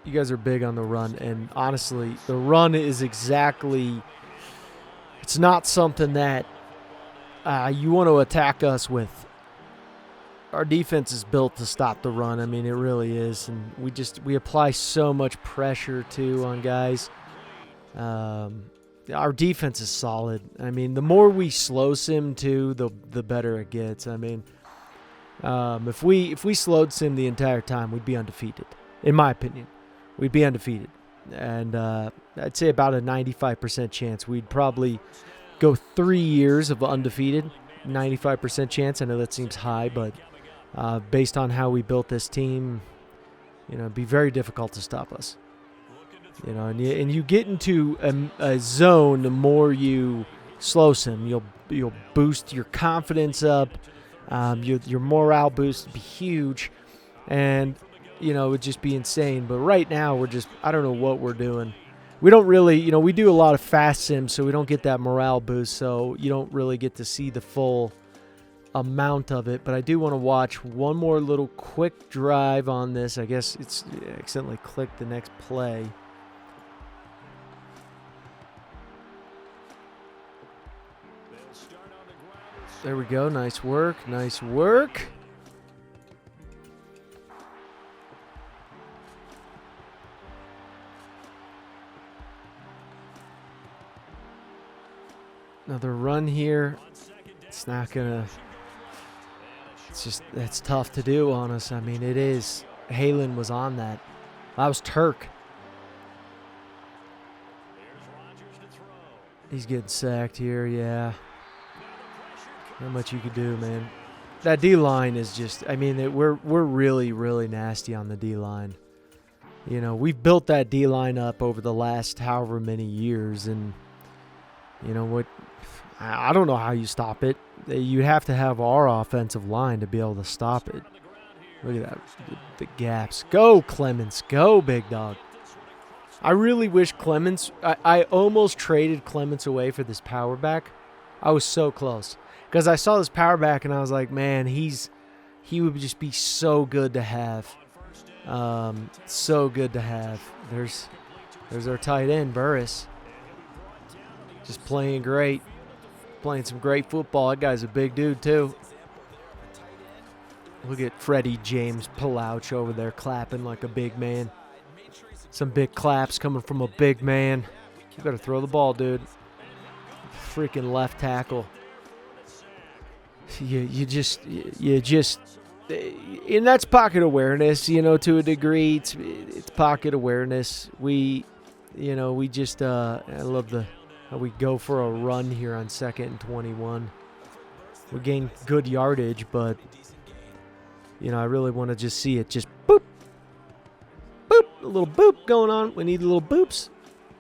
You guys are big on the run, and honestly, the run is exactly, it's not something that you want to attack us with. Our defense is built to stop the run. I mean, it really is, and we apply so much pressure too on guys. Our defense is solid. I mean, the more we slow sim too, the better it gets. I mean, if we slowed sim the entire time, we'd be undefeated. In my opinion, we'd be undefeated, and I'd say about a 95% chance we'd probably go 3 years of undefeated. 95% chance. I know that seems high, but based on how we built this team, it'd be very difficult to stop us. And you get into a zone, the more you slow sim, you'll boost your confidence up, your morale boost would be huge, and it would just be insane. But right now I don't know what we're doing. We don't really, we do a lot of fast sims, so we don't get that morale boost, so you don't really get to see the full amount of it. But I do want to watch one more little quick drive on this. I guess it's accidentally clicked the next play. There we go. Nice work. Nice work. Another run here. It's not going to... That's tough to do on us. I mean, it is. Halen was on that. That was Turk. He's getting sacked here, yeah. Not much you could do, man. That D-line is just, we're really, really nasty on the D-line. We've built that D-line up over the last however many years, and what, I don't know how you stop it. You have to have our offensive line to be able to stop it. Look at that, the gaps. Go, Clemens. Go, big dog. I really wish Clemens, I almost traded Clemens away for this power back. I was so close. Because I saw this power back and I was like, man, he would just be so good to have. So good to have. There's our tight end, Burris. Just playing great. Playing some great football. That guy's a big dude, too. Look at Freddie James Palouch over there clapping like a big man. Some big claps coming from a big man. You better throw the ball, dude. Freaking left tackle. You just, and that's pocket awareness, to a degree. It's pocket awareness. I love how we go for a run here on 2nd and 21. We gain good yardage, but You know, I really want to just see it just boop, boop, a little boop going on. We need little boops.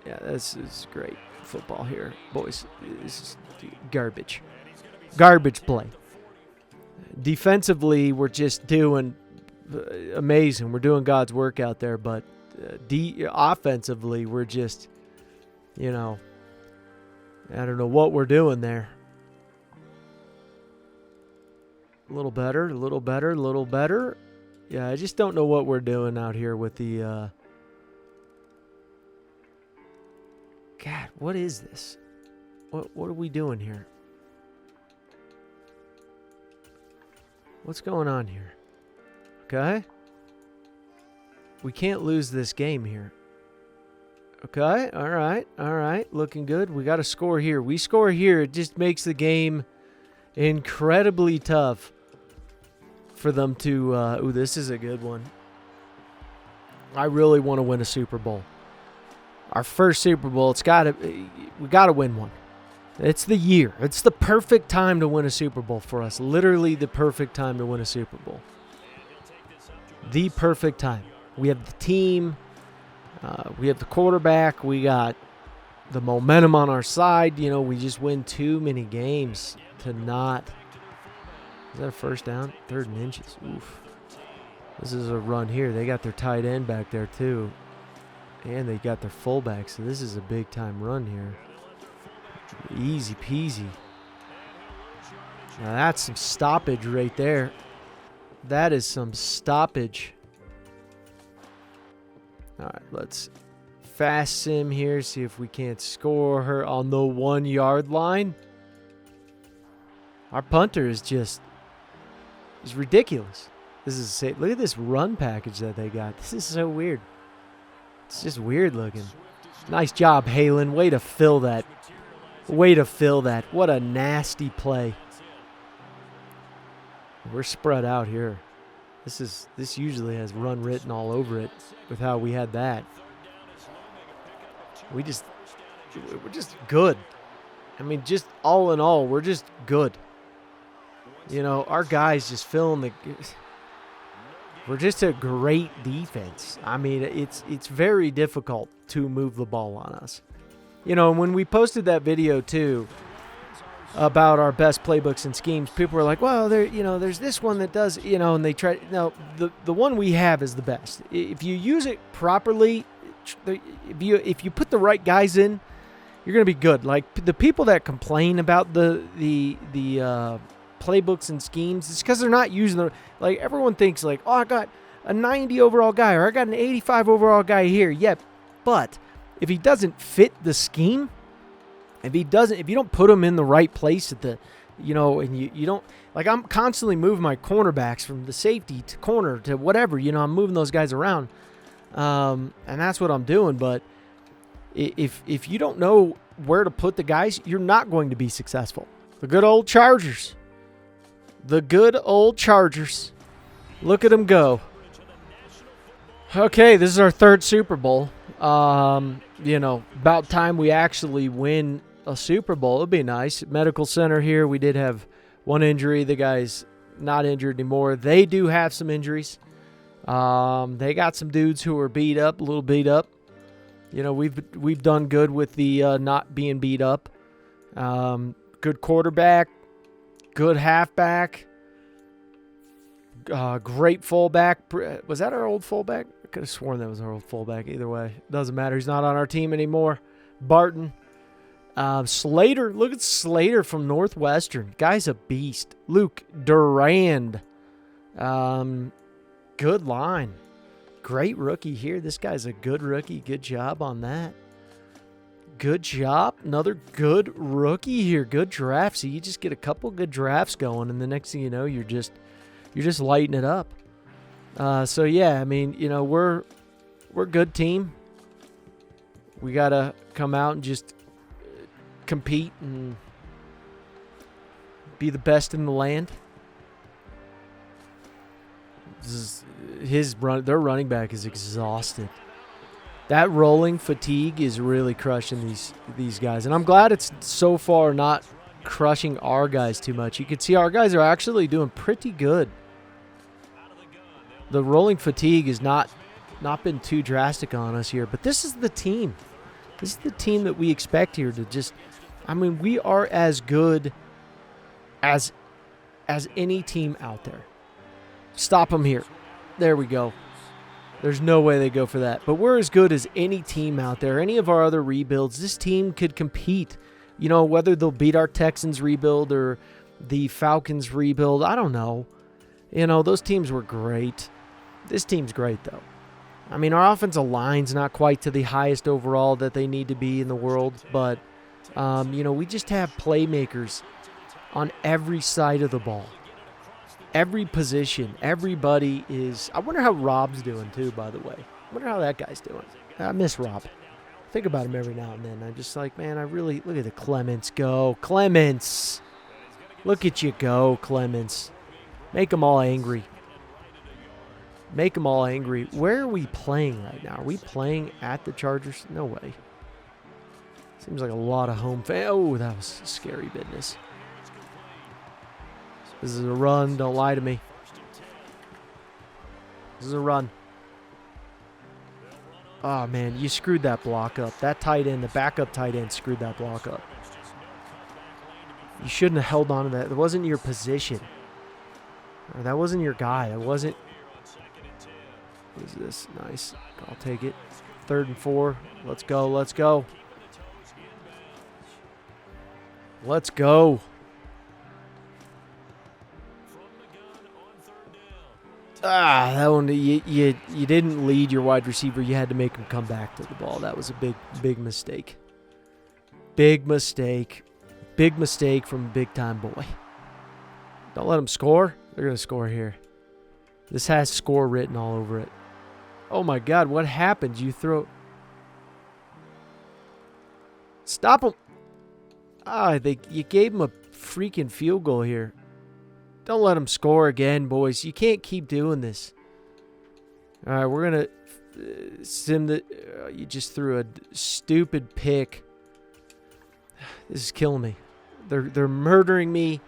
Yeah, this is great football here, boys. This is garbage. Garbage play. Defensively, we're just doing amazing. We're doing God's work out there, but offensively, we're just, you know, I don't know what we're doing there. A little better, a little better, a little better. Yeah, I just don't know what we're doing out here with the... God, what is this? What are we doing here? What's going on here? Okay. We can't lose this game here. Okay, all right. Looking good. We got to score here. We score here. It just makes the game incredibly tough for them to... ooh, this is a good one. I really want to win a Super Bowl. Our first Super Bowl, we got to win one. It's the year. It's the perfect time to win a Super Bowl for us. Literally the perfect time to win a Super Bowl. The perfect time. We have the team. We have the quarterback. We got the momentum on our side. You know, we just win too many games to not. Is that a first down? 3rd and inches. Oof. This is a run here. They got their tight end back there too. And they got their fullback. So this is a big time run here. Easy peasy. Now that's some stoppage right there. That is some stoppage. All right, let's fast sim here. See if we can't score her on the 1 yard line. Our punter is just... It's ridiculous. Look at this run package that they got. This is so weird. It's just weird looking. Nice job, Halen. Way to fill that. Way to fill that. What a nasty play. We're spread out here. This usually has run written all over it with how we had that. We're just good. I mean, just all in all, we're just good. You know, our guys just filling the... We're just a great defense. I mean, it's very difficult to move the ball on us. You know, when we posted that video too about our best playbooks and schemes, people were like, "Well, there's this one that does, and they try." No, the one we have is the best. If you use it properly, if you put the right guys in, you're gonna be good. Like the people that complain about the playbooks and schemes, it's because they're not using them. Like everyone thinks like, "Oh, I got a 90 overall guy or I got an 85 overall guy here." Yeah, but if he doesn't fit the scheme, if you don't put him in the right place at the, and you don't, like I'm constantly moving my cornerbacks from the safety to corner to whatever, I'm moving those guys around. And that's what I'm doing. But if you don't know where to put the guys, you're not going to be successful. The good old Chargers. The good old Chargers. Look at them go. Okay, this is our 3rd Super Bowl. About time we actually win a Super Bowl. It'd be nice. Medical center here. We did have one injury. The guy's not injured anymore. They do have some injuries. They got some dudes who are beat up, a little beat up. We've done good with the not being beat up. Good quarterback, good halfback, great fullback. Was that our old fullback? I could have sworn that was our old fullback. Either way, doesn't matter. He's not on our team anymore. Barton. Slater. Look at Slater from Northwestern. Guy's a beast. Luke Durand. Good line. Great rookie here. This guy's a good rookie. Good job on that. Good job. Another good rookie here. Good draft. So you just get a couple good drafts going, and the next thing you know, you're just lighting it up. So yeah, I mean, we're a good team. We gotta come out and just compete and be the best in the land. Their running back is exhausted. That rolling fatigue is really crushing these guys, and I'm glad it's so far not crushing our guys too much. You can see our guys are actually doing pretty good. the rolling fatigue has not been too drastic on us here. But this is the team. This is the team that we expect here to just, I mean, we are as good as any team out there. Stop them here. There we go. There's no way they go for that. But we're as good as any team out there. Any of our other rebuilds, this team could compete. You know, whether they'll beat our Texans rebuild or the Falcons rebuild, I don't know. You know, those teams were great. This team's great, though. I mean, our offensive line's not quite to the highest overall that they need to be in the world, but, you know, we just have playmakers on every side of the ball. Every position, everybody is. I wonder how Rob's doing, too, by the way. I wonder how that guy's doing. I miss Rob. Think about him every now and then. I'm just like, man, I really. Look at the Clements go. Clements. Look at you go, Clements. Make them all angry. Make them all angry. Where are we playing right now? Are we playing at the Chargers? No way. Seems like a lot of home fans. Oh, that was scary business. This is a run. Don't lie to me. This is a run. Oh, man, you screwed that block up. That tight end, the backup tight end, screwed that block up. You shouldn't have held on to that. It wasn't your position. Or that wasn't your guy. That wasn't. What is this? Nice. I'll take it. 3rd and 4. Let's go. Let's go. Let's go. That one, you didn't lead your wide receiver. You had to make him come back to the ball. That was a big mistake. Big mistake. Big mistake from a big-time boy. Don't let them score. They're going to score here. This has score written all over it. Oh, my God. What happened? You throw... Stop him. You gave him a freaking field goal here. Don't let them score again, boys. You can't keep doing this. All right, we're going to sim the... you just threw a stupid pick. This is killing me. They're murdering me.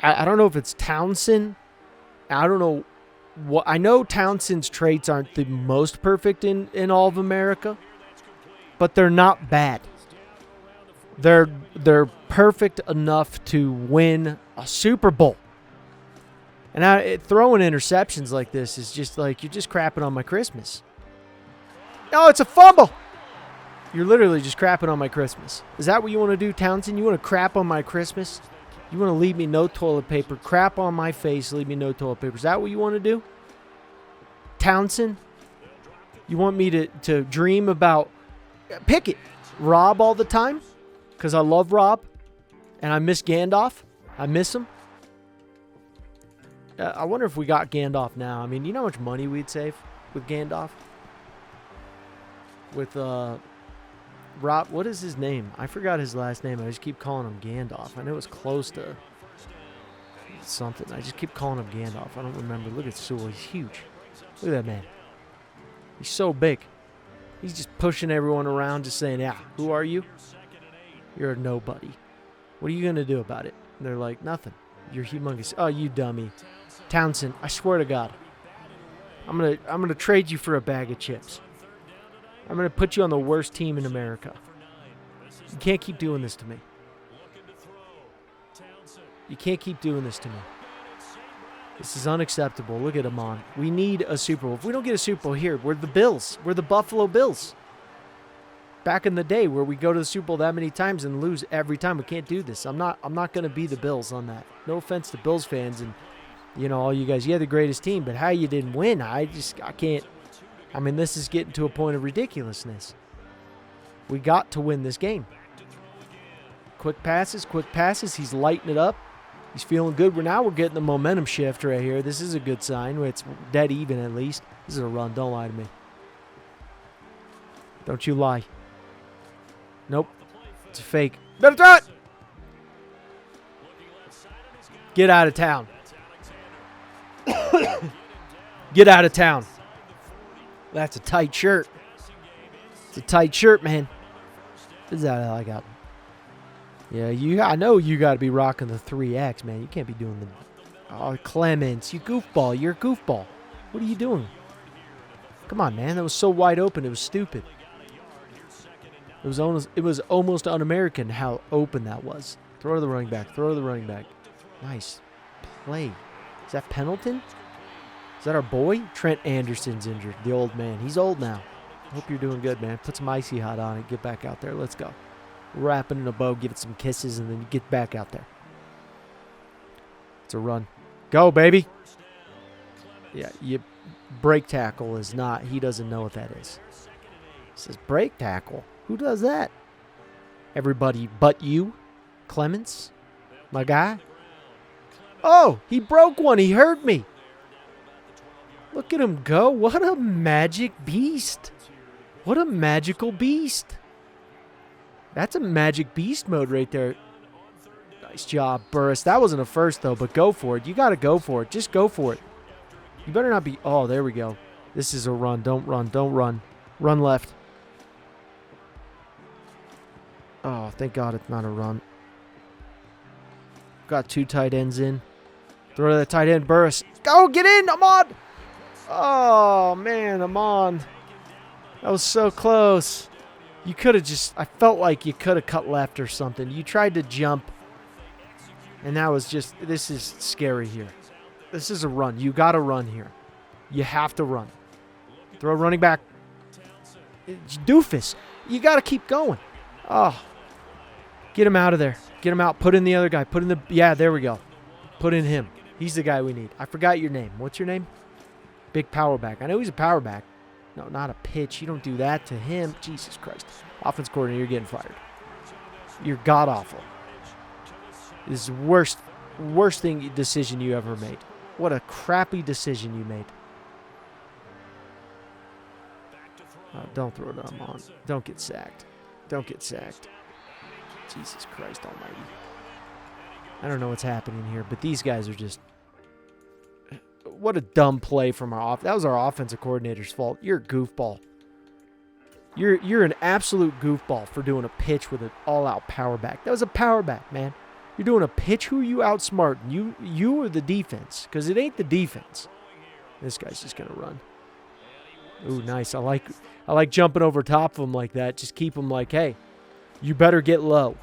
I don't know if it's Townsend. I don't know what. I know Townsend's traits aren't the most perfect in all of America, but they're not bad. They're perfect enough to win a Super Bowl. And throwing interceptions like this is just like you're just crapping on my Christmas. No, it's a fumble. You're literally just crapping on my Christmas. Is that what you want to do, Townsend? You want to crap on my Christmas? You want to leave me no toilet paper, crap on my face, leave me no toilet paper. Is that what you want to do? Townsend? You want me to dream about... Pick it. Rob all the time? Because I love Rob. And I miss Gandalf. I miss him. I wonder if we got Gandalf now. I mean, you know how much money we'd save with Gandalf? With, Rob, what is his name? I forgot his last name. I just keep calling him Gandalf. I know it's close to something. I just keep calling him Gandalf. I don't remember. Look at Sewell. He's huge. Look at that man. He's so big. He's just pushing everyone around, just saying, yeah, who are you? You're a nobody. What are you going to do about it? And they're like, nothing. You're humongous. Oh, you dummy. Townsend, I swear to God. I'm gonna trade you for a bag of chips. I'm going to put you on the worst team in America. You can't keep doing this to me. You can't keep doing this to me. This is unacceptable. Look at him on. We need a Super Bowl. If we don't get a Super Bowl here, we're the Bills. We're the Buffalo Bills. Back in the day where we go to the Super Bowl that many times and lose every time. We can't do this. I'm not going to be the Bills on that. No offense to Bills fans and, you know, all you guys. You're the greatest team, but how you didn't win, I can't. I mean, this is getting to a point of ridiculousness. We got to win this game. Quick passes. He's lighting it up. He's feeling good. We're getting the momentum shift right here. This is a good sign. It's dead even at least. This is a run. Don't lie to me. Don't you lie. Nope. It's a fake. Better throw it! Get out of town. Get out of town. That's a tight shirt. It's a tight shirt, man. Is that all I got? Yeah, I know you got to be rocking the 3X, man. You can't be doing the... Oh, Clements, you goofball. You're a goofball. What are you doing? Come on, man. That was so wide open. It was stupid. It was almost un-American how open that was. Throw to the running back. Throw to the running back. Nice play. Is that Pendleton? Is that our boy? Trent Anderson's injured. The old man. He's old now. Hope you're doing good, man. Put some icy hot on it. Get back out there. Let's go. Wrap it in a bow. Give it some kisses, and then get back out there. It's a run. Go, baby. Yeah, you break tackle is not. He doesn't know what that is. It says break tackle. Who does that? Everybody but you, Clements, my guy. Oh, he broke one. He hurt me. Look at him go. What a magic beast. What a magical beast. That's a magic beast mode right there. Nice job, Burris. That wasn't a first, though, but go for it. You got to go for it. Just go for it. You better not be... Oh, there we go. This is a run. Don't run. Don't run. Run left. Oh, thank God it's not a run. Got 2 tight ends in. Throw to that tight end, Burris. Go, get in, Ahmad. Oh, man, Ahmad. That was so close. You could have just... I felt like you could have cut left or something. You tried to jump. And that was just... This is scary here. This is a run. You got to run here. You have to run. Throw running back. Doofus. You got to keep going. Oh. Get him out of there. Get him out. Put in the other guy. Put in the... Yeah, there we go. Put in him. He's the guy we need. I forgot your name. What's your name? Big power back. I know he's a power back. No, not a pitch. You don't do that to him. Jesus Christ. Offense coordinator, you're getting fired. You're god-awful. This is the worst decision you ever made. What a crappy decision you made. Don't throw it on. Don't get sacked. Don't get sacked. Jesus Christ almighty. I don't know what's happening here, but these guys are just... What a dumb play from our that was our offensive coordinator's fault. You're a goofball. You're an absolute goofball for doing a pitch with an all-out power back. That was a power back, man. You're doing a pitch. Who are you outsmarting? You or the defense? Because it ain't the defense. This guy's just gonna run. Ooh, nice. I like jumping over top of him like that. Just keep him like, hey, you better get low.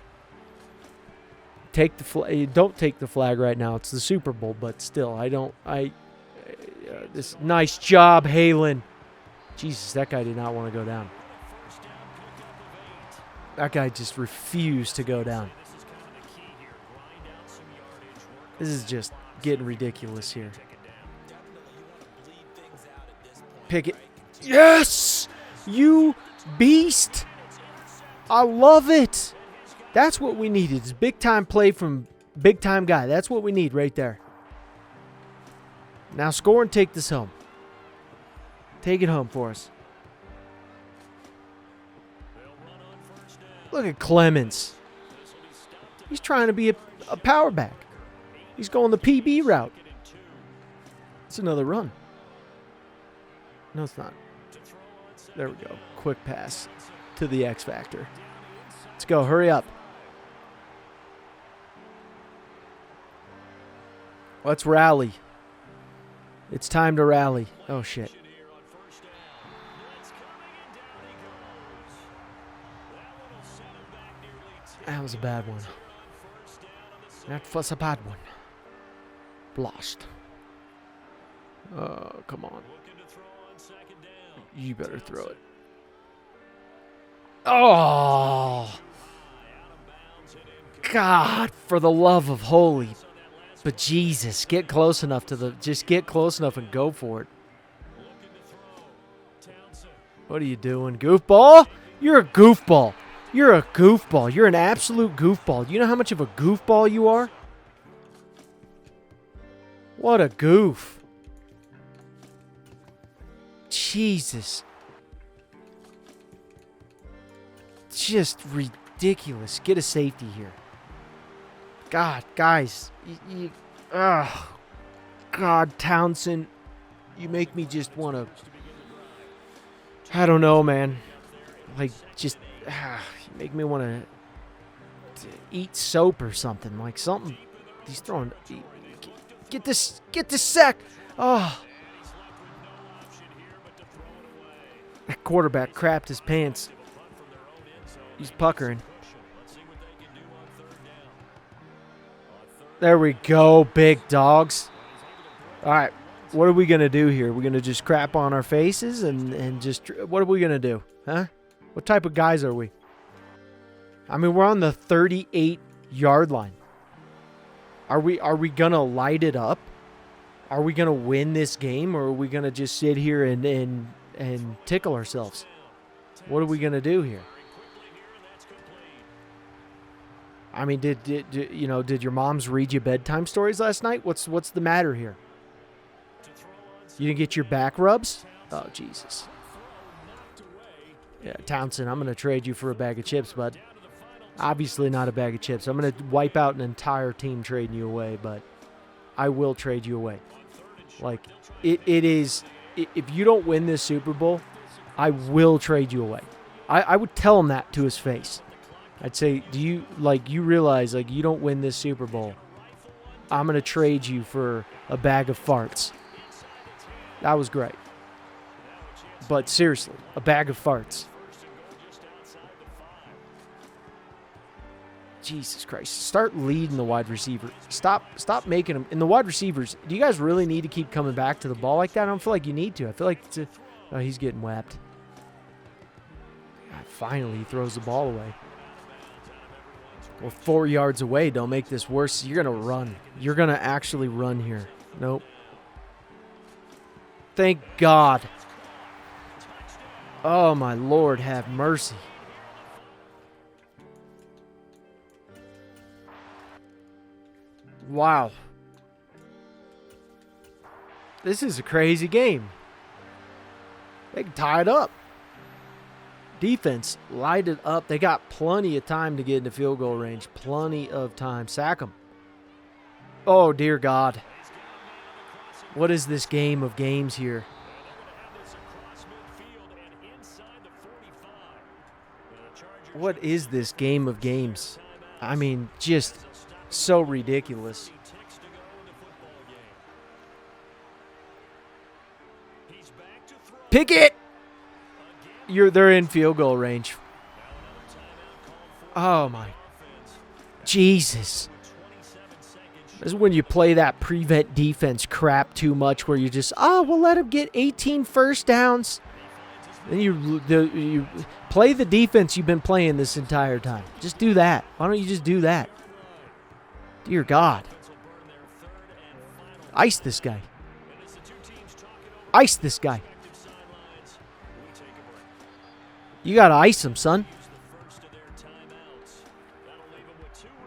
Take the flag. Don't take the flag right now. It's the Super Bowl, but still, this nice job, Halen. Jesus, that guy did not want to go down. That guy just refused to go down. This is just getting ridiculous here. Pick it. Yes! You beast! I love it. That's what we needed. It's big-time play from big-time guy. That's what we need right there. Now score and take this home. Take it home for us. Look at Clemens. He's trying to be a power back. He's going the PB route. It's another run. No, it's not. There we go. Quick pass to the X Factor. Let's go. Hurry up. Let's rally. It's time to rally. Oh, shit. That was a bad one. That was a bad one. Lost. Oh, come on. You better throw it. Oh! God, for the love of holy... But Jesus, get close enough just get close enough and go for it. What are you doing, goofball? You're a goofball. You're a goofball. You're an absolute goofball. You know how much of a goofball you are? What a goof. Jesus. Just ridiculous. Get a safety here. God, guys. God, Townsend. You make me just want to... I don't know, man. Like, just... you make me want to eat soap or something. Like, something... He's throwing... Get this sack. Oh. That quarterback crapped his pants. He's puckering. There we go, big dogs. All right, what are we going to do here? We're going to just crap on our faces and just, what are we going to do? Huh? What type of guys are we? I mean, we're on the 38-yard line. Are we going to light it up? Are we going to win this game, or are we going to just sit here and tickle ourselves? What are we going to do here? I mean, did your moms read you bedtime stories last night? What's the matter here? You didn't get your back rubs? Oh, Jesus. Yeah, Townsend, I'm going to trade you for a bag of chips, bud. Obviously not a bag of chips. I'm going to wipe out an entire team trading you away, but I will trade you away. Like, it is, if you don't win this Super Bowl, I will trade you away. I would tell him that to his face. I'd say, you realize, you don't win this Super Bowl, I'm going to trade you for a bag of farts. That was great. But seriously, a bag of farts. Jesus Christ. Start leading the wide receiver. Stop making them. And the wide receivers, do you guys really need to keep coming back to the ball like that? I don't feel like you need to. I feel like oh, he's getting whacked. God, finally, he throws the ball away. Well, 4 yards away. Don't make this worse. You're going to run. You're going to actually run here. Nope. Thank God. Oh, my Lord, have mercy. Wow. This is a crazy game. They can tie it up. Defense light it up. They got plenty of time to get into field goal range. Plenty of time. Sack them. Oh, dear God. What is this game of games here? What is this game of games? I mean, just so ridiculous. Pickett! They're in field goal range. Oh my Jesus. This is when you play that prevent defense crap too much, where you just, we'll let him get 18 first downs. Then you play the defense you've been playing this entire time. Just do that. Why don't you just do that? Dear God. Ice this guy. Ice this guy. You got to ice him, son.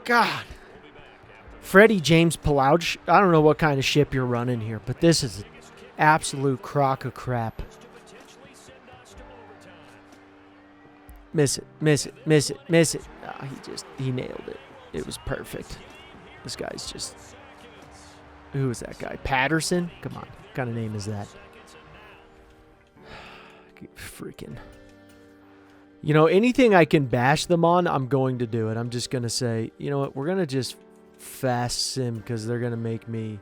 God. Freddie James Palau. I don't know what kind of ship you're running here, but this is an absolute crock of crap. Miss it, miss it, miss it, miss it. He nailed it. It was perfect. This guy's just, who is that guy? Patterson? Come on. What kind of name is that? Freaking. You know, anything I can bash them on, I'm going to do it. I'm just going to say, you know what? We're going to just fast sim because they're going to make me.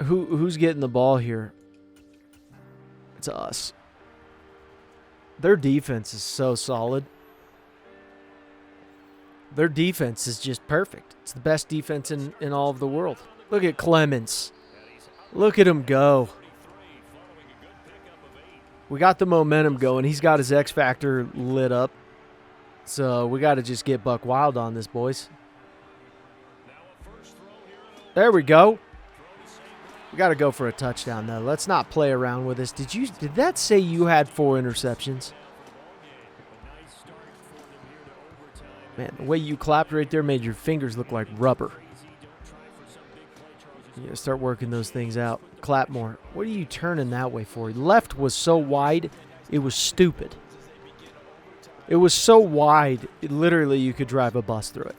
Who's getting the ball here? It's us. Their defense is so solid. Their defense is just perfect. It's the best defense in all of the world. Look at Clemens. Look at him go. We got the momentum going. He's got his X Factor lit up. So we got to just get buck wild on this, boys. There we go. We got to go for a touchdown, though. Let's not play around with this. Did that say you had 4 interceptions? Man, the way you clapped right there made your fingers look like rubber. You gotta start working those things out. Clap more. What are you turning that way for? Left was so wide, it was stupid. It was so wide, literally you could drive a bus through it.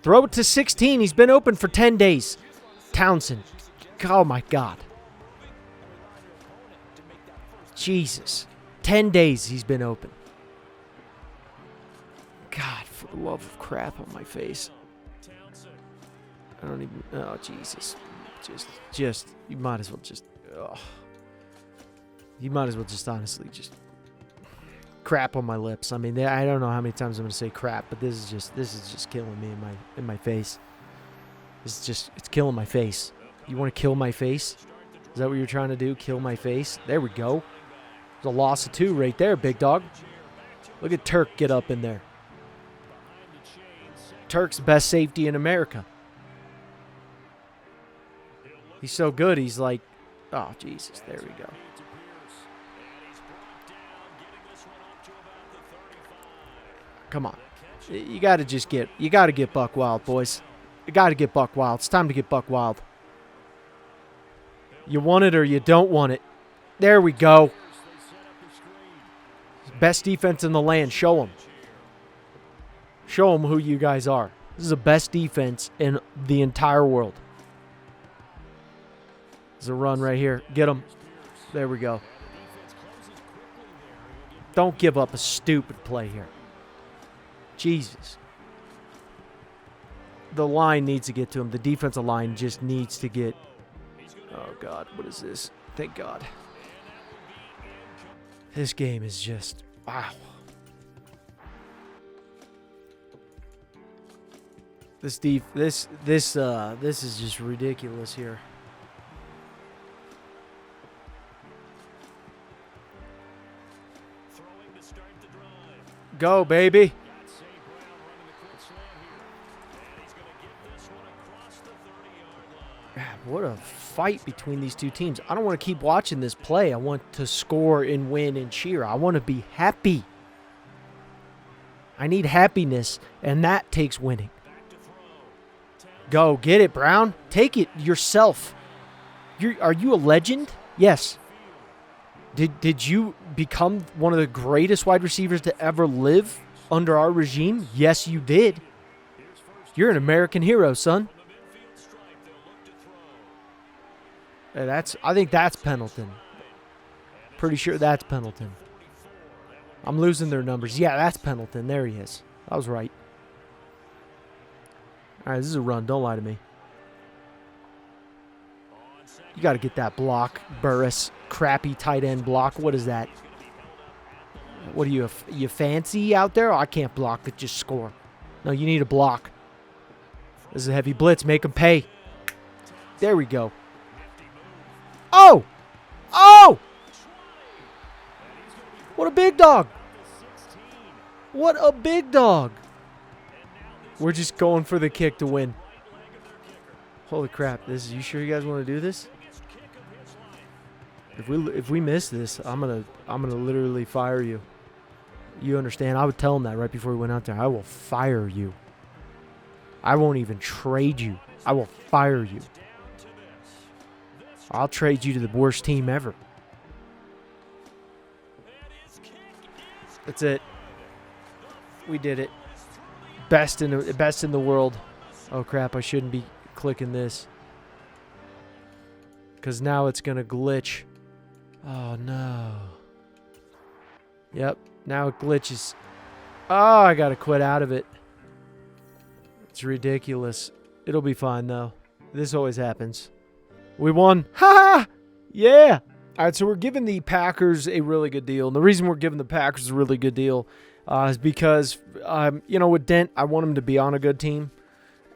Throw it to 16. He's been open for 10 days. Townsend. Oh, my God. Jesus. 10 days he's been open. God, for the love of crap on my face. I don't even... Oh, Jesus. you might as well just, you might as well just honestly just crap on my lips. I mean, I don't know how many times I'm gonna say crap, but this is just killing me in my face. It's killing my face. You want to kill my face? Is that what you're trying to do? Kill my face? There we go. There's a loss of 2 right there, big dog. Look at Turk get up in there. Turk's best safety in America. He's so good. He's like, oh, Jesus. There we go. Come on. You got to get buck wild, boys. You got to get buck wild. It's time to get buck wild. You want it or you don't want it. There we go. Best defense in the land. Show them. Show them who you guys are. This is the best defense in the entire world. There's a run right here. Get them. There we go. Don't give up a stupid play here. Jesus. The line needs to get to him. The defensive line just needs to get... Oh, God. What is this? Thank God. This game is just... Wow. This is just ridiculous here. Go, baby. What a fight between these two teams. I don't want to keep watching this play. I want to score and win and cheer. I want to be happy. I need happiness, and that takes winning. Go, get it, Brown. Take it yourself. Are you a legend? Yes. Did you become one of the greatest wide receivers to ever live under our regime? Yes, you did. You're an American hero, son. I think that's Pendleton. Pretty sure that's Pendleton. I'm losing their numbers. Yeah, that's Pendleton. There he is. I was right. All right, this is a run. Don't lie to me. You got to get that block, Burris. Crappy tight end block. What is that? What are you fancy out there? Oh, I can't block, but just score. No, you need a block. This is a heavy blitz. Make him pay. There we go. Oh! Oh! What a big dog. What a big dog. We're just going for the kick to win. Holy crap. You sure you guys want to do this? If we miss this, I'm gonna literally fire you. You understand? I would tell him that right before we went out there. I will fire you. I won't even trade you. I will fire you. I'll trade you to the worst team ever. That's it. We did it. Best in the world. Oh crap! I shouldn't be clicking this because now it's gonna glitch. Oh no. Yep. Now it glitches. Oh, I gotta quit out of it. It's ridiculous. It'll be fine though. This always happens. We won. Ha! Yeah. All right, so we're giving the Packers a really good deal. And the reason we're giving the Packers a really good deal is because, with Dent, I want him to be on a good team.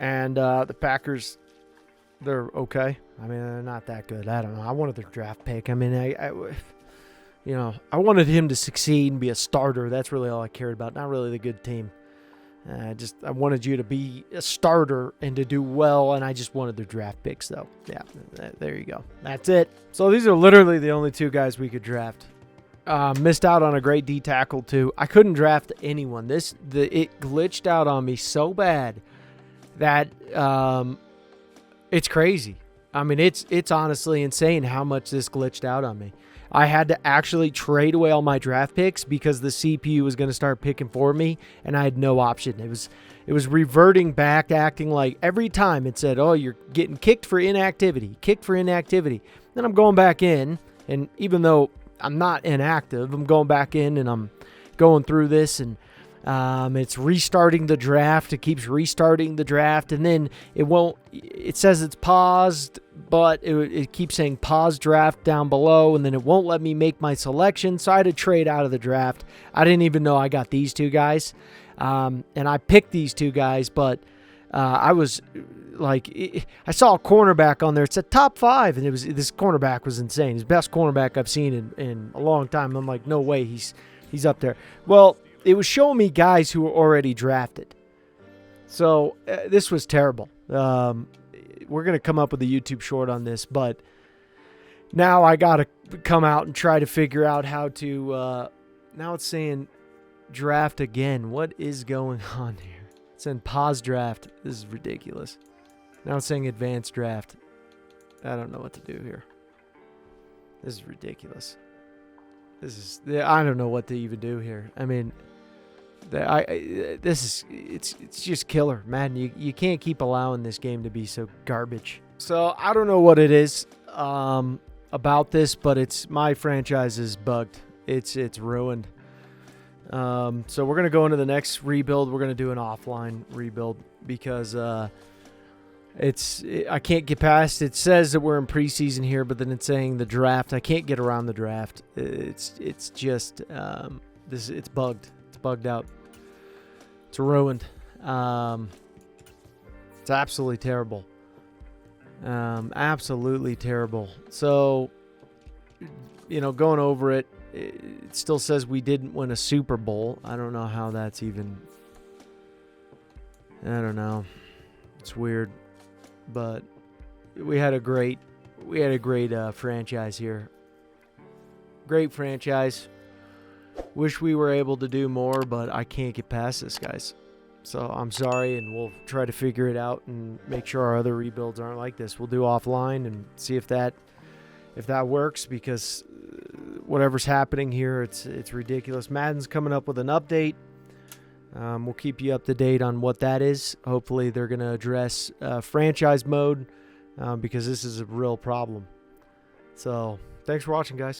And the Packers, they're okay. I mean, they're not that good. I don't know. I wanted their draft pick. I mean, I wanted him to succeed and be a starter. That's really all I cared about. Not really the good team. I wanted you to be a starter and to do well, and I just wanted their draft picks, though. Yeah, there you go. That's it. So these are literally the only two guys we could draft. Missed out on a great D tackle, too. I couldn't draft anyone. It glitched out on me so bad that it's crazy. I mean, it's honestly insane how much this glitched out on me. I had to actually trade away all my draft picks because the CPU was going to start picking for me, and I had no option. It was reverting back, acting like every time it said, oh, you're getting kicked for inactivity. Then I'm going back in, and even though I'm not inactive, I'm going back in, and I'm going through this, and It's restarting the draft. It keeps restarting the draft, and then it won't. It says it's paused, but it keeps saying pause draft down below, and then it won't let me make my selection. So I had to trade out of the draft. I didn't even know I got these two guys, and I picked these two guys, but I was like, I saw a cornerback on there. It said top 5, and this cornerback was insane. He's the best cornerback I've seen in a long time. I'm like, no way, he's up there. Well, it was showing me guys who were already drafted. So this was terrible. We're going to come up with a YouTube short on this, but now I got to come out and try to figure out how to, now it's saying draft again. What is going on here? It's saying pause draft. This is ridiculous. Now it's saying advanced draft. I don't know what to do here. This is ridiculous. I don't know what to even do here. I mean, it's just killer, Madden. You can't keep allowing this game to be so garbage. So I don't know what it is about this, but my franchise is bugged. It's ruined. So we're gonna go into the next rebuild. We're gonna do an offline rebuild because I can't get past. It says that we're in preseason here, but then it's saying the draft. I can't get around the draft. It's just it's bugged. It's bugged out. It's ruined. It's absolutely terrible. Absolutely terrible. So, going over it, it still says we didn't win a Super Bowl. I don't know how that's even. I don't know. It's weird, but we had a great franchise here. Great franchise. Wish we were able to do more, but I can't get past this, guys. So I'm sorry, and we'll try to figure it out and make sure our other rebuilds aren't like this. We'll do offline and see if that works, because whatever's happening here, it's ridiculous. Madden's coming up with an update. We'll keep you up to date on what that is. Hopefully they're going to address franchise mode, because this is a real problem. So thanks for watching, guys.